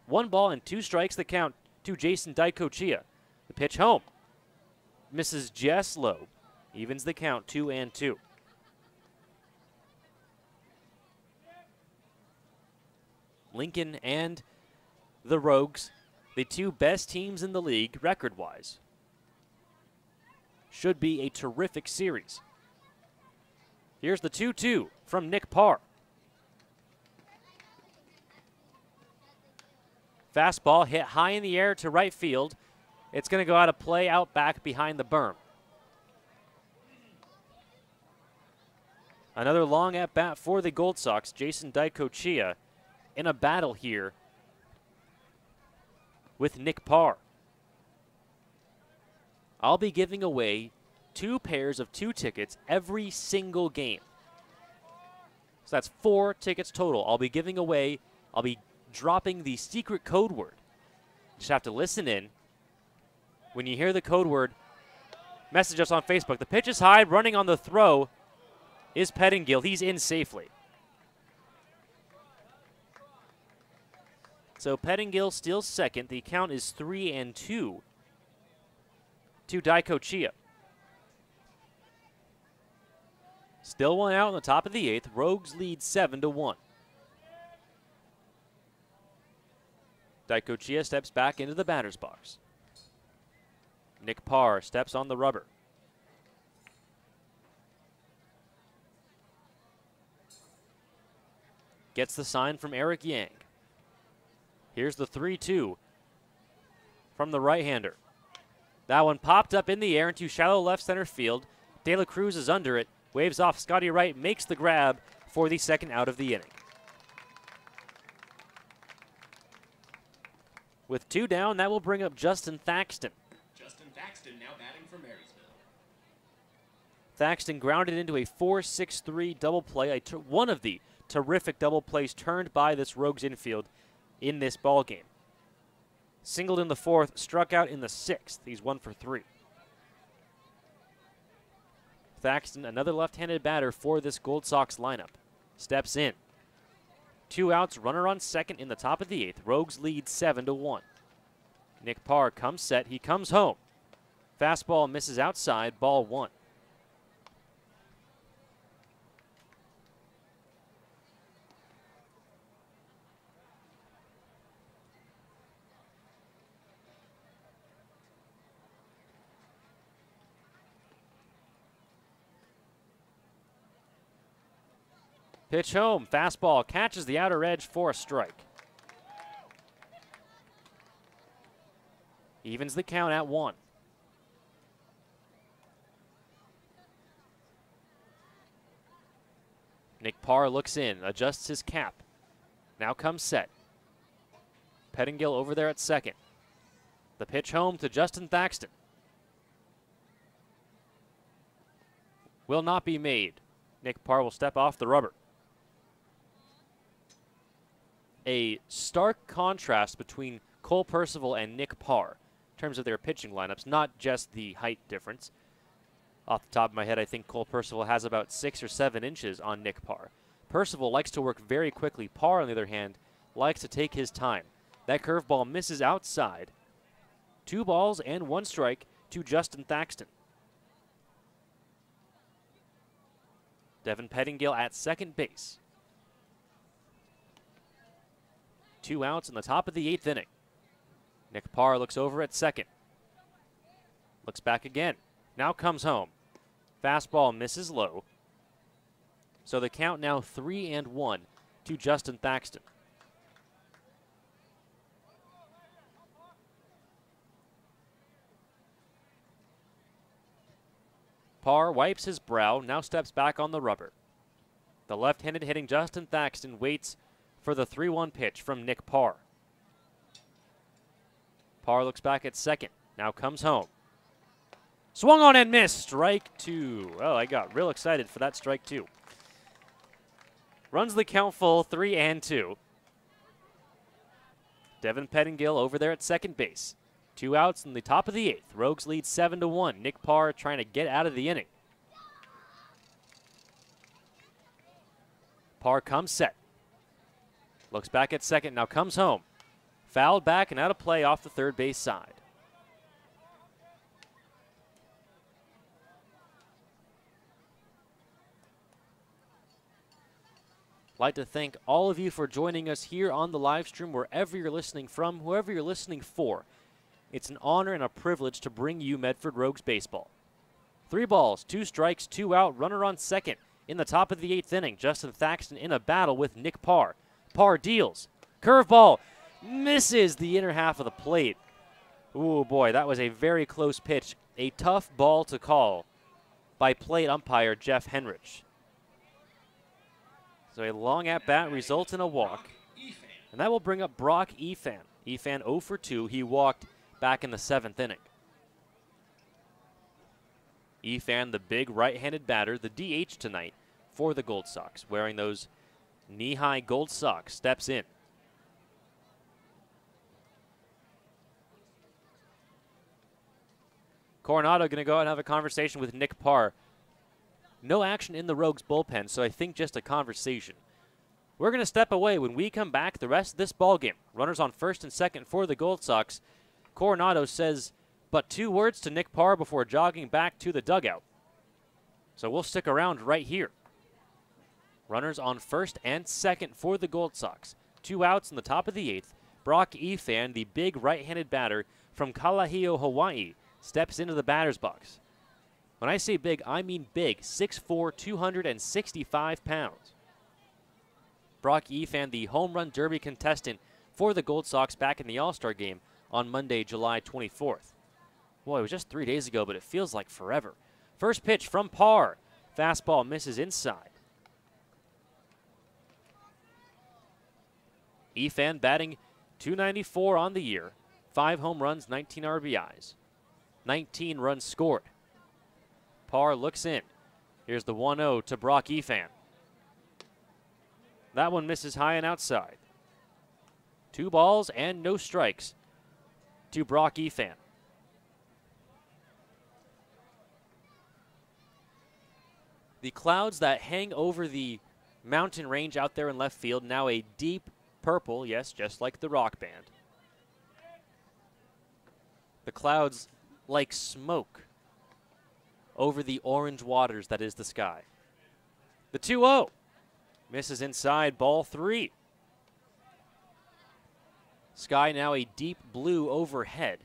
1 ball and 2 strikes the count to Jason Daikochia. The pitch home. Misses just low. Evens the count 2-2. Lincoln and the Rogues, the 2 best teams in the league record-wise. should be a terrific series. Here's the 2-2 from Nick Parr. Fastball hit high in the air to right field. It's going to go out of play out back behind the berm. Another long at-bat for the Gold Sox. Jason Daicochea in a battle here with Nick Parr. I'll be giving away 2 pairs of 2 tickets every single game. So that's 4 tickets total. I'll be giving away, I'll be dropping the secret code word. You just have to listen in. When you hear the code word, message us on Facebook. The pitch is high, running on the throw is Pettingill. He's in safely. So Pettingill still second. The count is 3-2 to Daicochea. Still one out in the top of the 8th. Rogues lead 7-1. Daicochea steps back into the batter's box. Nick Parr steps on the rubber. Gets the sign from Eric Yang. Here's the 3-2 from the right-hander. That one popped up in the air into shallow left center field. De La Cruz is under it. Waves off Scotty Wright, makes the grab for the second out of the inning. With 2 down, that will bring up Justin Thaxton. Justin Thaxton now batting for Marysville. Thaxton grounded into a 4-6-3 double play, one of the terrific double plays turned by this Rogues infield in this ball game. Singled in the 4th, struck out in the 6th. He's 1 for 3. Thaxton, another left-handed batter for this Gold Sox lineup, steps in. 2 outs, runner on second in the top of the 8th. Rogues lead 7-1. Nick Parr comes set. He comes home. Fastball misses outside, ball 1. Pitch home, fastball catches the outer edge for a strike. Evens the count at 1. Nick Parr looks in, adjusts his cap. Now comes set. Pettingill over there at second. The pitch home to Justin Thaxton. Will not be made. Nick Parr will step off the rubber. A stark contrast between Cole Percival and Nick Parr in terms of their pitching lineups, not just the height difference. Off the top of my head, I think Cole Percival has about 6 or 7 inches on Nick Parr. Percival likes to work very quickly. Parr, on the other hand, likes to take his time. That curveball misses outside. 2 balls and 1 strike to Justin Thaxton. Devin Pettingill at second base. 2 outs in the top of the 8th inning. Nick Parr looks over at second. Looks back again. Now comes home. Fastball misses low. So the count now 3-1 to Justin Thaxton. Parr wipes his brow, now steps back on the rubber. The left-handed hitting Justin Thaxton waits for the 3-1 pitch from Nick Parr. Parr looks back at second, now comes home. Swung on and missed, strike 2. Oh, I got real excited for that strike 2. Runs the count full, 3-2. Devin Pettingill over there at second base. 2 outs in the top of the 8th. Rogues lead 7-1. Nick Parr trying to get out of the inning. Parr comes set. Looks back at second, now comes home. Fouled back and out of play off the third base side. I'd like to thank all of you for joining us here on the live stream, wherever you're listening from, whoever you're listening for. It's an honor and a privilege to bring you Medford Rogues baseball. 3 balls, 2 strikes, 2 out, runner on second. In the top of the 8th inning, Justin Thaxton in a battle with Nick Parr. Parr deals. Curveball misses the inner half of the plate. Ooh, boy, that was a very close pitch. A tough ball to call by plate umpire Jeff Henrich. So a long at-bat results in a walk. And that will bring up Brock Efan. Efan 0 for 2. He walked back in the 7th inning. Efan, the big right-handed batter, the DH tonight for the Gold Sox, wearing those knee-high gold socks, steps in. Coronado going to go out and have a conversation with Nick Parr. No action in the Rogues bullpen, so I think just a conversation. We're going to step away. When we come back, the rest of this ball game, runners on first and second for the Gold Sox. Coronado says but 2 words to Nick Parr before jogging back to the dugout. So we'll stick around right here. Runners on first and second for the Gold Sox. 2 outs in the top of the 8th. Brock Efan, the big right-handed batter from Kalahio, Hawaii, steps into the batter's box. When I say big, I mean big. 6'4", 265 pounds. Brock Efan, the home run derby contestant for the Gold Sox back in the All-Star game on Monday, July 24th. Boy, it was just 3 days ago, but it feels like forever. First pitch from Parr. Fastball misses inside. Efan batting .294 on the year. 5 home runs, 19 RBIs. 19 runs scored. Parr looks in. Here's the 1-0 to Brock Efan. That one misses high and outside. 2 balls and no strikes to Brock Efan. The clouds that hang over the mountain range out there in left field, now a deep purple, yes, just like the rock band. The clouds like smoke over the orange waters that is the sky. The 2-0 misses inside, ball 3. Sky now a deep blue overhead.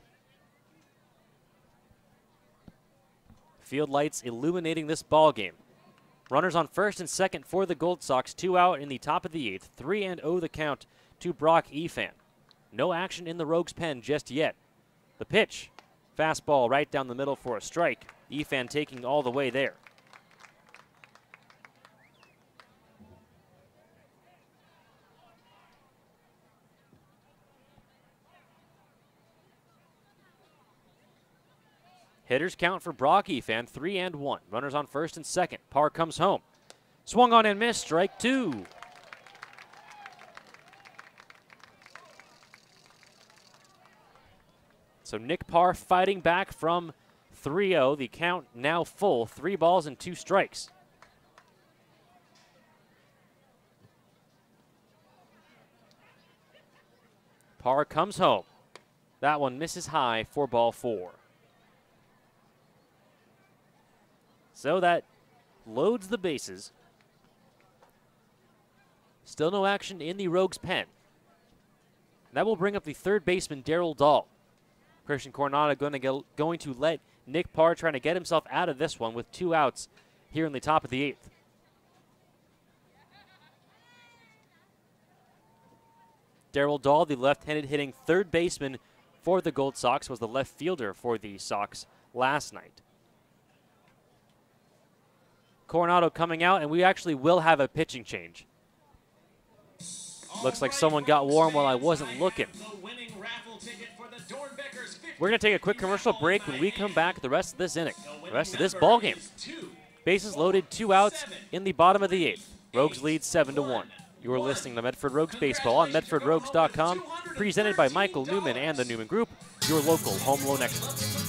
Field lights illuminating this ball game. Runners on first and second for the Gold Sox. 2 out in the top of the 8th. 3-0 the count to Brock Efan. No action in the Rogues' pen just yet. The pitch. Fastball right down the middle for a strike. Efan taking all the way there. Hitters count for Brock Efan, 3-1. Runners on first and second. Parr comes home. Swung on and missed, strike 2. So Nick Parr fighting back from 3-0. The count now full, 3 balls and 2 strikes. Parr comes home. That one misses high for ball 4. So that loads the bases. Still no action in the Rogues' pen. That will bring up the third baseman, Darryl Dahl. Christian Coronado going to let Nick Parr trying to get himself out of this one with 2 outs here in the top of the 8th. Darryl Dahl, the left-handed hitting third baseman for the Gold Sox, was the left fielder for the Sox last night. Coronado coming out, and we actually will have a pitching change. Looks like someone got warm while I wasn't looking. We're going to take a quick commercial break. When we come back, the rest of this inning, the rest of this ball game. Bases loaded, 2 outs in the bottom of the 8th. Rogues lead 7-1. You are listening to Medford Rogues Baseball on MedfordRogues.com, presented by Michael Newman and the Newman Group, your local home loan experts.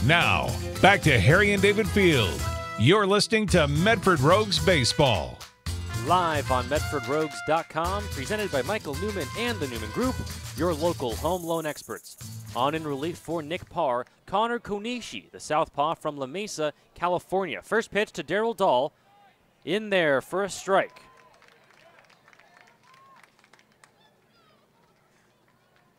Now, back to Harry and David Field. You're listening to Medford Rogues Baseball. Live on MedfordRogues.com, presented by Michael Newman and the Newman Group, your local home loan experts. On in relief for Nick Parr, Connor Konishi, the southpaw from La Mesa, California. First pitch to Darryl Dahl, in there for a strike.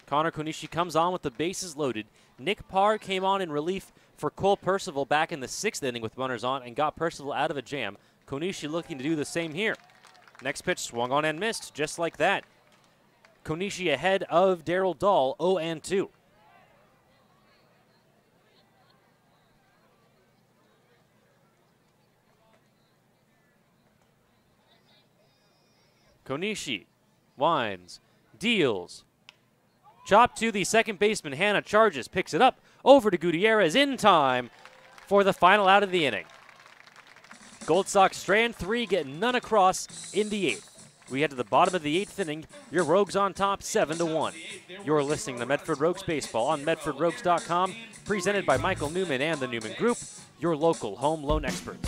Connor Konishi comes on with the bases loaded. Nick Parr came on in relief for Cole Percival back in the 6th inning with runners on and got Percival out of a jam. Konishi looking to do the same here. Next pitch swung on and missed, just like that. Konishi ahead of Darryl Dahl, 0-2. Konishi winds, deals. Chop to the second baseman, Hanna charges, picks it up, over to Gutierrez in time for the final out of the inning. Gold Sox strand 3, get none across in the 8th. We head to the bottom of the 8th inning. Your Rogues on top, 7-1. You're listening to Medford Rogues Baseball on MedfordRogues.com, presented by Michael Newman and the Newman Group, your local home loan experts.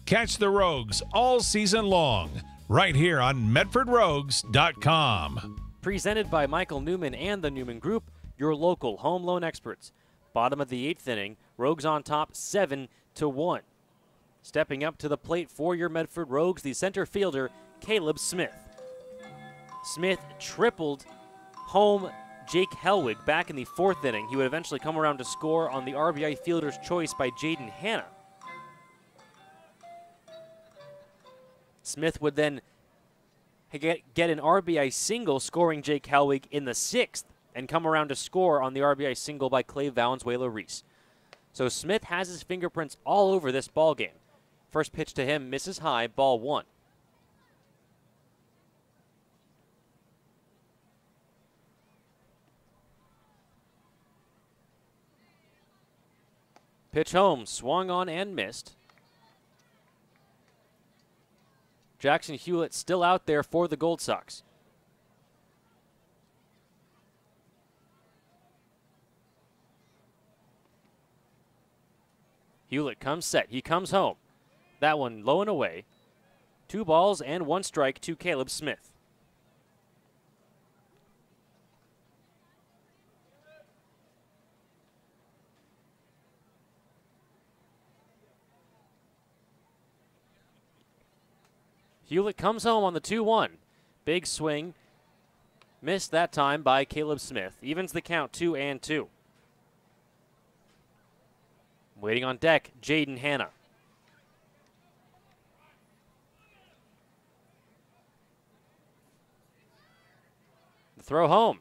Catch the Rogues all season long, right here on MedfordRogues.com. Presented by Michael Newman and the Newman Group, your local home loan experts. Bottom of the 8th inning, Rogues on top, 7-1. Stepping up to the plate for your Medford Rogues, the center fielder, Caleb Smith. Smith tripled home Jake Hellwig back in the 4th inning. He would eventually come around to score on the RBI fielder's choice by Jaden Hanna. Smith would then get an RBI single, scoring Jake Hellwig in the 6th, and come around to score on the RBI single by Clay Valenzuela-Reese. So Smith has his fingerprints all over this ball game. First pitch to him misses high, ball 1. Pitch home, swung on and missed. Jackson Hewlett still out there for the Gold Sox. Hewlett comes set. He comes home. That one low and away. 2 balls and 1 strike to Caleb Smith. Hewlett comes home on the 2-1. Big swing. Missed that time by Caleb Smith. Evens the count, 2-2. Waiting on deck, Jaden Hanna. The throw home.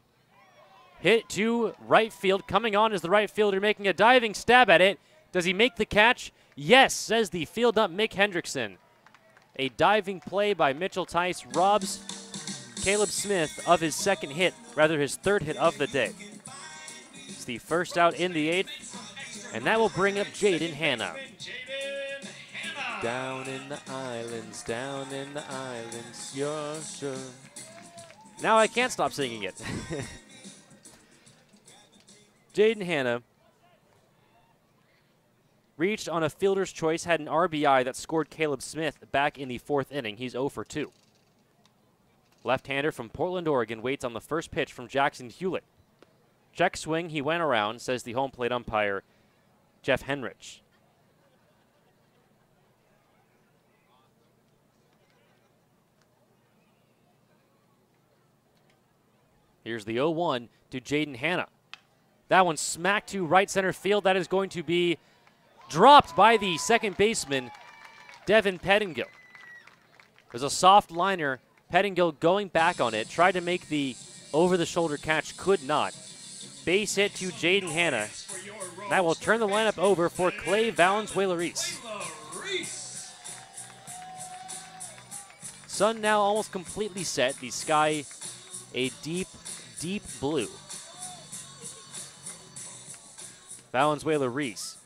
Hit to right field. Coming on is the right fielder making a diving stab at it. Does he make the catch? Yes, says the field up Mick Hendrickson. A diving play by Mitchell Tice robs Caleb Smith of his 2nd hit, rather his 3rd hit of the day. It's the first out in the 8th, and that will bring up Jaden Hanna. Down in the islands, you're sure. Now I can't stop singing it. Jaden Hanna reached on a fielder's choice, had an RBI that scored Caleb Smith back in the 4th inning. He's 0 for 2. Left-hander from Portland, Oregon waits on the first pitch from Jackson Hewlett. Check swing, he went around, says the home plate umpire, Jeff Henrich. Here's the 0-1 to Jaden Hanna. That one smacked to right center field. That is going to be dropped by the second baseman, Devin Pettingill. There's a soft liner. Pettingill going back on it. Tried to make the over-the-shoulder catch. Could not. Base hit to Jaden Hanna. That will turn the lineup over for Clay Valenzuela-Reese. Sun now almost completely set. The sky a deep, deep blue. Valenzuela-Reese,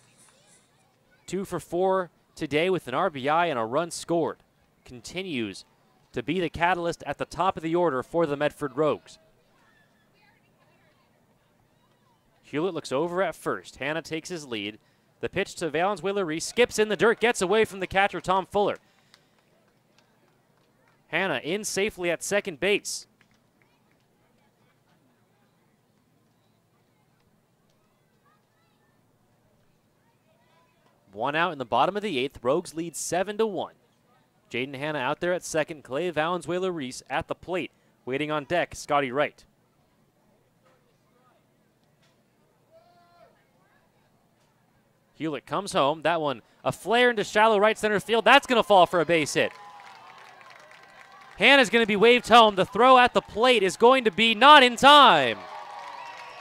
2 for 4 today with an RBI and a run scored. Continues to be the catalyst at the top of the order for the Medford Rogues. Hewlett looks over at first. Hanna takes his lead. The pitch to Valenzuela-Reese, skips in the dirt, gets away from the catcher, Tom Fuller. Hanna in safely at second base. One out in the bottom of the 8th. Rogues lead 7-1. Jaden Hanna out there at second. Clay Valenzuela-Reese at the plate. Waiting on deck, Scotty Wright. Hewlett comes home. That one, a flare into shallow right center field. That's going to fall for a base hit. Hanna's going to be waved home. The throw at the plate is going to be not in time.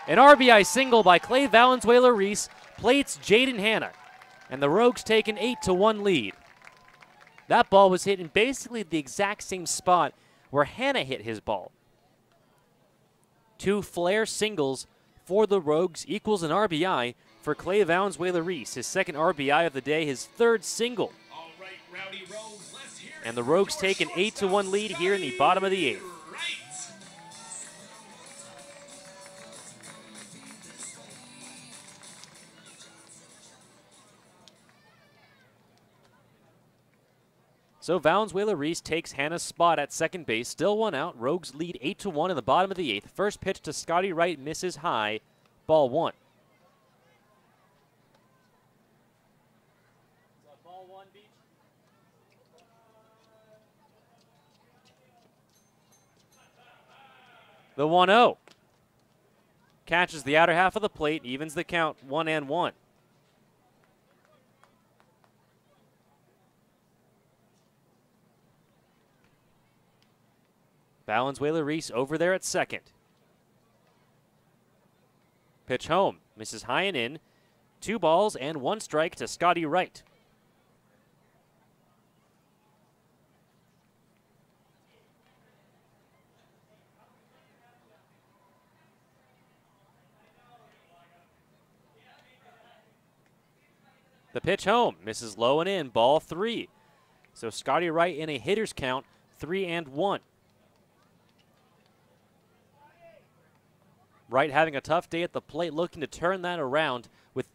An RBI single by Clay Valenzuela-Reese plates Jaden Hanna. And the Rogues take an 8-1 lead. That ball was hit in basically the exact same spot where Hanna hit his ball. 2 flare singles for the Rogues equals an RBI for Clay Valenzuela-Reese. His second RBI of the day, his 3rd single. All right, Rowdy Rogues, let's hear And the Rogues take an 8-1 lead here in the bottom of the 8th. So Valenzuela-Reese takes Hanna's spot at second base. Still 1 out. Rogues lead 8-1 in the bottom of the 8th. First pitch to Scotty Wright misses high. Ball 1. Ball 1, Beach. The 1-0. Catches the outer half of the plate. Evens the count 1-1. Valenzuela-Reese over there at second. Pitch home. Misses high and in. 2 balls and 1 strike to Scotty Wright. The pitch home. Misses low and in. Ball 3. So Scotty Wright in a hitter's count, 3-1. Wright having a tough day at the plate, looking to turn that around with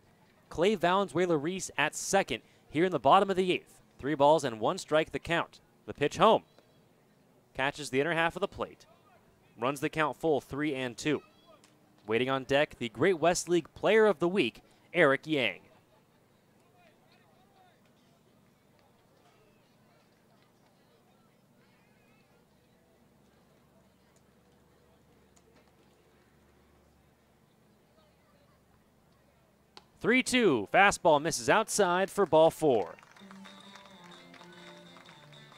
Clay Valenzuela-Reese at second here in the bottom of the 8th. 3 balls and 1 strike the count. The pitch home. Catches the inner half of the plate. Runs the count full, 3-2. Waiting on deck, the Great West League Player of the Week, Eric Yang. (3-2). Fastball misses outside for ball 4.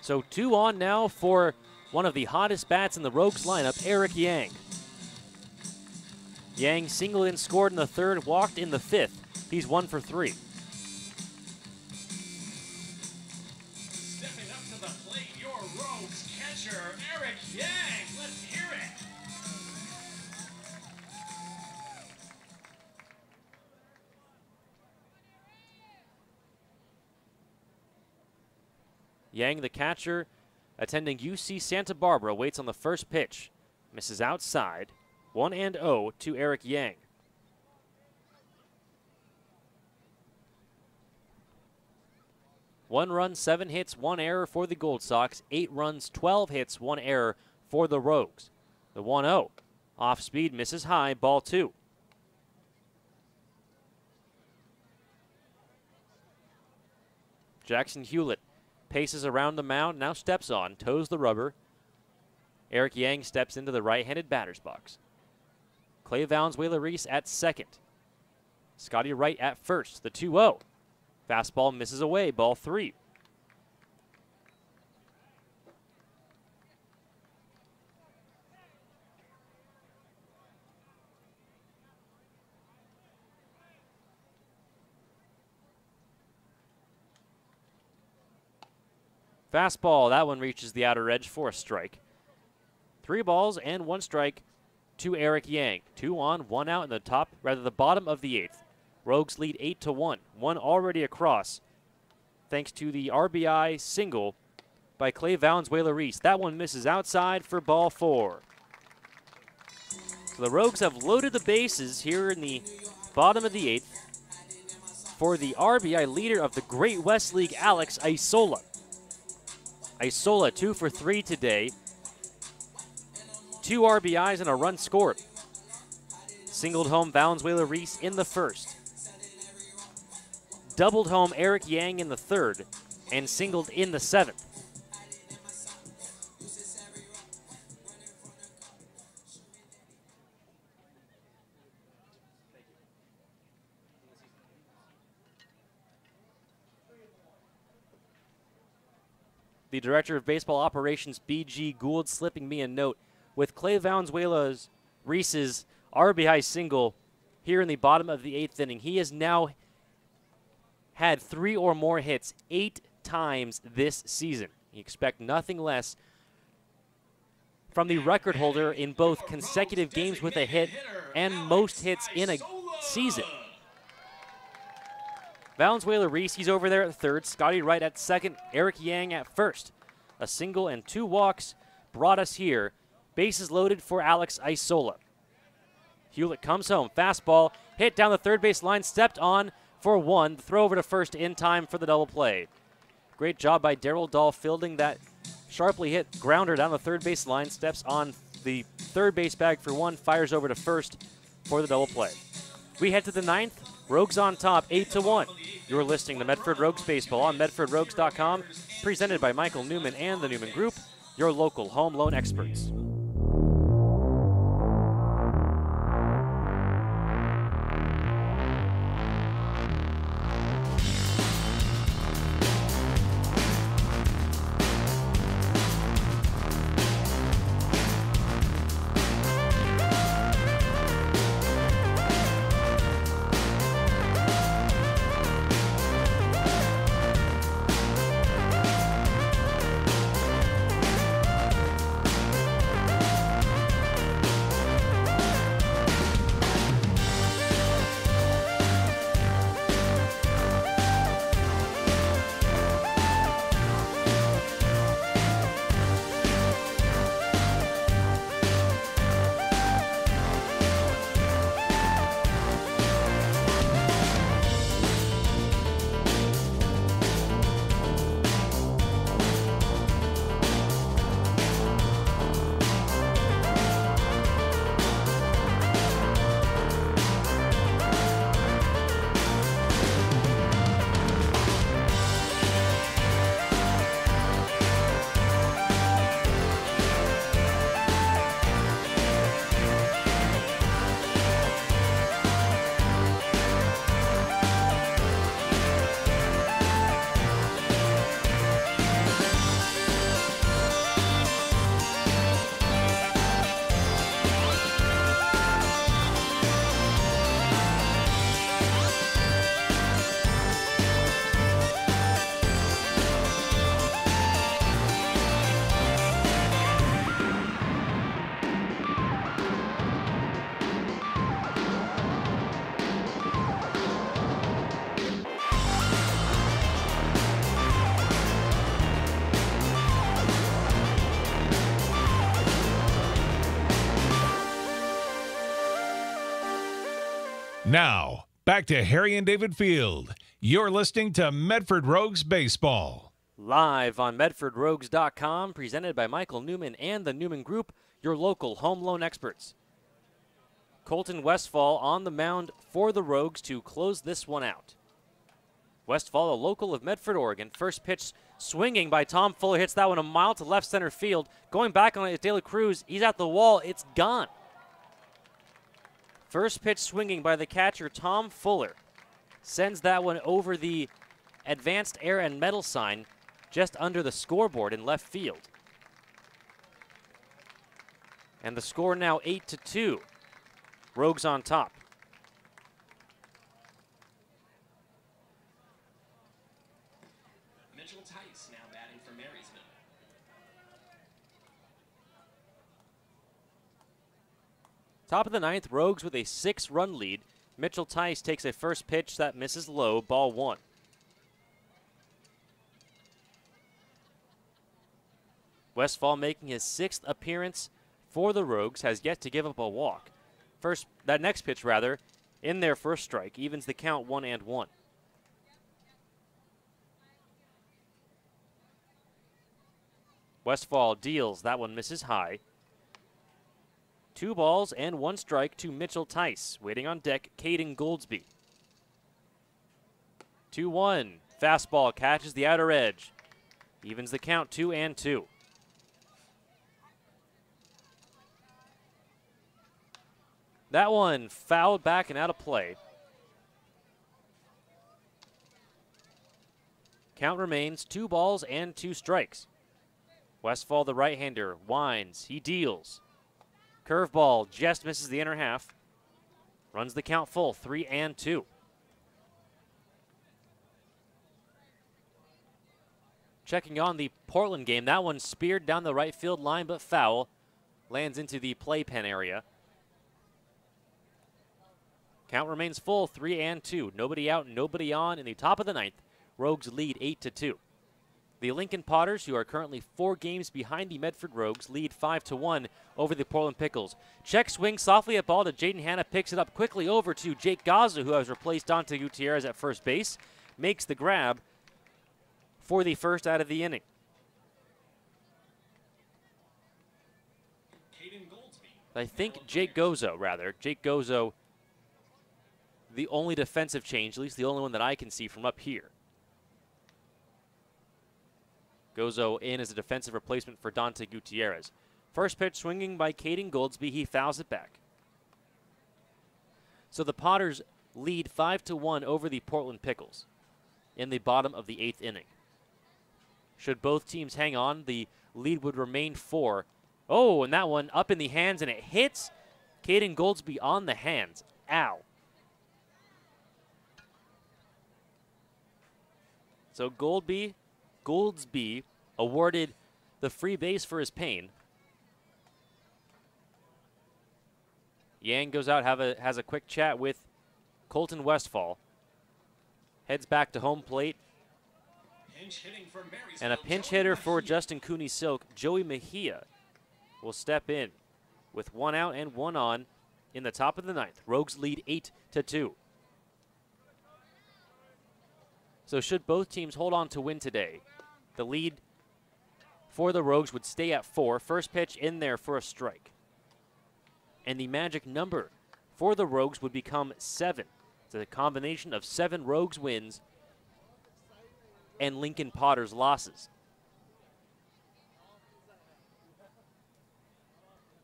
So 2 on now for one of the hottest bats in the Rogues lineup, Eric Yang. Yang singled and scored in the 3rd, walked in the 5th. He's 1 for 3. Stepping up to the plate, your Rogues catcher, Eric Yang. Let's hear it. Yang, the catcher, attending UC Santa Barbara, waits on the first pitch. Misses outside. 1-0 to Eric Yang. One run, 7 hits, 1 error for the Gold Sox. 8 runs, 12 hits, 1 error for the Rogues. The 1-0. Off speed, misses high, ball 2. Jackson Hewlett paces around the mound, now steps on, toes the rubber. Eric Yang steps into the right-handed batter's box. Clay Valenzuela-Reese at second. Scotty Wright at first, the 2-0. Fastball misses away, ball 3. Fastball, that one reaches the outer edge for a strike. 3 balls and 1 strike to Eric Yang. 2 on, 1 out in the bottom of the 8th. Rogues lead 8-1. One already across, thanks to the RBI single by Clay Valenzuela-Reese. That one misses outside for ball 4. So the Rogues have loaded the bases here in the bottom of the 8th for the RBI leader of the Great West League, Alex Isola. Isola 2 for 3 today. 2 RBIs and a run scored. Singled home Valenzuela-Reese in the first. Doubled home Eric Yang in the third, and singled in the 7th. The Director of Baseball Operations, B.G. Gould, slipping me a note. With Clay Valenzuela-Reese's RBI single here in the bottom of the 8th inning, he has now had 3 or more hits 8 times this season. You expect nothing less from the record holder in both consecutive games with a hit and most hits in a season. Valenzuela-Reese, he's over there at third. Scotty Wright at second. Eric Yang at first. A single and 2 walks brought us here. Bases loaded for Alex Isola. Hewlett comes home. Fastball hit down the third base line. Stepped on for 1. The throw over to first in time for the double play. Great job by Darryl Dahl fielding that sharply hit grounder down the third base line. Steps on the third base bag for 1. Fires over to first for the double play. We head to the 9th. Rogues on top, 8-1. You're listening to Medford Rogues Baseball on MedfordRogues.com, presented by Michael Newman and the Newman Group, your local home loan experts. Now, back to Harry and David Field. You're listening to Medford Rogues Baseball. Live on MedfordRogues.com, presented by Michael Newman and the Newman Group, your local home loan experts. Colton Westfall on the mound for the Rogues to close this one out. Westfall, a local of Medford, Oregon. First pitch swinging by Tom Fuller, hits that one a mile to left center field. Going back on it is De La Cruz. He's at the wall. It's gone. First pitch swinging by the catcher, Tom Fuller. Sends that one over the advanced air and metal sign just under the scoreboard in left field. And the score now 8-2. Rogues on top. Mitchell Tice now batting for Marysville. Top of the ninth, Rogues with a 6-run lead. Mitchell Tice takes a first pitch that misses low, ball 1. Westfall, making his 6th appearance for the Rogues, has yet to give up a walk. That next pitch, in there for a strike, evens the count 1-1. Westfall deals, that one misses high. 2 balls and 1 strike to Mitchell Tice. Waiting on deck, Caden Goldsby. 2-1. Fastball catches the outer edge. Evens the count 2-2. That one fouled back and out of play. Count remains 2 balls and 2 strikes. Westfall, the right-hander, winds. He deals. Curveball just misses the inner half. Runs the count full, 3-2. Checking on the Portland game. That one speared down the right field line, but foul. Lands into the playpen area. Count remains full, 3-2. Nobody out, nobody on in the top of the ninth. Rogues lead 8-2. The Lincoln Potters, who are currently 4 games behind the Medford Rogues, lead 5-1 over the Portland Pickles. Check swing softly at ball to Jaden Hanna, picks it up quickly over to Jake Gaza, who has replaced Dante Gutierrez at first base. Makes the grab for the first out of the inning. I think Jake Gozo, the only defensive change, at least the only one that I can see from up here. Gozo in as a defensive replacement for Dante Gutierrez. First pitch swinging by Caden Goldsby. He fouls it back. So the Potters lead 5-1 over the Portland Pickles in the bottom of the 8th inning. Should both teams hang on, the lead would remain 4. Oh, and that one up in the hands, and it hits Caden Goldsby on the hands. Ow. So Goldsby awarded the free base for his pain. Yang goes out, has a quick chat with Colton Westfall. Heads back to home plate. And a pinch hitter for Justin Cooney Silk, Joey Mejia, will step in with 1 out and 1 on in the top of the ninth. Rogues lead 8-2. So should both teams hold on to win today, the lead for the Rogues would stay at 4. First pitch in there for a strike. And the magic number for the Rogues would become 7. It's a combination of 7 Rogues wins and Lincoln Potters losses.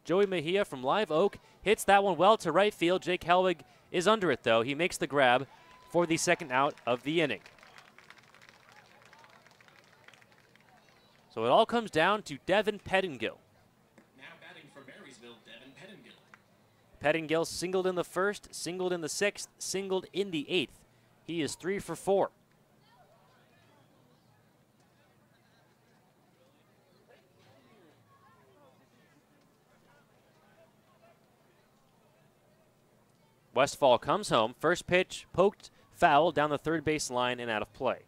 Joey Mejia from Live Oak hits that one well to right field. Jake Helwig is under it, though. He makes the grab for the second out of the inning. So it all comes down to Devin Pettingill. Now batting for Marysville, Devin Pettingill. Pettingill singled in the first, singled in the 6th, singled in the 8th. He is 3 for 4. Westfall comes home. First pitch poked foul down the third base line and out of play.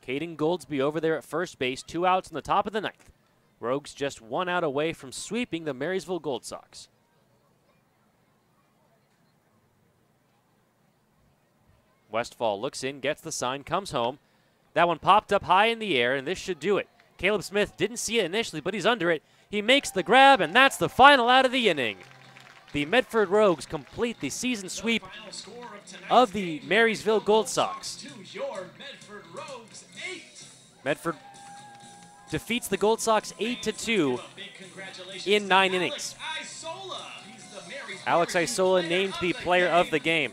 Caden Goldsby over there at first base. 2 outs in the top of the ninth. Rogues just 1 out away from sweeping the Marysville Gold Sox. Westfall looks in, gets the sign, comes home. That one popped up high in the air, and this should do it. Caleb Smith didn't see it initially, but he's under it. He makes the grab, and that's the final out of the inning. The Medford Rogues complete the season sweep of the Marysville Gold Sox. Medford defeats the Gold Sox 8-2 in 9 innings. Alex Isola named the player of the game.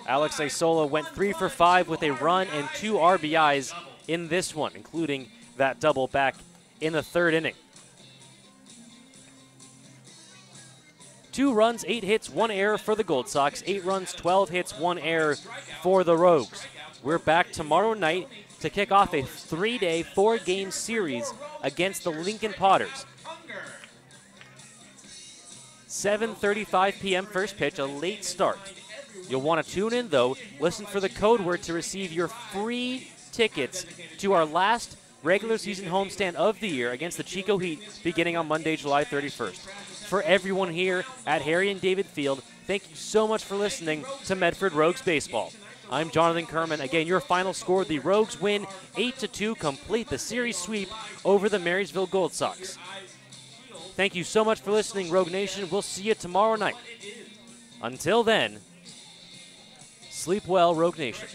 Alex Isola went 3 for 5 with a run and 2 RBIs in this one, including that double back in the 3rd inning. 2 runs, 8 hits, 1 error for the Gold Sox. 8 runs, 12 hits, 1 error for the Rogues. We're back tomorrow night to kick off a 3-day, 4-game series against the Lincoln Potters. 7:35 p.m. first pitch, a late start. You'll want to tune in, though. Listen for the code word to receive your free tickets to our last regular season homestand of the year against the Chico Heat beginning on Monday, July 31st. For everyone here at Harry and David Field, thank you so much for listening to Medford Rogues Baseball. I'm Jonathan Kerman. Again, your final score, the Rogues win 8-2, complete the series sweep over the Marysville Gold Sox. Thank you so much for listening, Rogue Nation. We'll see you tomorrow night. Until then, sleep well, Rogue Nation.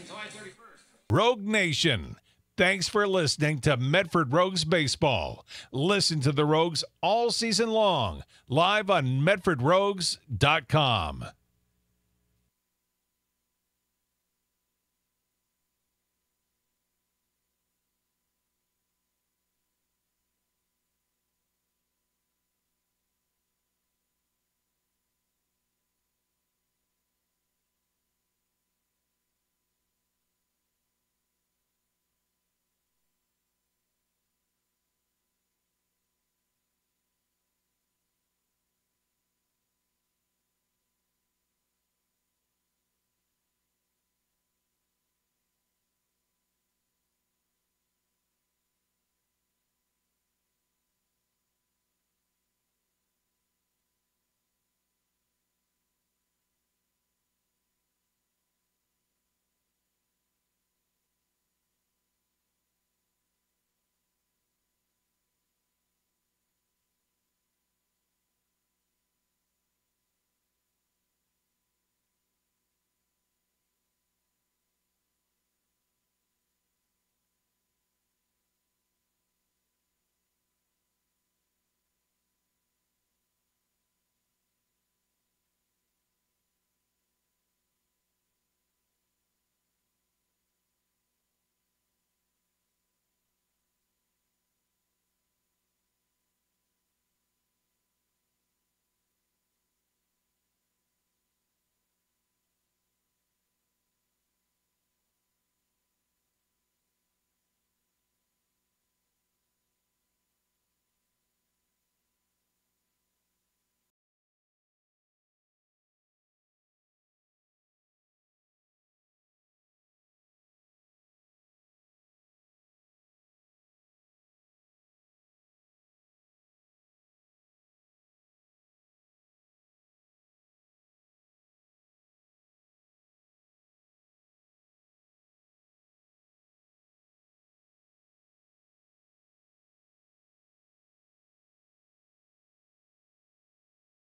Rogue Nation, thanks for listening to Medford Rogues Baseball. Listen to the Rogues all season long, live on MedfordRogues.com.